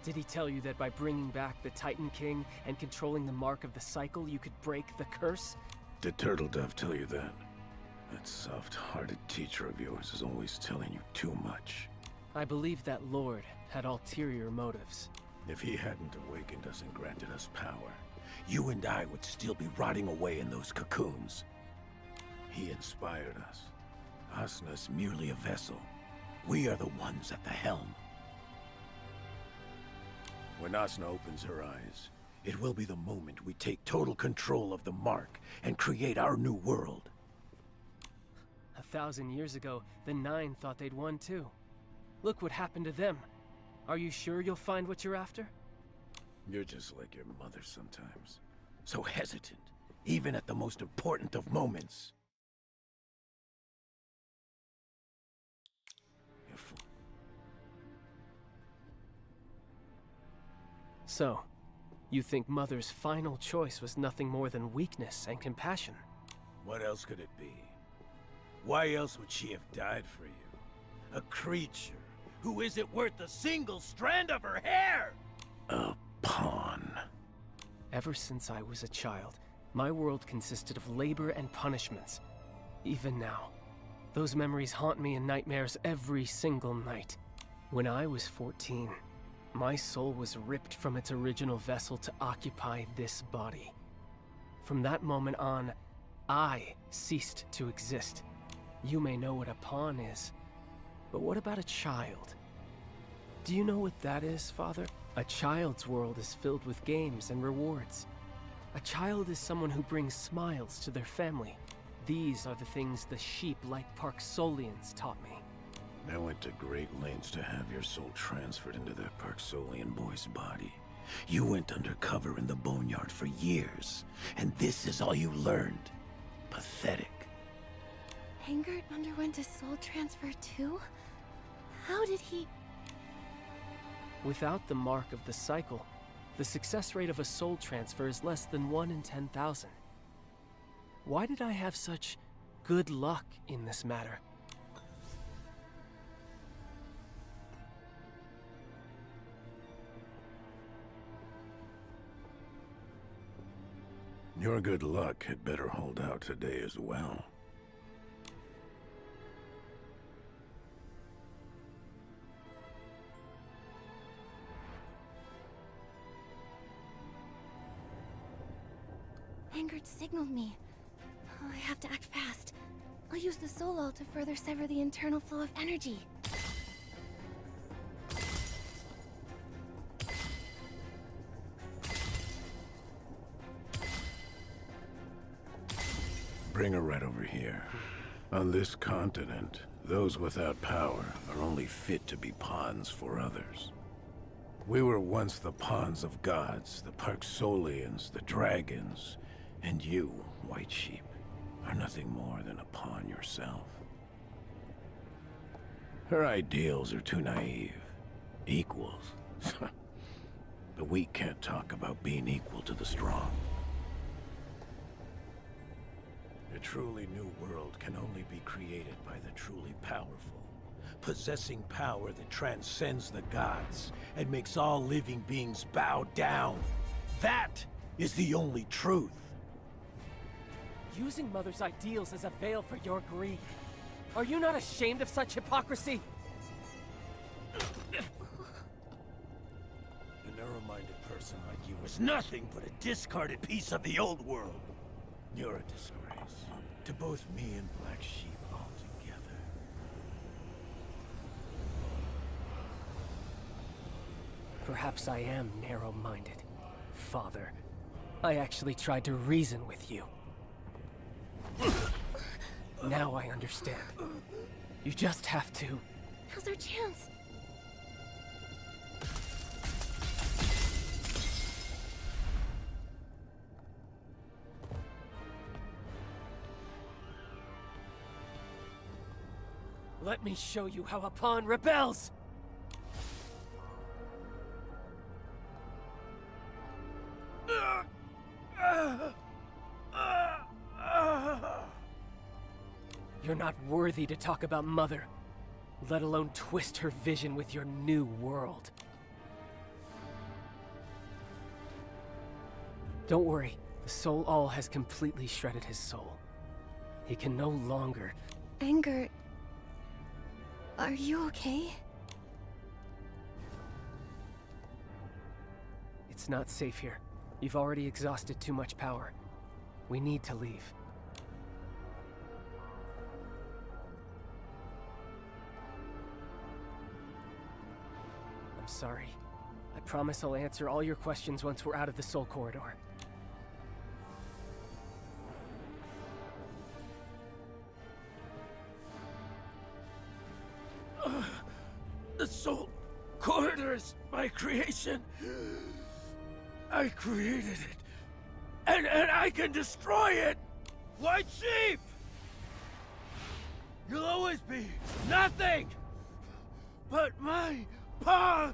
Did he tell you that by bringing back the Titan King and controlling the mark of the cycle, you could break the curse? Did Turtle Dove tell you that? That soft-hearted teacher of yours is always telling you too much. I believe that Lord had ulterior motives. If he hadn't awakened us and granted us power, you and I would still be rotting away in those cocoons. He inspired us. Asna's merely a vessel. We are the ones at the helm. When Asna opens her eyes, it will be the moment we take total control of the mark and create our new world. 1,000 years ago, the Nine thought they'd won too. Look what happened to them. Are you sure you'll find what you're after? You're just like your mother sometimes. So hesitant, even at the most important of moments. So, you think Mother's final choice was nothing more than weakness and compassion? What else could it be? Why else would she have died for you? A creature who isn't worth a single strand of her hair! A pawn. Ever since I was a child, my world consisted of labor and punishments. Even now, those memories haunt me in nightmares every single night. When I was 14, my soul was ripped from its original vessel to occupy this body. From that moment on, I ceased to exist. You may know what a pawn is, but what about a child? Do you know what that is, Father? A child's world is filled with games and rewards. A child is someone who brings smiles to their family. These are the things the sheep like Parksolians taught me. I went to great lengths to have your soul transferred into that Parksolian boy's body. You went undercover in the boneyard for years, and this is all you learned. Pathetic. Angert underwent a soul transfer too? How did he... Without the mark of the cycle, the success rate of a soul transfer is less than 1 in 10,000. Why did I have such good luck in this matter? Your good luck had better hold out today as well. Angert signaled me. Oh, I have to act fast. I'll use the soul ult to further sever the internal flow of energy. Bring her right over here. On this continent, those without power are only fit to be pawns for others. We were once the pawns of gods, the Parksolians, the dragons, and you, White Sheep, are nothing more than a pawn yourself. Her ideals are too naive. Equals. The weak can't talk about being equal to the strong. A truly new world can only be created by the truly powerful, possessing power that transcends the gods and makes all living beings bow down. That is the only truth. Using Mother's ideals as a veil for your greed. Are you not ashamed of such hypocrisy? A narrow-minded person like you is nothing but a discarded piece of the old world. You're a disgrace to both me and Black Sheep altogether. Perhaps I am narrow-minded, Father. I actually tried to reason with you. Now I understand. You just have to... Now's our chance. Let me show you how a pawn rebels! You're not worthy to talk about Mother, let alone twist her vision with your new world. Don't worry, the Soul All has completely shredded his soul. He can no longer... Anger... Are you okay? It's not safe here. You've already exhausted too much power. We need to leave. I'm sorry. I promise I'll answer all your questions once we're out of the Soul Corridor. The Soul Corridor is my creation. I created it. And I can destroy it! White Sheep! You'll always be nothing but my pawn!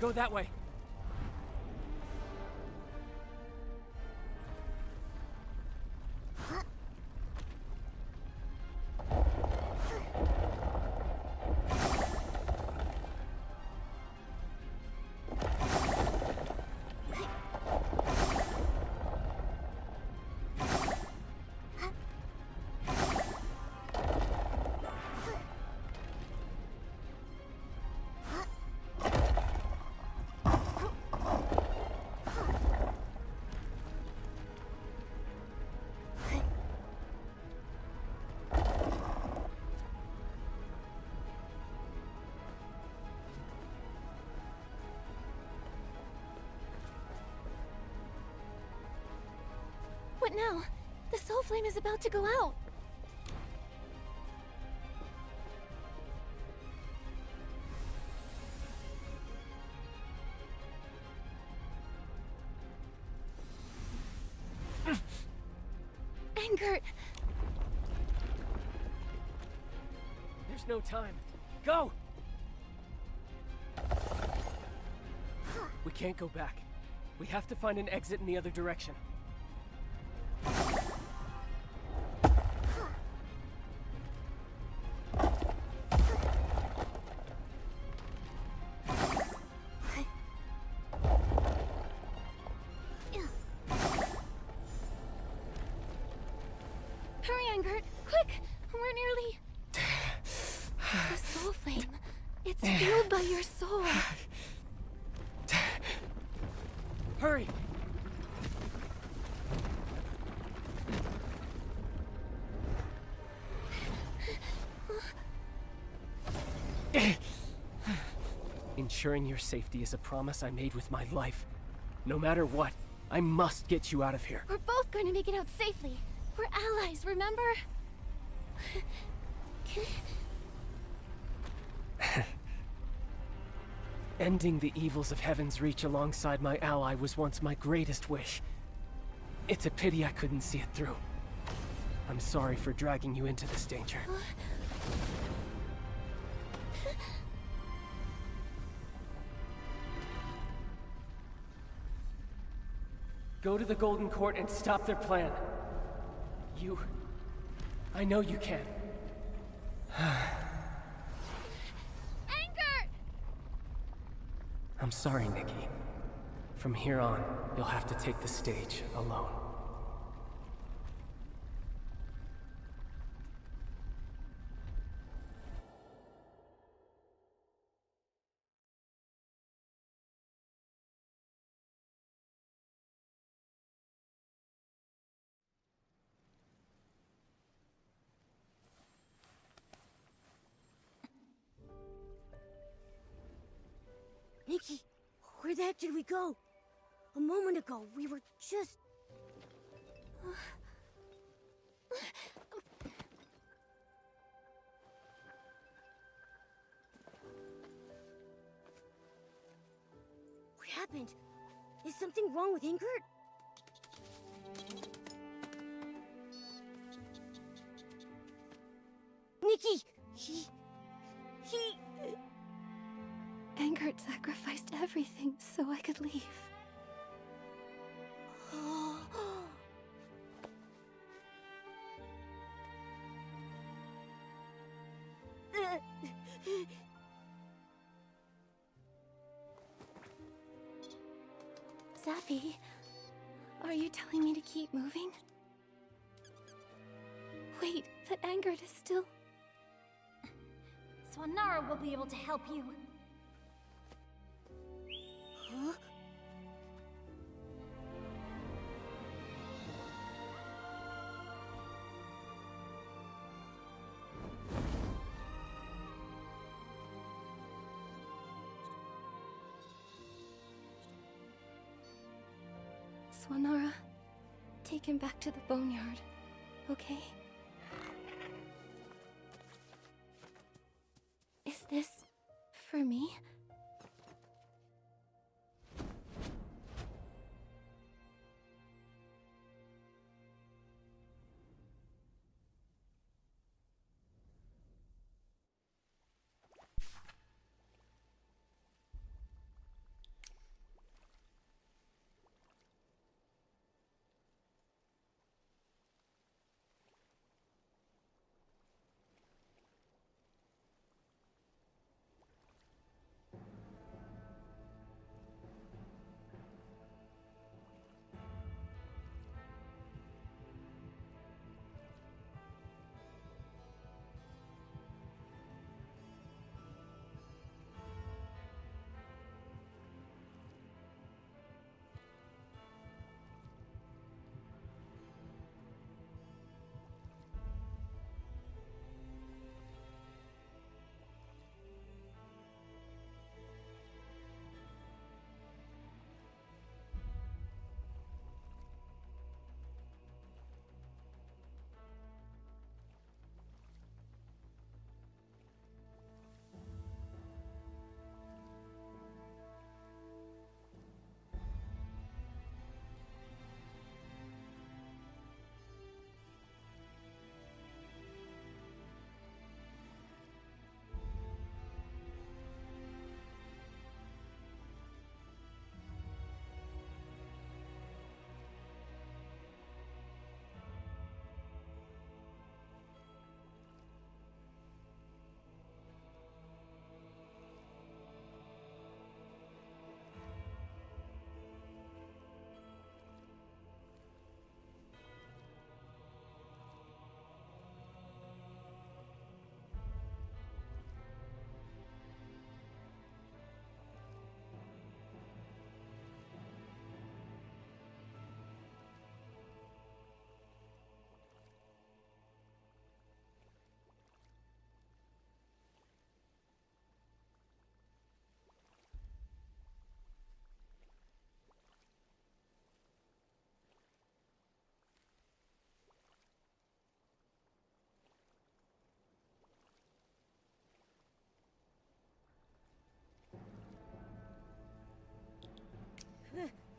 Go that way. What now? The soul flame is about to go out. Angert! There's no time. Go! We can't go back. We have to find an exit in the other direction. Hurry, Angert! Quick! We're nearly... The soul flame. It's fueled by your soul. Hurry! Ensuring your safety is a promise I made with my life. No matter what, I must get you out of here. We're both going to make it out safely. We're allies, remember? Ending the evils of Heaven's Reach alongside my ally was once my greatest wish. It's a pity I couldn't see it through. I'm sorry for dragging you into this danger. Go to the Golden Court and stop their plan. I know you can. Anger! I'm sorry, Nikki. From here on, you'll have to take the stage alone. Nikki, where the heck did we go? A moment ago, we were just... What happened? Is something wrong with Ingrid? Nikki! He... Angert sacrificed everything so I could leave. Zappy, are you telling me to keep moving? Wait, that Angert is still... Swanara will be able to help you. Huh? Swanara, take him back to the boneyard, okay? Is this for me?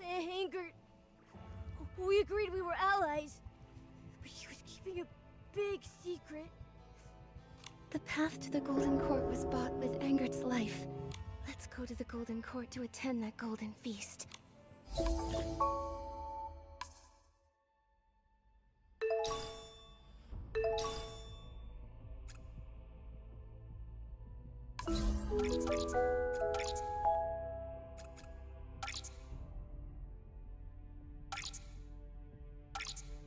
Ingrid, we agreed we were allies, but he was keeping a big secret. The path to the Golden Court was bought with Angert's life. Let's go to the Golden Court to attend that golden feast.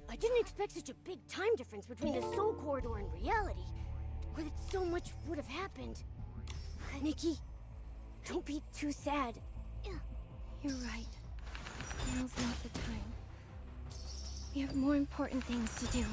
I didn't expect such a big time difference between the Soul Corridor and reality, or that so much would have happened. Nikki, don't be too sad. You're right. Now's not the time. We have more important things to do.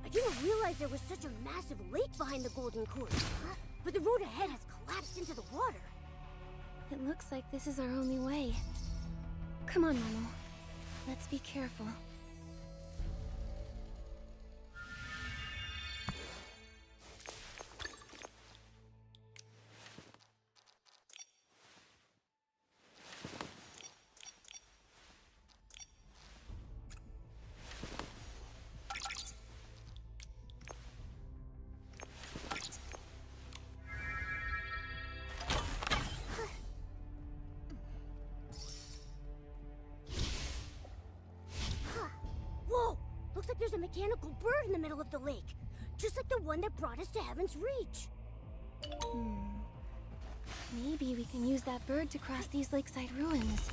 I didn't realize there was such a massive lake behind the Golden Court. But the road ahead has collapsed into the water. It looks like this is our only way. Come on, Momo. Let's be careful. Whoa! Looks like there's a mechanical bird in the middle of the lake. Just like the one that brought us to Heaven's Reach. Maybe we can use that bird to cross these lakeside ruins.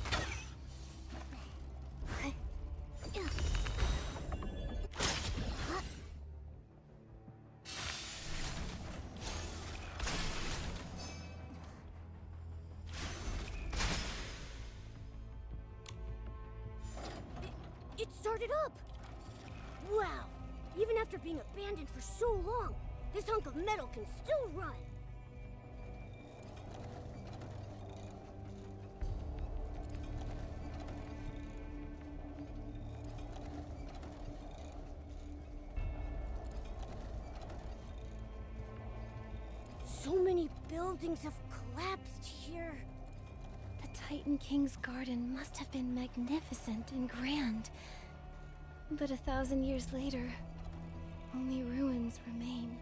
It started up! Wow! Even after being abandoned for so long, this hunk of metal can still run! So many buildings have collapsed here. The Titan King's garden must have been magnificent and grand. But 1,000 years later, only ruins remain.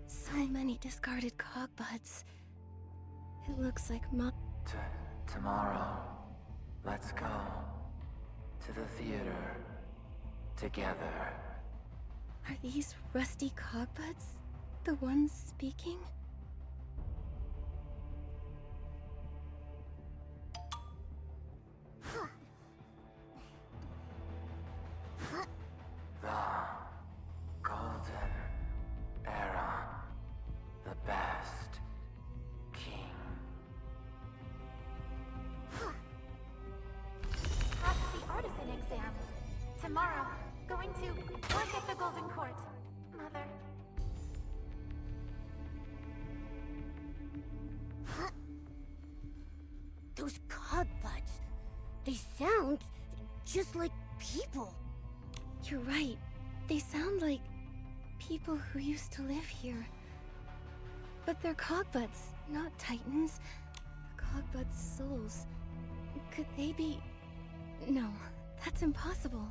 So many discarded cog buds. It looks like Tomorrow, let's go to the theater together. Are these rusty cog buds the ones speaking? The golden era, the best king. Pass the artisan exam. Tomorrow, going to work at the Golden Court. Mother. Those cog buds, they sound just like people. You're right. They sound like people who used to live here. But they're cogbuds, not titans. The cogbuds' souls. Could they be... No, that's impossible.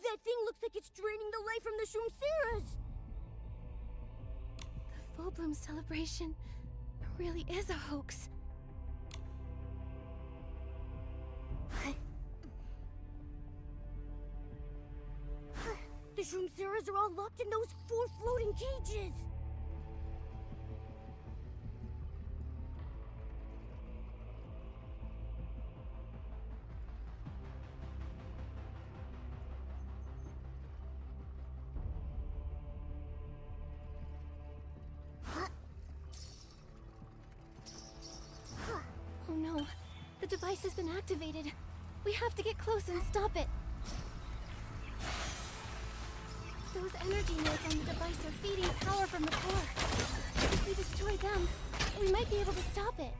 That thing looks like it's draining the life from the Shroomceras! The full bloom celebration really is a hoax. The Shroomceras are all locked in those 4 floating cages! device has been activated. We have to get close and stop it. Those energy nodes on the device are feeding power from the core. If we destroy them, we might be able to stop it.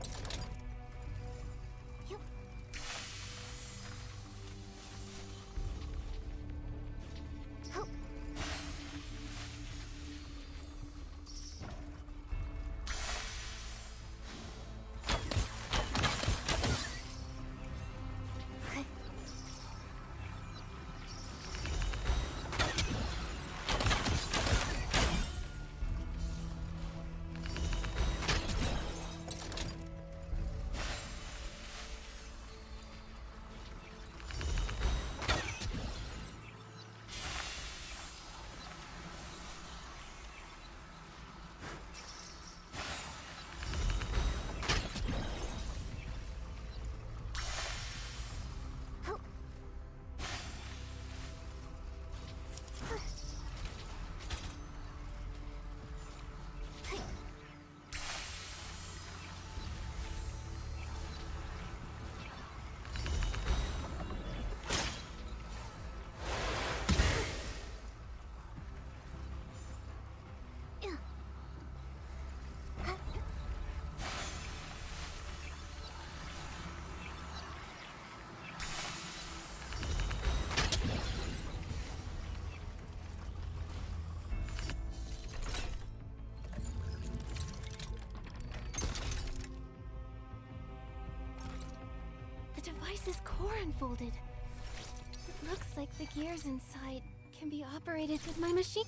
The device's core unfolded. It looks like the gears inside can be operated with my machine.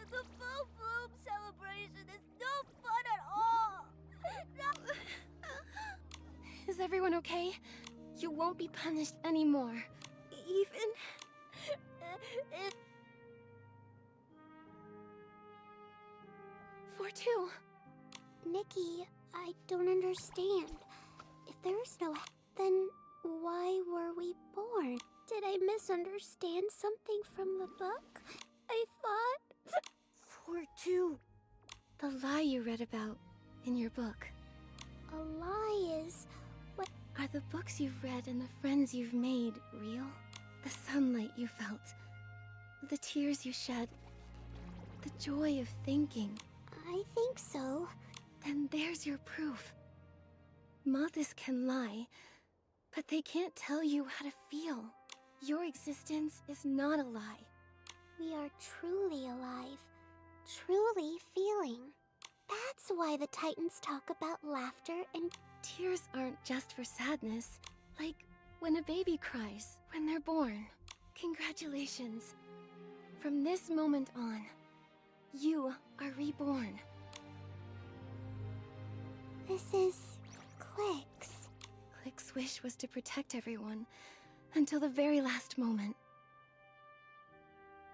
The full bloom celebration is no fun at all! No. Is everyone okay? You won't be punished anymore. Even... For two. Nikki, I don't understand. If there's no then why were we born? Did I misunderstand something from the book? I thought... For two. The lie you read about in your book. A lie is... what... Are the books you've read and the friends you've made real? The sunlight you felt, the tears you shed, the joy of thinking. I think so. Then there's your proof. Moths can lie, but they can't tell you how to feel. Your existence is not a lie. We are truly alive, truly feeling. That's why the Titans talk about laughter and... Tears aren't just for sadness, like when a baby cries when they're born. Congratulations. From this moment on, you are reborn. This is... Click's. Click's wish was to protect everyone until the very last moment.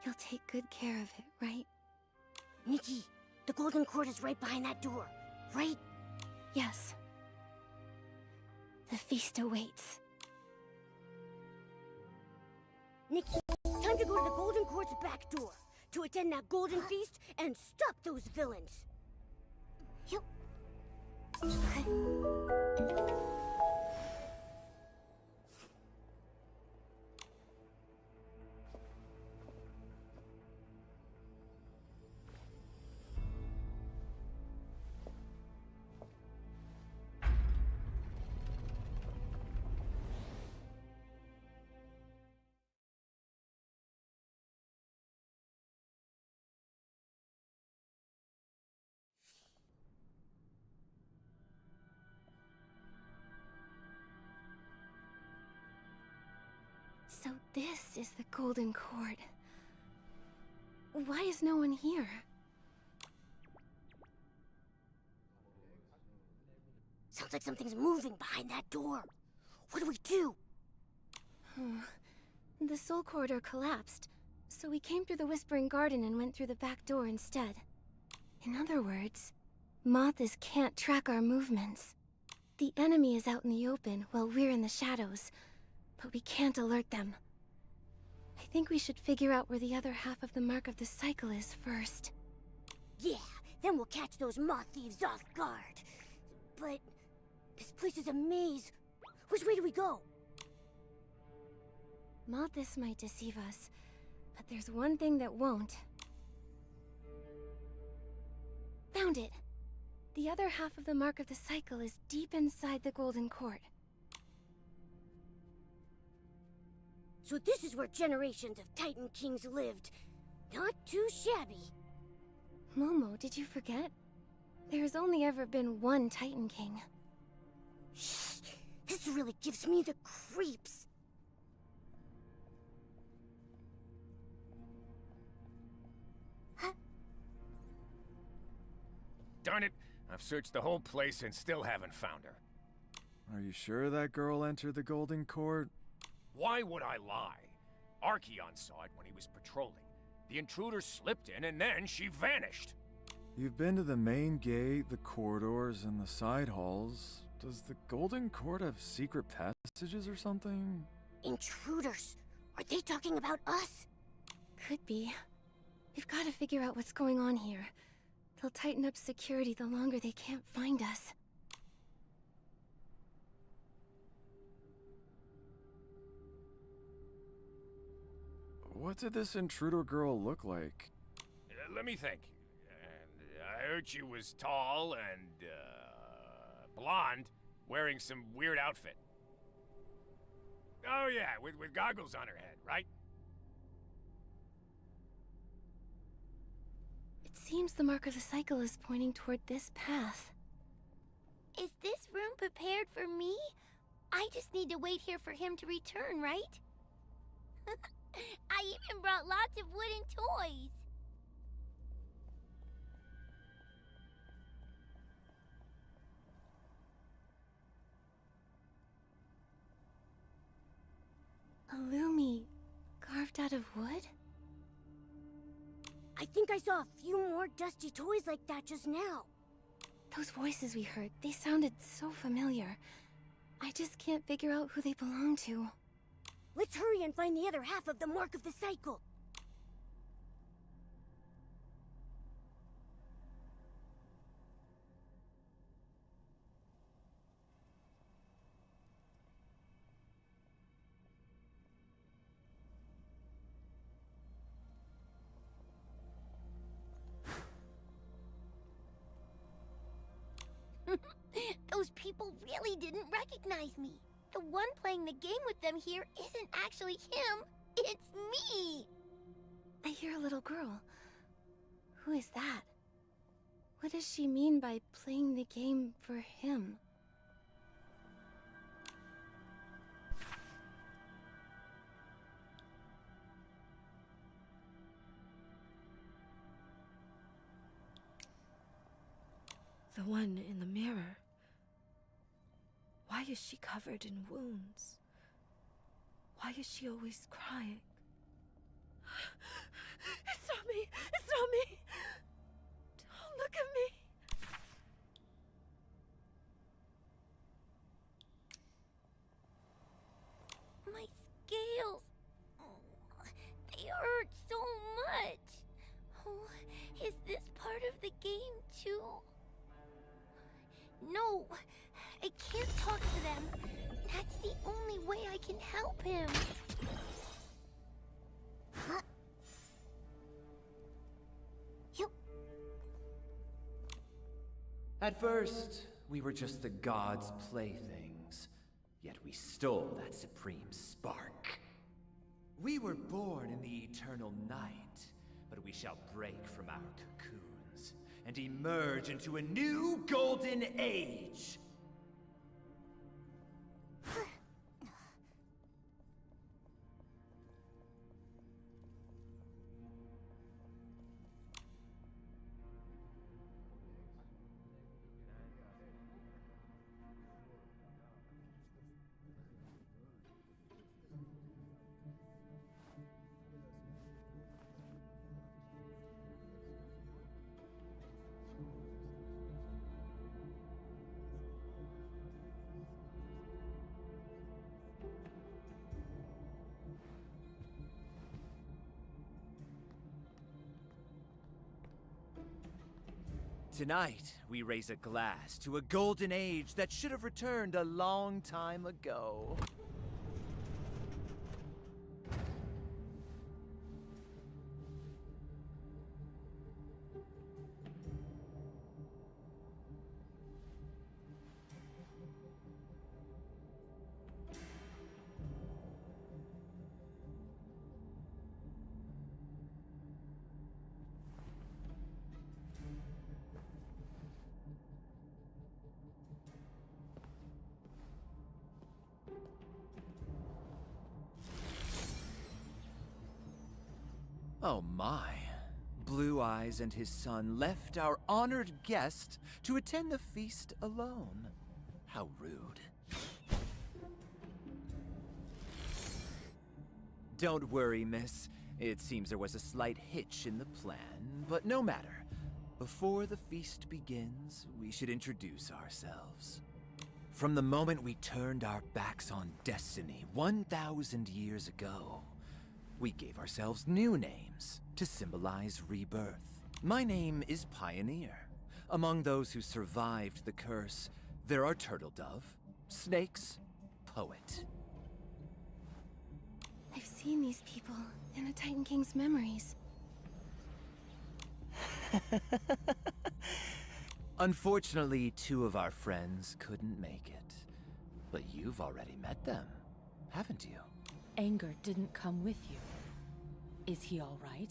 You'll take good care of it, right? Nikki, the golden cord is right behind that door, right? Yes. The feast awaits. Nikki, time to go to the golden cord's back door to attend that golden feast and stop those villains. Yep. So this is the golden cord. Why is no one here? So Sounds like something's moving behind that door. What do we do? The soul corridor collapsed, so we came through the Whispering Garden and went through the back door instead. In other words, Mothis can't track our movements. The enemy is out in the open while we're in the shadows, but we can't alert them. I think we should figure out where the other half of the Mark of the Cycle is first. Yeah, then we'll catch those moth thieves off guard. But this place is a maze. Which way do we go? Mothis might deceive us, but there's one thing that won't. Found it! The other half of the Mark of the Cycle is deep inside the Golden Court. So this is where generations of Titan Kings lived. Not too shabby. Momo, did you forget? There's only ever been one Titan King. Shh! This really gives me the creeps. Darn it! I've searched the whole place and still haven't found her. Are you sure that girl entered the Golden Court? Why would I lie? Archeon saw it when he was patrolling. The intruder slipped in and then she vanished. You've been to the main gate, the corridors, and the side halls. Does the Golden Court have secret passages or something? Intruders? Are they talking about us? Could be. We've got to figure out what's going on here. They'll tighten up security the longer they can't find us. What did this intruder girl look like? Let me think. I heard she was tall and, blonde, wearing some weird outfit. Oh yeah, with goggles on her head, right? It seems the Mark of the Cycle is pointing toward this path. Is this room prepared for me? I just need to wait here for him to return, right? I even brought lots of wooden toys. A Lumi carved out of wood? I think I saw a few more dusty toys like that just now. Those voices we heard, they sounded so familiar. I just can't figure out who they belong to. Let's hurry and find the other half of the Mark of the Cycle. Those people really didn't recognize me. The one playing the game with them here isn't actually him. It's me! I hear a little girl. Who is that? What does she mean by playing the game for him? The one in the mirror. Why is she covered in wounds? Why is she always crying? It's not me! It's not me! Don't look at me! My scales. Oh, they hurt so much. Oh, is this part of the game too? No, I can't talk to them. That's the only way I can help him. Huh? At first, we were just the gods' playthings, yet we stole that supreme spark. We were born in the eternal night, but we shall break from our cocoons and emerge into a new golden age. Tonight, we raise a glass to a golden age that should have returned a long time ago. Oh my. Blue Eyes and his son left our honored guest to attend the feast alone. How rude. Don't worry, miss. It seems there was a slight hitch in the plan, but no matter. Before the feast begins, we should introduce ourselves. From the moment we turned our backs on destiny 1,000 years ago, we gave ourselves new names to symbolize rebirth. My name is Pioneer. Among those who survived the curse, there are Turtle Dove, Snakes, Poet. I've seen these people in the Titan King's memories. Unfortunately, 2 of our friends couldn't make it. But you've already met them, haven't you? Anger didn't come with you. Is he all right?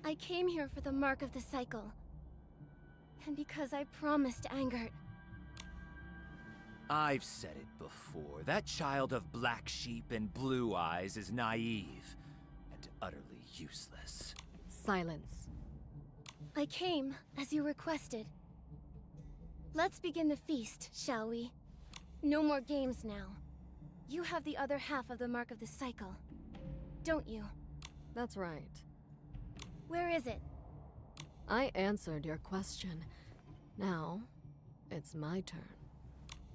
I came here for the Mark of the Cycle. And because I promised Angert. I've said it before. That child of black sheep and blue eyes is naive and utterly useless. Silence. I came, as you requested. Let's begin the feast, shall we? No more games now. You have the other half of the Mark of the Cycle, don't you? That's right. Where is it? I answered your question. Now, it's my turn.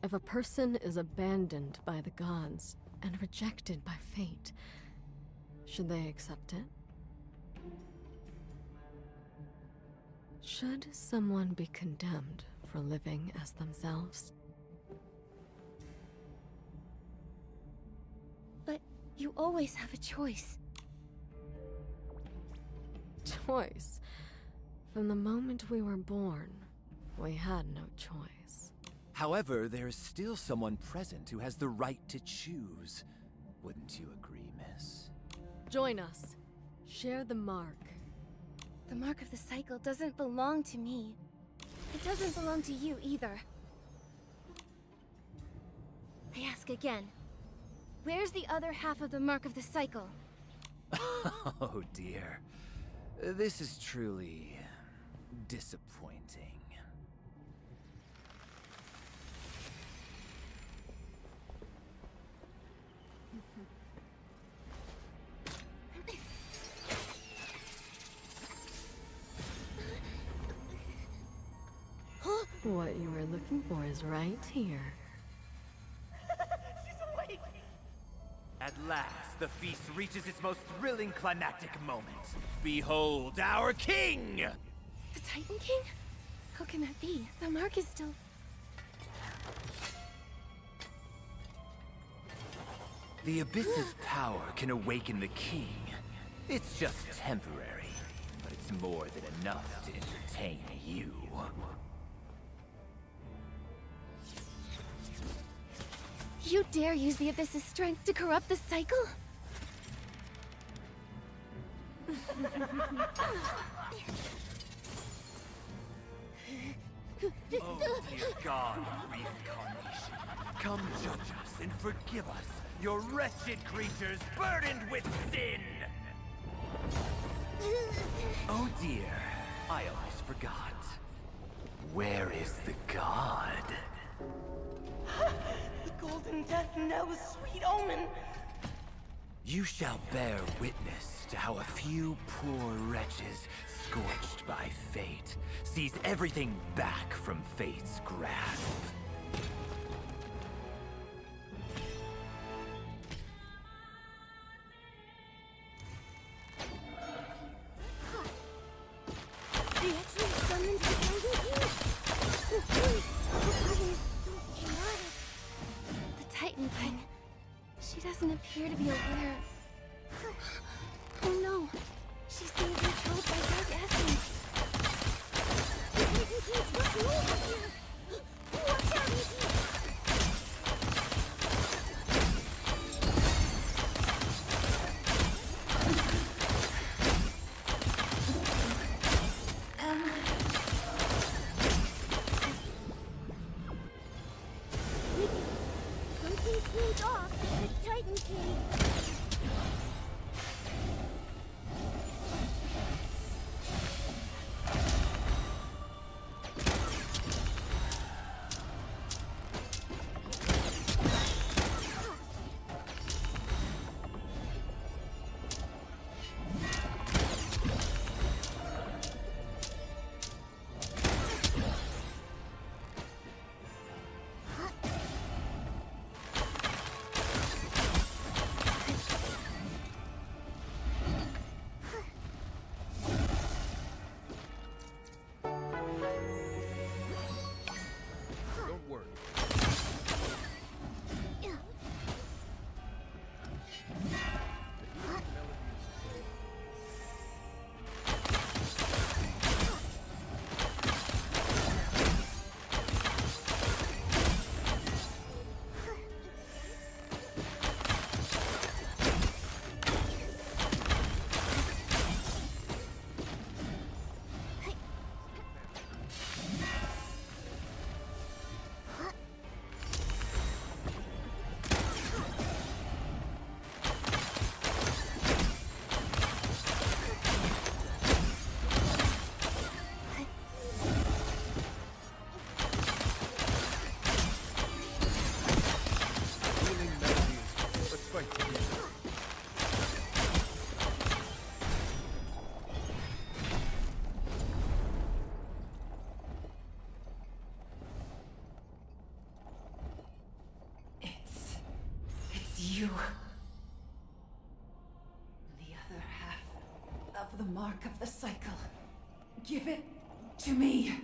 If a person is abandoned by the gods and rejected by fate, should they accept it? Should someone be condemned for living as themselves? But you always have a choice. Choice? From the moment we were born, we had no choice. However, there is still someone present who has the right to choose. Wouldn't you agree, miss? Join us. Share the mark. The Mark of the Cycle doesn't belong to me. It doesn't belong to you either. I ask again. Where's the other half of the Mark of the Cycle? Oh dear. This is truly disappointing. What you were looking for is right here. She's awake! At last, the feast reaches its most thrilling climactic moment. Behold our king! The Titan King? How can that be? The mark is still... The Abyss's power can awaken the king. It's just temporary, but it's more than enough to entertain you. You dare use the Abyss's strength to corrupt the cycle? Oh, dear God of reincarnation, come judge us and forgive us, your wretched creatures burdened with sin! Oh dear, I almost forgot. Where is the god? The golden death knell is sweet omen. You shall bear witness to how a few poor wretches, scorched by fate, seize everything back from fate's grasp. They actually summoned the golden She doesn't appear to be aware. Oh no! She's being controlled by dark essence. The Titan King's rushing over here! Watch out, Nikki! Nikki, something seems off. The Titan King. Don't worry. It's you. The other half of the mark of the cycle. Give it to me.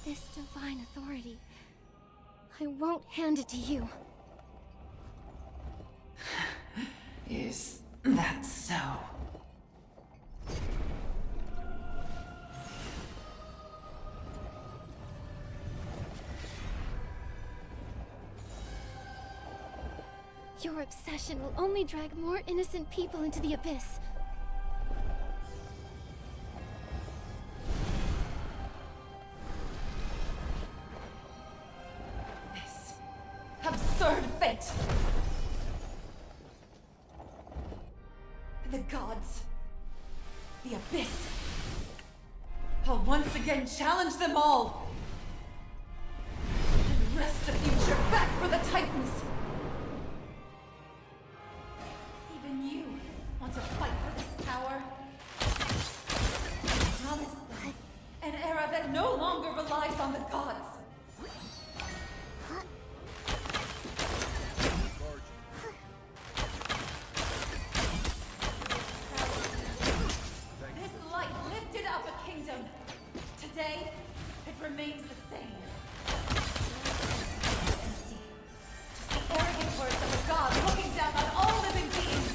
This divine authority. I won't hand it to you. Is that so? Your obsession will only drag more innocent people into the abyss. This absurd fate! The gods, the abyss. I'll once again challenge them all and wrest the future back for the Titans. Even you want to fight for this power? Promise them an era that no longer relies on the gods. This light lifted up a kingdom. Today, it remains the same. Empty. Just the arrogant words of a god looking down on all living beings.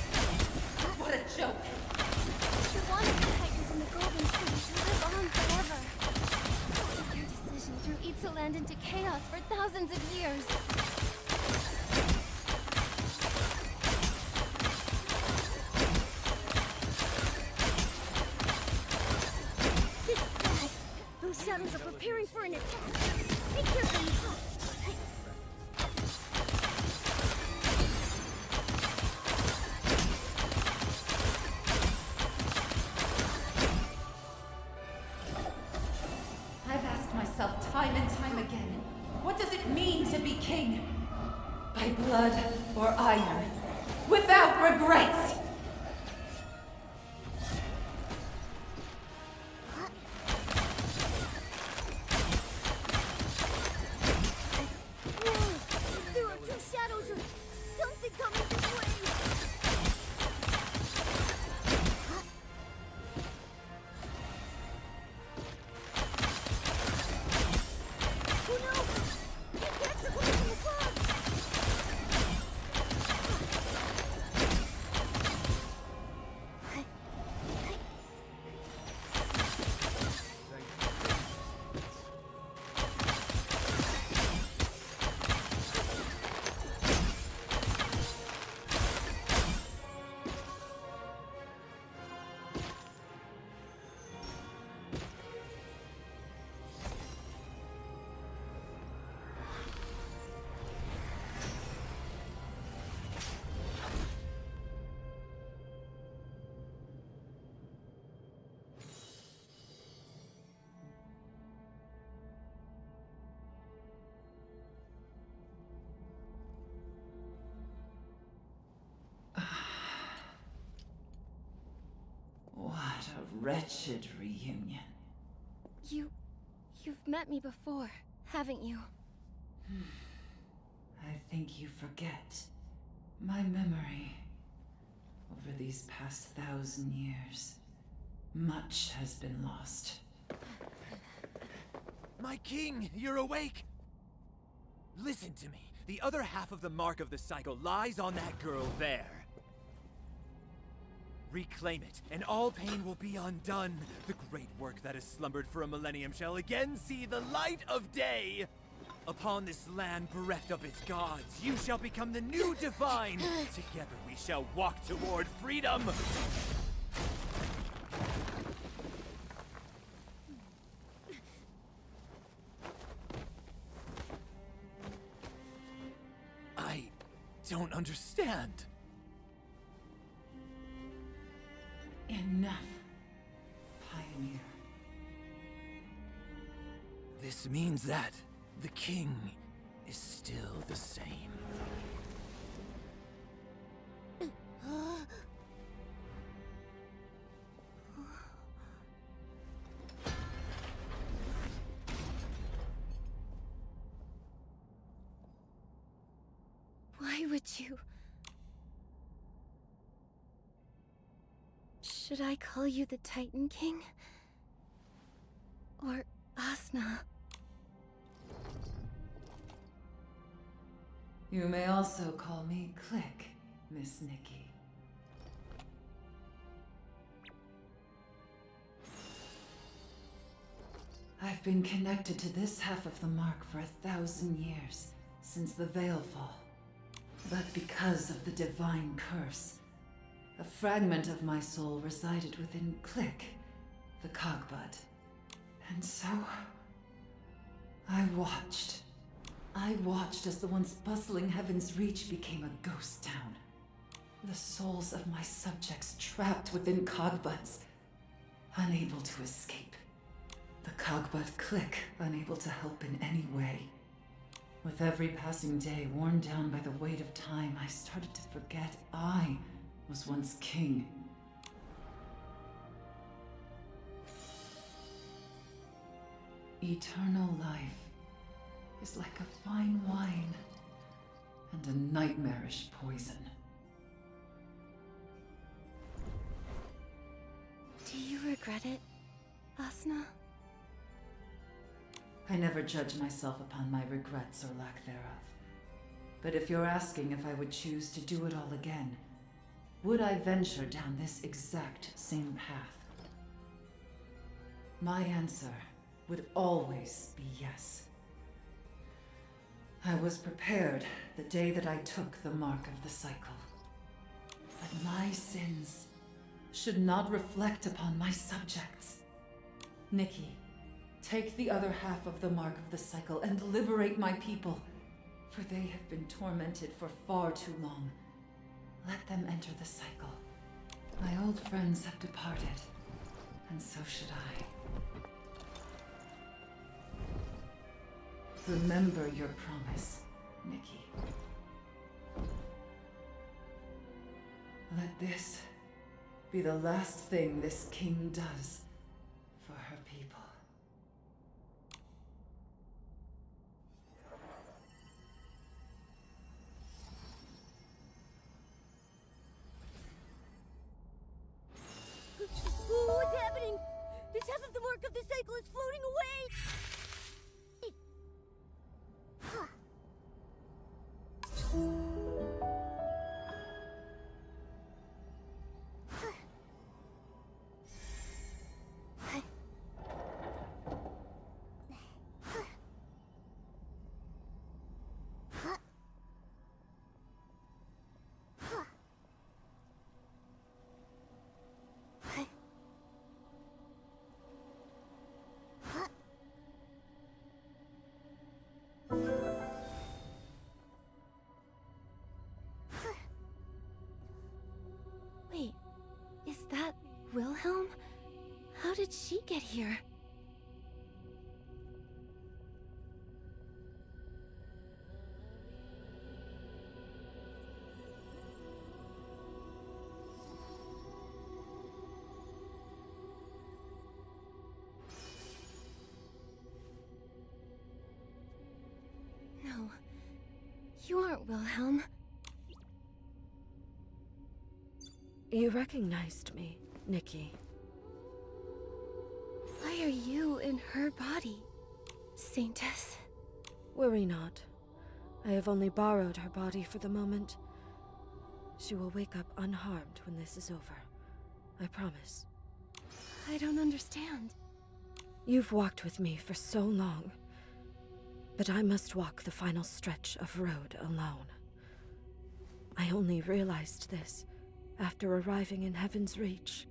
What a joke. You wanted the Titans in the Golden City to live on forever. Your decision threw Itzaland into chaos for thousands of years. This is bad. Those shadows are preparing for an attack. Be careful, Nikki. I've asked myself time and time again, what does it mean to be king? By blood or iron, without regrets! Whoa! There are two shadows or something coming this way! Oh no! The attacks are coming from the fog! wretched reunion. You've met me before, haven't you? I think you forget. My memory. Over these past 1,000 years, much has been lost. My king, you're awake! Listen to me. The other half of the mark of the cycle lies on that girl there. Reclaim it, and all pain will be undone. The great work that has slumbered for a millennium shall again see the light of day. Upon this land bereft of its gods, you shall become the new divine. Together we shall walk toward freedom. I don't understand. Enough, Pioneer. This means that the king is still the same. Why would you... Should I call you the Titan King? Or Asna? You may also call me Click, Miss Nikki. I've been connected to this half of the mark for 1,000 years, since the Veilfall. But because of the divine curse, a fragment of my soul resided within Click, the Cogbud. And so... I watched as the once bustling Heaven's Reach became a ghost town. The souls of my subjects trapped within Cogbuds, unable to escape. The Cogbud Click unable to help in any way. With every passing day worn down by the weight of time, I started to forget I was once king. Eternal life is like a fine wine and a nightmarish poison. Do you regret it, Asna? I never judge myself upon my regrets or lack thereof. But if you're asking if I would choose to do it all again, would I venture down this exact same path? My answer would always be yes. I was prepared the day that I took the mark of the cycle. But my sins should not reflect upon my subjects. Nikki, take the other half of the mark of the cycle and liberate my people, for they have been tormented for far too long. Let them enter the cycle. My old friends have departed, and so should I. Remember your promise, Nikki. Let this be the last thing this king does for her people. What's happening? This half of the mark of the cycle is floating away! Wait, is that Wilhelm? How did she get here? You aren't Wilhelm. You recognized me, Nikki. Why are you in her body, Saintess? Worry not. I have only borrowed her body for the moment. She will wake up unharmed when this is over. I promise. I don't understand. You've walked with me for so long, but I must walk the final stretch of road alone. I only realized this after arriving in Heaven's Reach.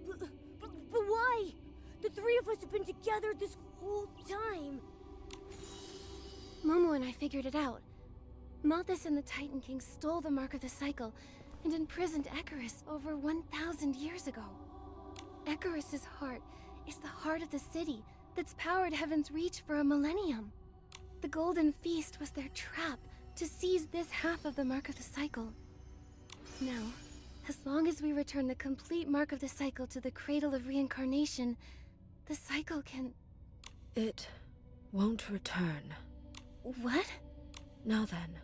But why? The three of us have been together this whole time. Momo and I figured it out. Malthus and the Titan King stole the Mark of the Cycle and imprisoned Icarus over 1,000 years ago. Icarus's heart is the heart of the city that's powered Heaven's Reach for a millennium. The Golden Feast was their trap to seize this half of the Mark of the Cycle. Now, as long as we return the complete Mark of the Cycle to the Cradle of Reincarnation, the cycle can... It won't return. What? Now then,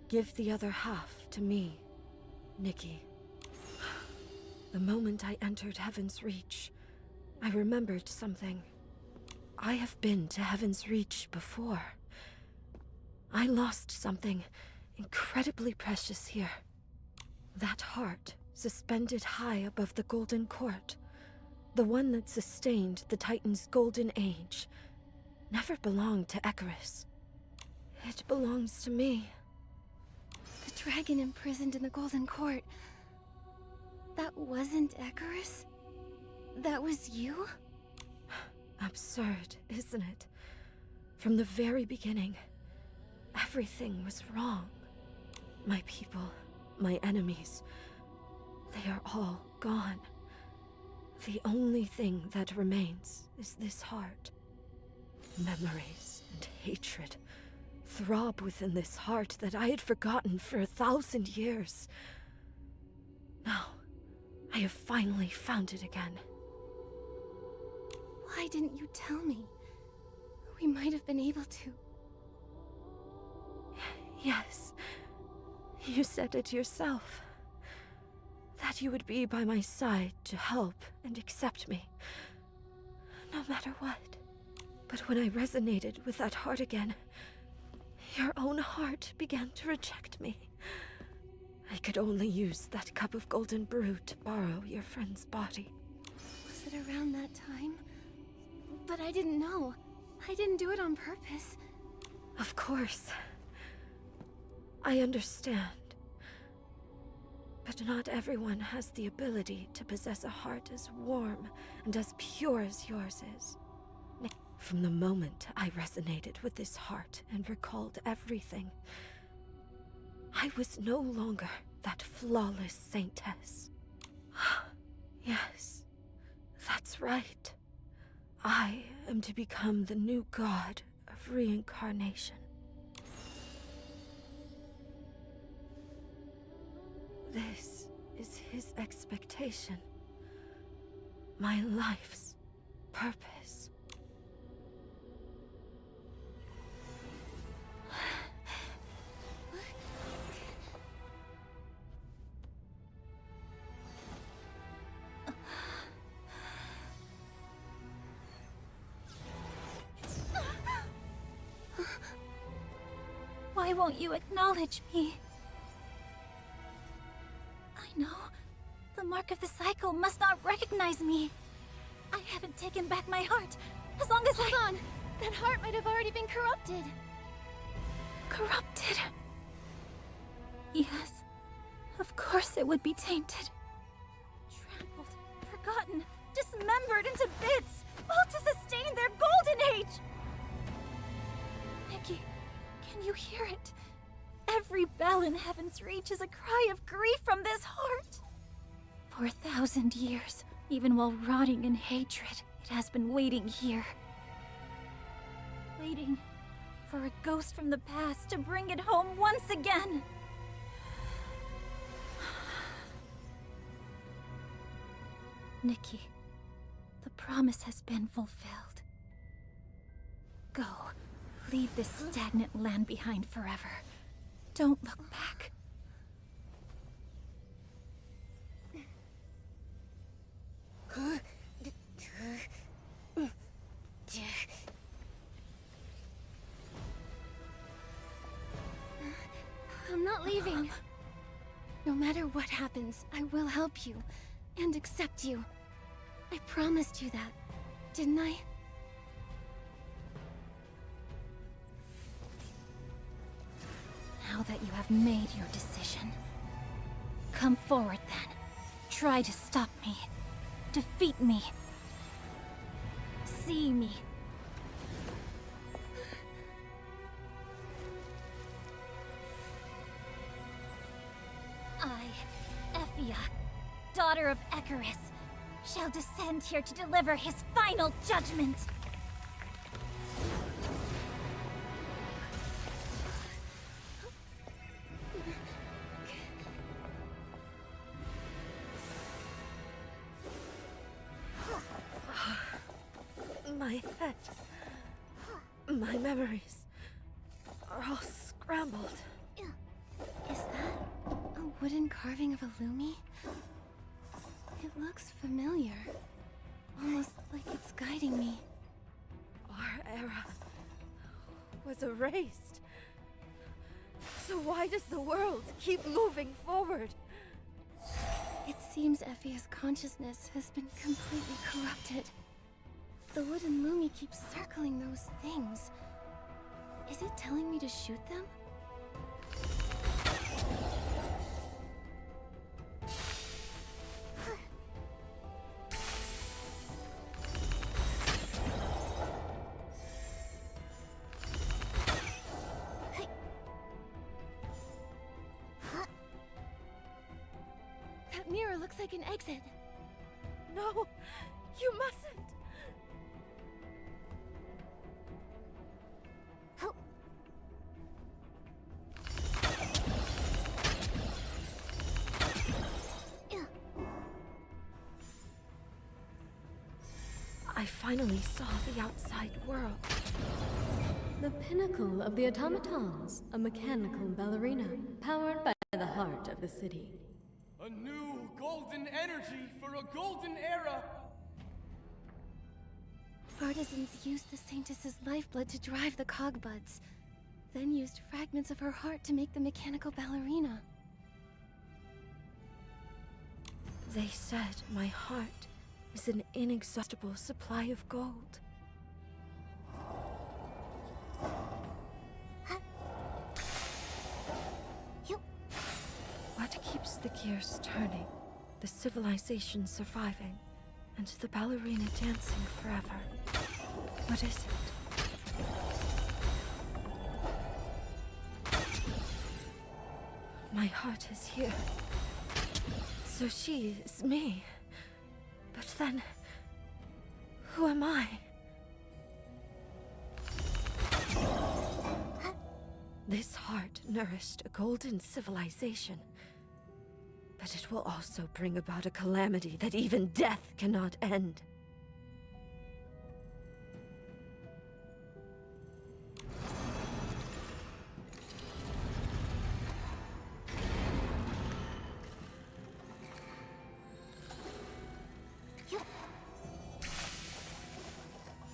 give the other half to me, Nikki. The moment I entered Heaven's Reach, I remembered something. I have been to Heaven's Reach before. I lost something incredibly precious here. That heart, suspended high above the Golden Court, the one that sustained the Titan's golden age, never belonged to Icarus. It belongs to me. The dragon imprisoned in the Golden Court. That wasn't Icarus? That was you? Absurd, isn't it? From the very beginning, everything was wrong. My people, my enemies, they are all gone. The only thing that remains is this heart. Memories and hatred throb within this heart that I had forgotten for 1,000 years. Now, I have finally found it again. Why didn't you tell me? We might have been able to. Yes, you said it yourself. That you would be by my side to help and accept me, no matter what. But when I resonated with that heart again, your own heart began to reject me. I could only use that cup of golden brew to borrow your friend's body. Was it around that time? But I didn't know. I didn't do it on purpose. Of course. I understand. But not everyone has the ability to possess a heart as warm and as pure as yours is. From the moment I resonated with this heart and recalled everything, I was no longer that flawless saintess. Yes, that's right. I am to become the new god of reincarnation. This is his expectation. My life's purpose. Why won't you acknowledge me? I know. The Mark of the Cycle must not recognize me. I haven't taken back my heart. As long as Hold on! That heart might have already been corrupted. Corrupted? Yes. Of course it would be tainted. Trampled, forgotten, dismembered into bits, all to sustain their golden age! Nikki, can you hear it? Every bell in Heaven's Reach is a cry of grief from this heart. For 1,000 years, even while rotting in hatred, it has been waiting here. Waiting for a ghost from the past to bring it home once again. Nikki, the promise has been fulfilled. Go, Leave this stagnant land behind forever. Don't look back. I'm not leaving. No matter what happens, I will help you and accept you. I promised you that, didn't I? Now that you have made your decision, come forward then. Try to stop me. Defeat me. See me. I, Effia, daughter of Icarus, shall descend here to deliver his final judgment. My head, my memories are all scrambled. Is that a wooden carving of a Lumi? It looks familiar. Almost like it's guiding me. Our era was erased. So why does the world keep moving forward? It seems Effia's consciousness has been completely corrupted. The wooden Lumi keeps circling those things. Is it telling me to shoot them? That mirror looks like an exit. No, you mustn't. I finally saw the outside world. The pinnacle of the automatons, a mechanical ballerina, powered by the heart of the city. A new golden energy for a golden era! Artisans used the Saintess's lifeblood to drive the cogbuds, then used fragments of her heart to make the mechanical ballerina. They said my heart is an inexhaustible supply of gold. What keeps the gears turning, the civilization surviving, and the ballerina dancing forever? What is it? My heart is here. So she is me. But then, who am I? This heart nourished a golden civilization. But it will also bring about a calamity that even death cannot end.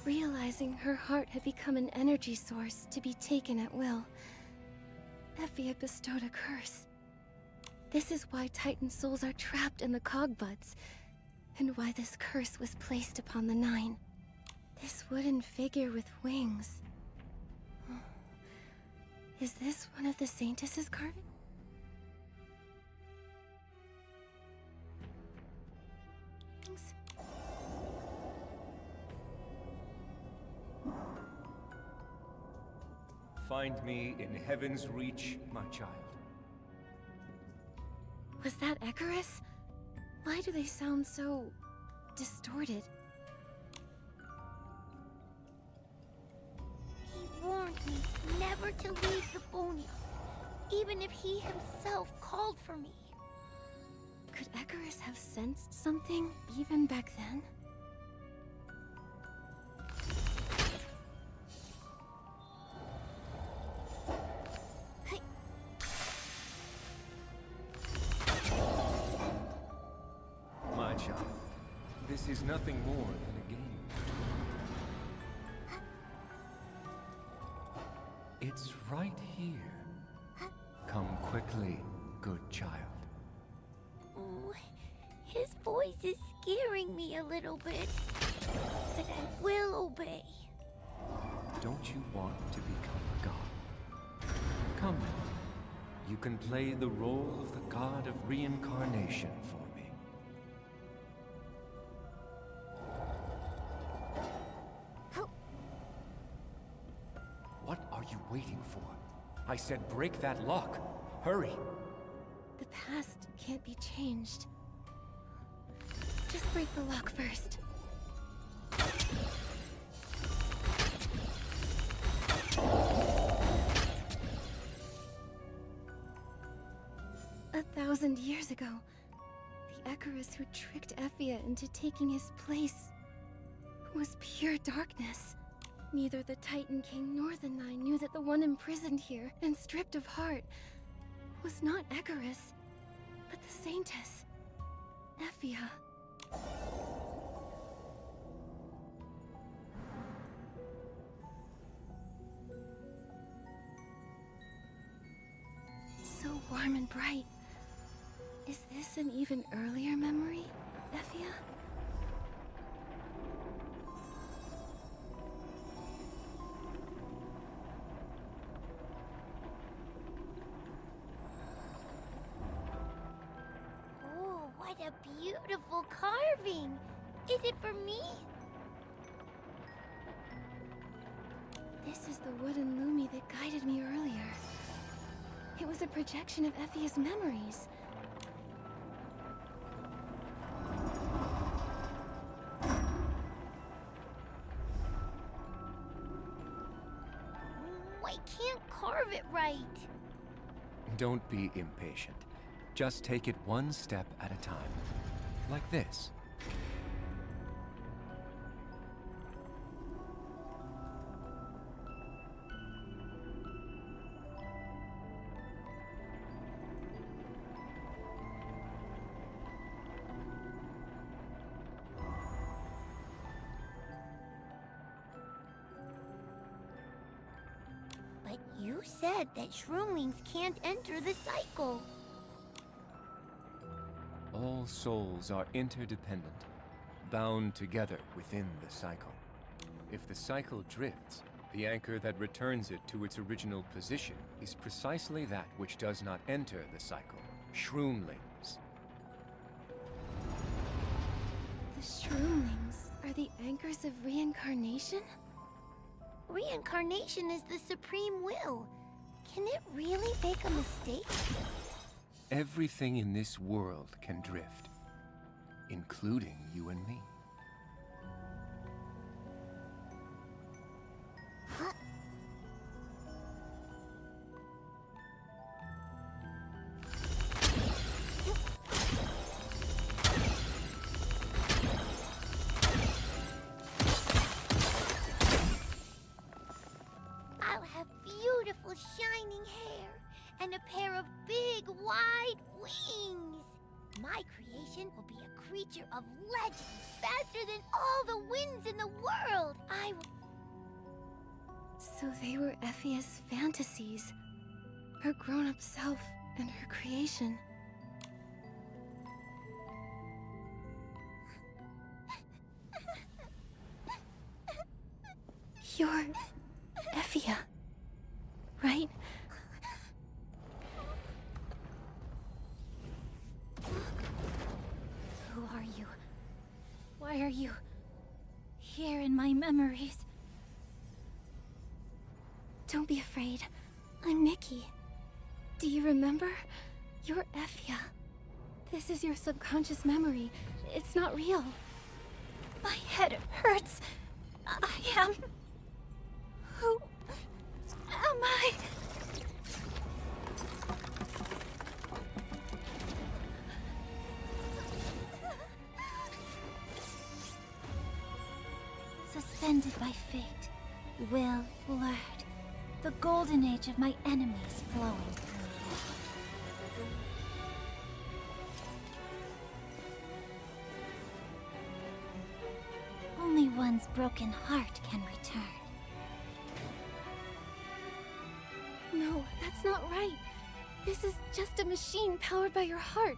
Realizing her heart had become an energy source to be taken at will, Effia bestowed a curse. This is why Titan souls are trapped in the cogbuds, and why this curse was placed upon the Nine. This wooden figure with wings. Is this one of the Saintess's carvings? Find me in Heaven's Reach, my child. Was that Icarus? Why do they sound so distorted? He warned me never to leave the Boneyard, even if he himself called for me. Could Icarus have sensed something even back then? This is nothing more than a game. It's right here. Come quickly, good child. Ooh, his voice is scaring me a little bit. But I will obey. Don't you want to become a god? Come now. You can play the role of the god of reincarnation for me. What are you waiting for? I said break that lock. Hurry. The past can't be changed. Just break the lock first. A 1,000 years ago, the Icarus who tricked Effia into taking his place was pure darkness. Neither the Titan King nor the Nine knew that the one imprisoned here and stripped of heart was not Icarus, but the Saintess, Effia. So warm and bright. Is this an even earlier memory, Effia? Oh, what a beautiful carving! Is it for me? This is the wooden lumi that guided me earlier. It was a projection of Effia's memories. I can't carve it right. Don't be impatient. Just take it one step at a time. Like this. But you said that shroomlings can't enter the cycle. All souls are interdependent, bound together within the cycle. If the cycle drifts, the anchor that returns it to its original position is precisely that which does not enter the cycle, shroomlings. The shroomlings are the anchors of reincarnation? Reincarnation is the supreme will. Can it really make a mistake? Everything in this world can drift, including you and me. I'll have beautiful shining hair and a pair of big wide wings. My creation will be a creature of legend, faster than all the winds in the world. I will... So they were Effia's fantasies, her grown-up self and her creation. You're Effia, right? Who are you? Why are you here in my memories? Don't be afraid. I'm Nikki. Do you remember? You're Effia. This is your subconscious memory. It's not real. My head hurts. I am... Who am I? Suspended by fate, will blurred. The golden age of my enemies flowing through me. one's broken heart can return. No, that's not right. This is just a machine powered by your heart,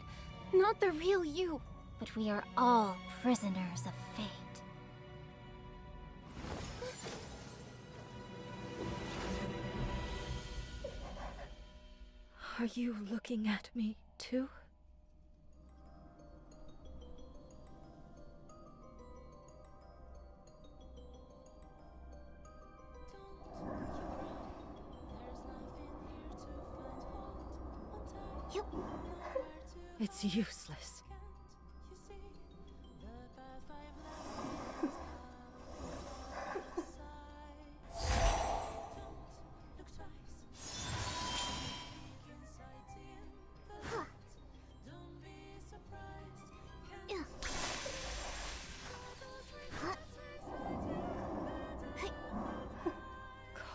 not the real you. But we are all prisoners of fate. Are you looking at me, too? It's useless.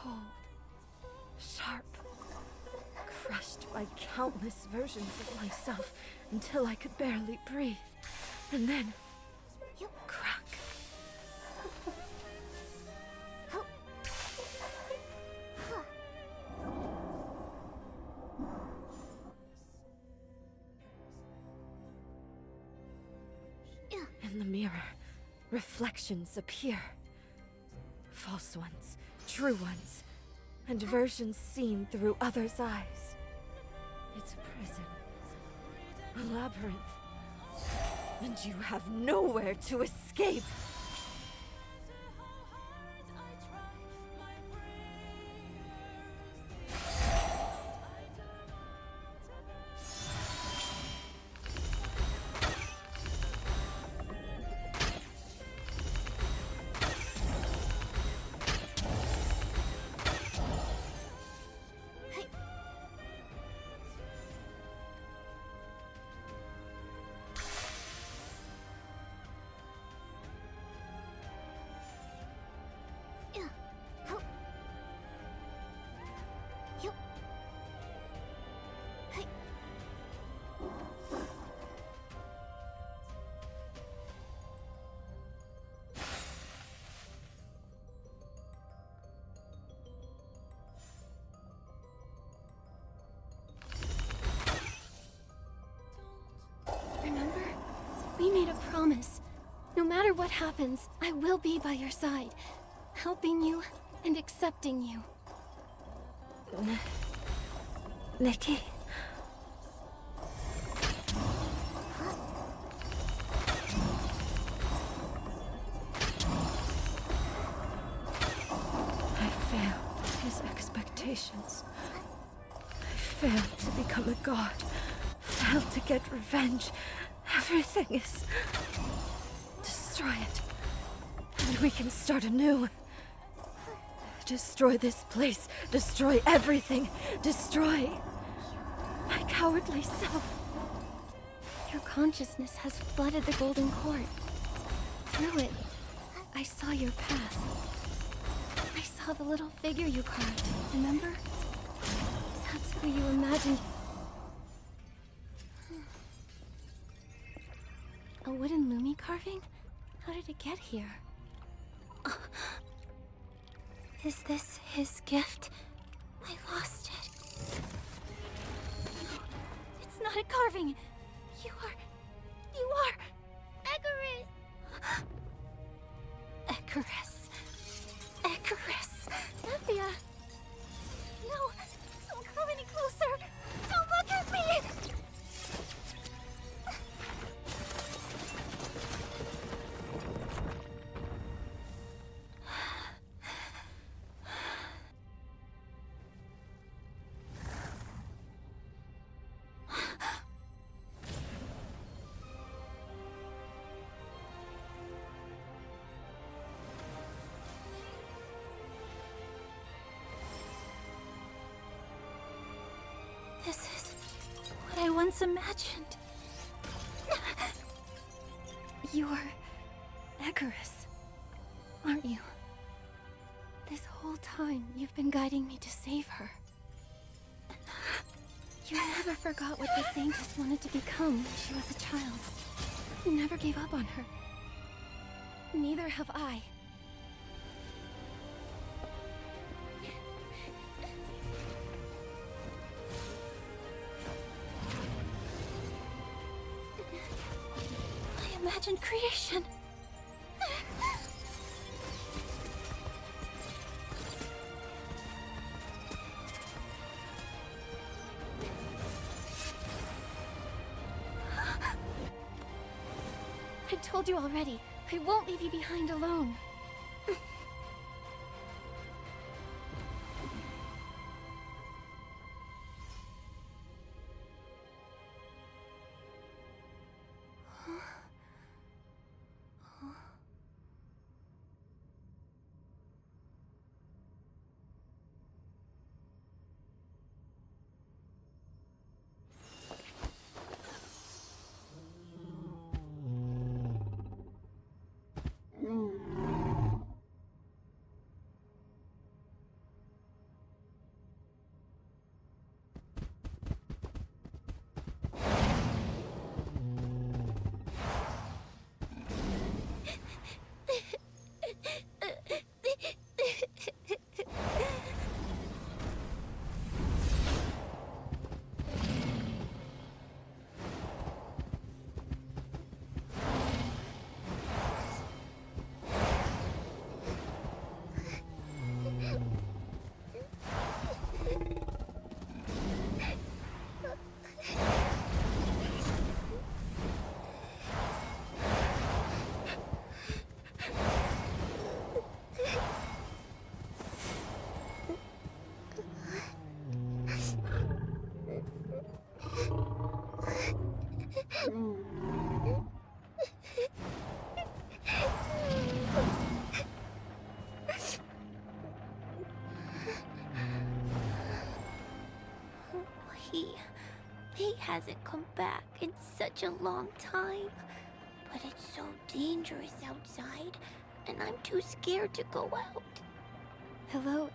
Cold, sharp, crushed by countless versions of myself until I could barely breathe. And then, crack. In the mirror, reflections appear. False ones, true ones, and versions seen through others' eyes. It's a prison, a labyrinth, and you have nowhere to escape. Remember? We made a promise. No matter what happens, I will be by your side, helping you and accepting you. Nikki? I failed his expectations. I failed to become a god. Failed to get revenge. Everything is... Destroy it. And we can start anew. Destroy this place. Destroy everything. Destroy my cowardly self. Your consciousness has flooded the Golden Court. Through it, I saw your past. I saw the little figure you carved, remember? That's who you imagined. A wooden Lumi carving? How did it get here? Is this his gift? I lost it. No, it's not a carving. You are... Icarus! Icarus! Nethia! No! Don't come any closer! Don't look at me! This is what I once imagined. You're Icarus, aren't you? This whole time, you've been guiding me to save her. You never forgot what the Saintess wanted to become when she was a child. You never gave up on her. Neither have I. unimagined creation. I told you already. I won't leave you behind alone. He hasn't come back in such a long time. But it's so dangerous outside, and I'm too scared to go out. Hello,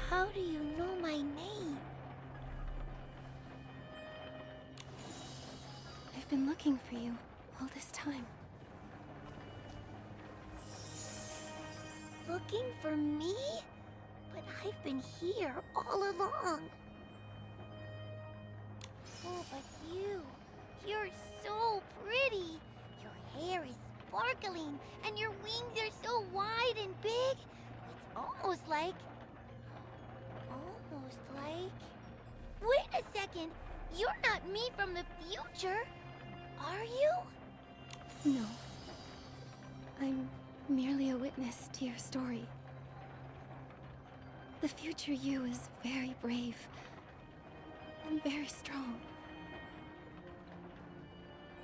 How do you know my name? I've been looking for you all this time. Looking for me? But I've been here all along. Oh, but you're so pretty. Your hair is sparkling, and your wings are so wide and big. It's almost like... Wait a second! You're not me from the future, are you? No. I'm merely a witness to your story. The future you is very brave and very strong.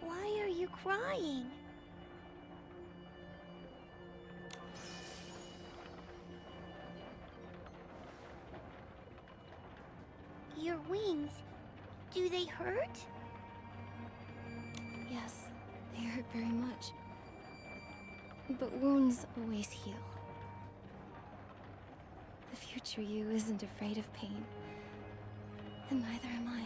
Why are you crying? Your wings, do they hurt? Yes, they hurt very much. But wounds always heal. The future you isn't afraid of pain. And neither am I.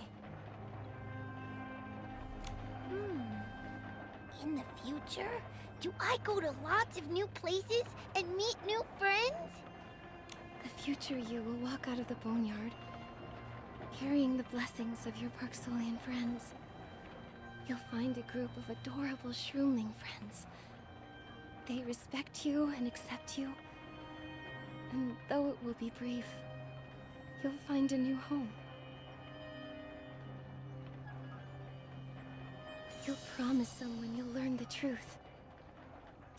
In the future, do I go to lots of new places and meet new friends? The future you will walk out of the boneyard, carrying the blessings of your Parksolian friends. You'll find a group of adorable shroomling friends. They respect you and accept you. And though it will be brief, you'll find a new home. You'll promise someone you'll learn the truth.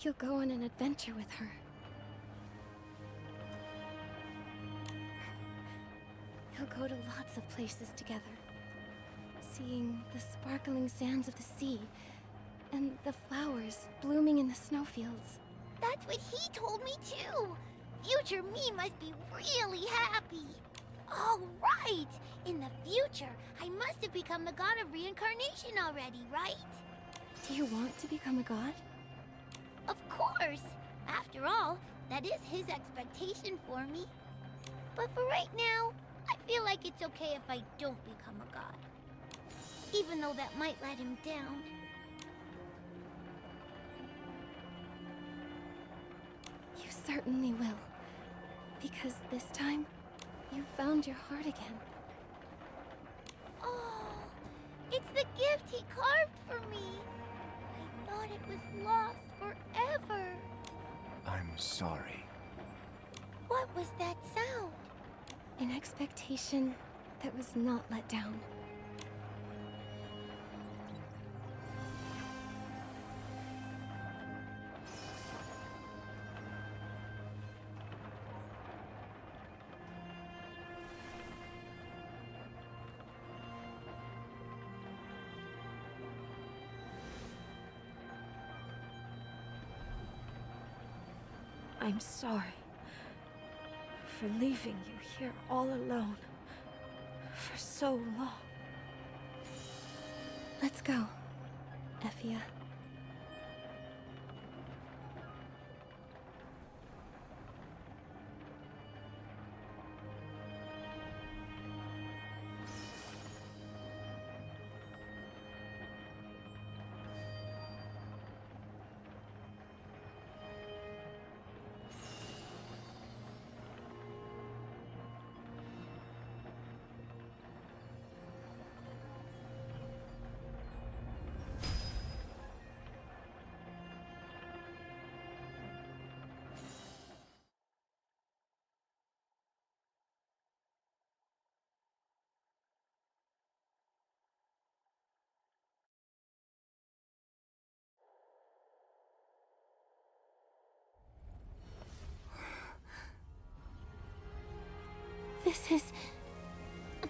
You'll go on an adventure with her. You'll go to lots of places together, seeing the sparkling sands of the sea and the flowers blooming in the snowfields. That's what he told me too! Future me must be really happy! Oh, right! In the future, I must have become the god of reincarnation already, right? Do you want to become a god? Of course! After all, that is his expectation for me. But for right now, I feel like it's okay if I don't become a god. Even though that might let him down. certainly will. Because this time, you found your heart again. Oh, it's the gift he carved for me. I thought it was lost forever. I'm sorry. What was that sound? An expectation that was not let down. I'm sorry for leaving you here all alone for so long. Let's go, Effia. This is... The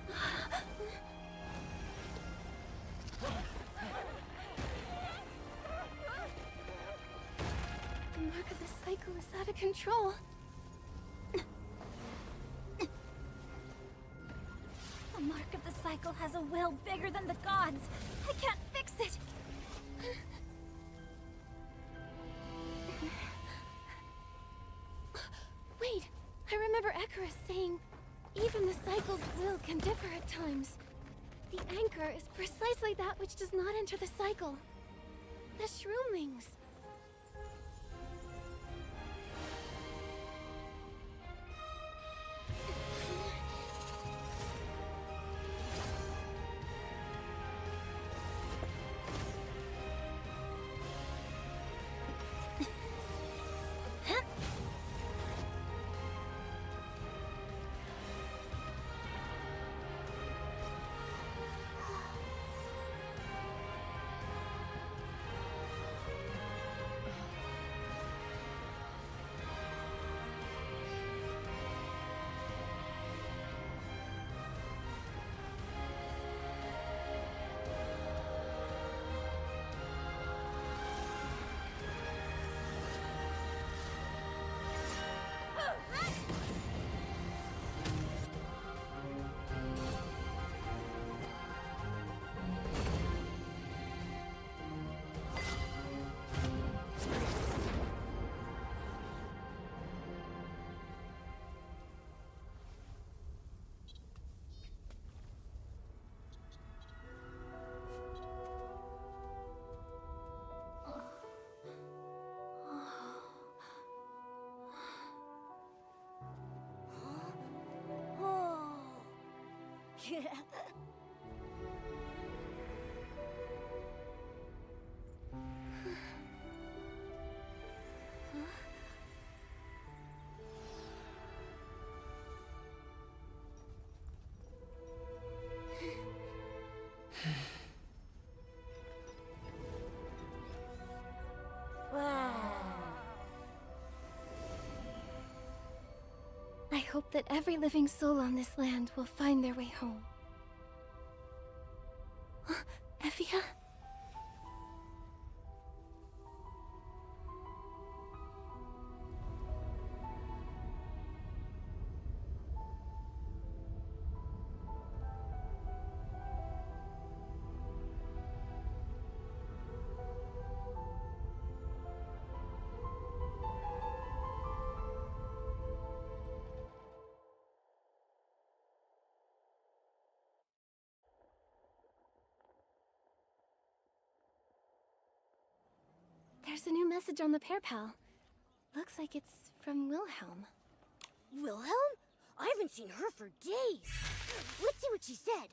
mark of the cycle is out of control. The mark of the cycle has a will bigger than the gods. I can't fix it. Wait, I remember Icarus saying, even the cycle's will can differ at times. The anchor is precisely that which does not enter the cycle. The shroomlings. I hope that every living soul on this land will find their way home. Effia? There's a new message on the Pear Pal. Looks like it's from Wilhelm. Wilhelm? I haven't seen her for days. Let's see what she said.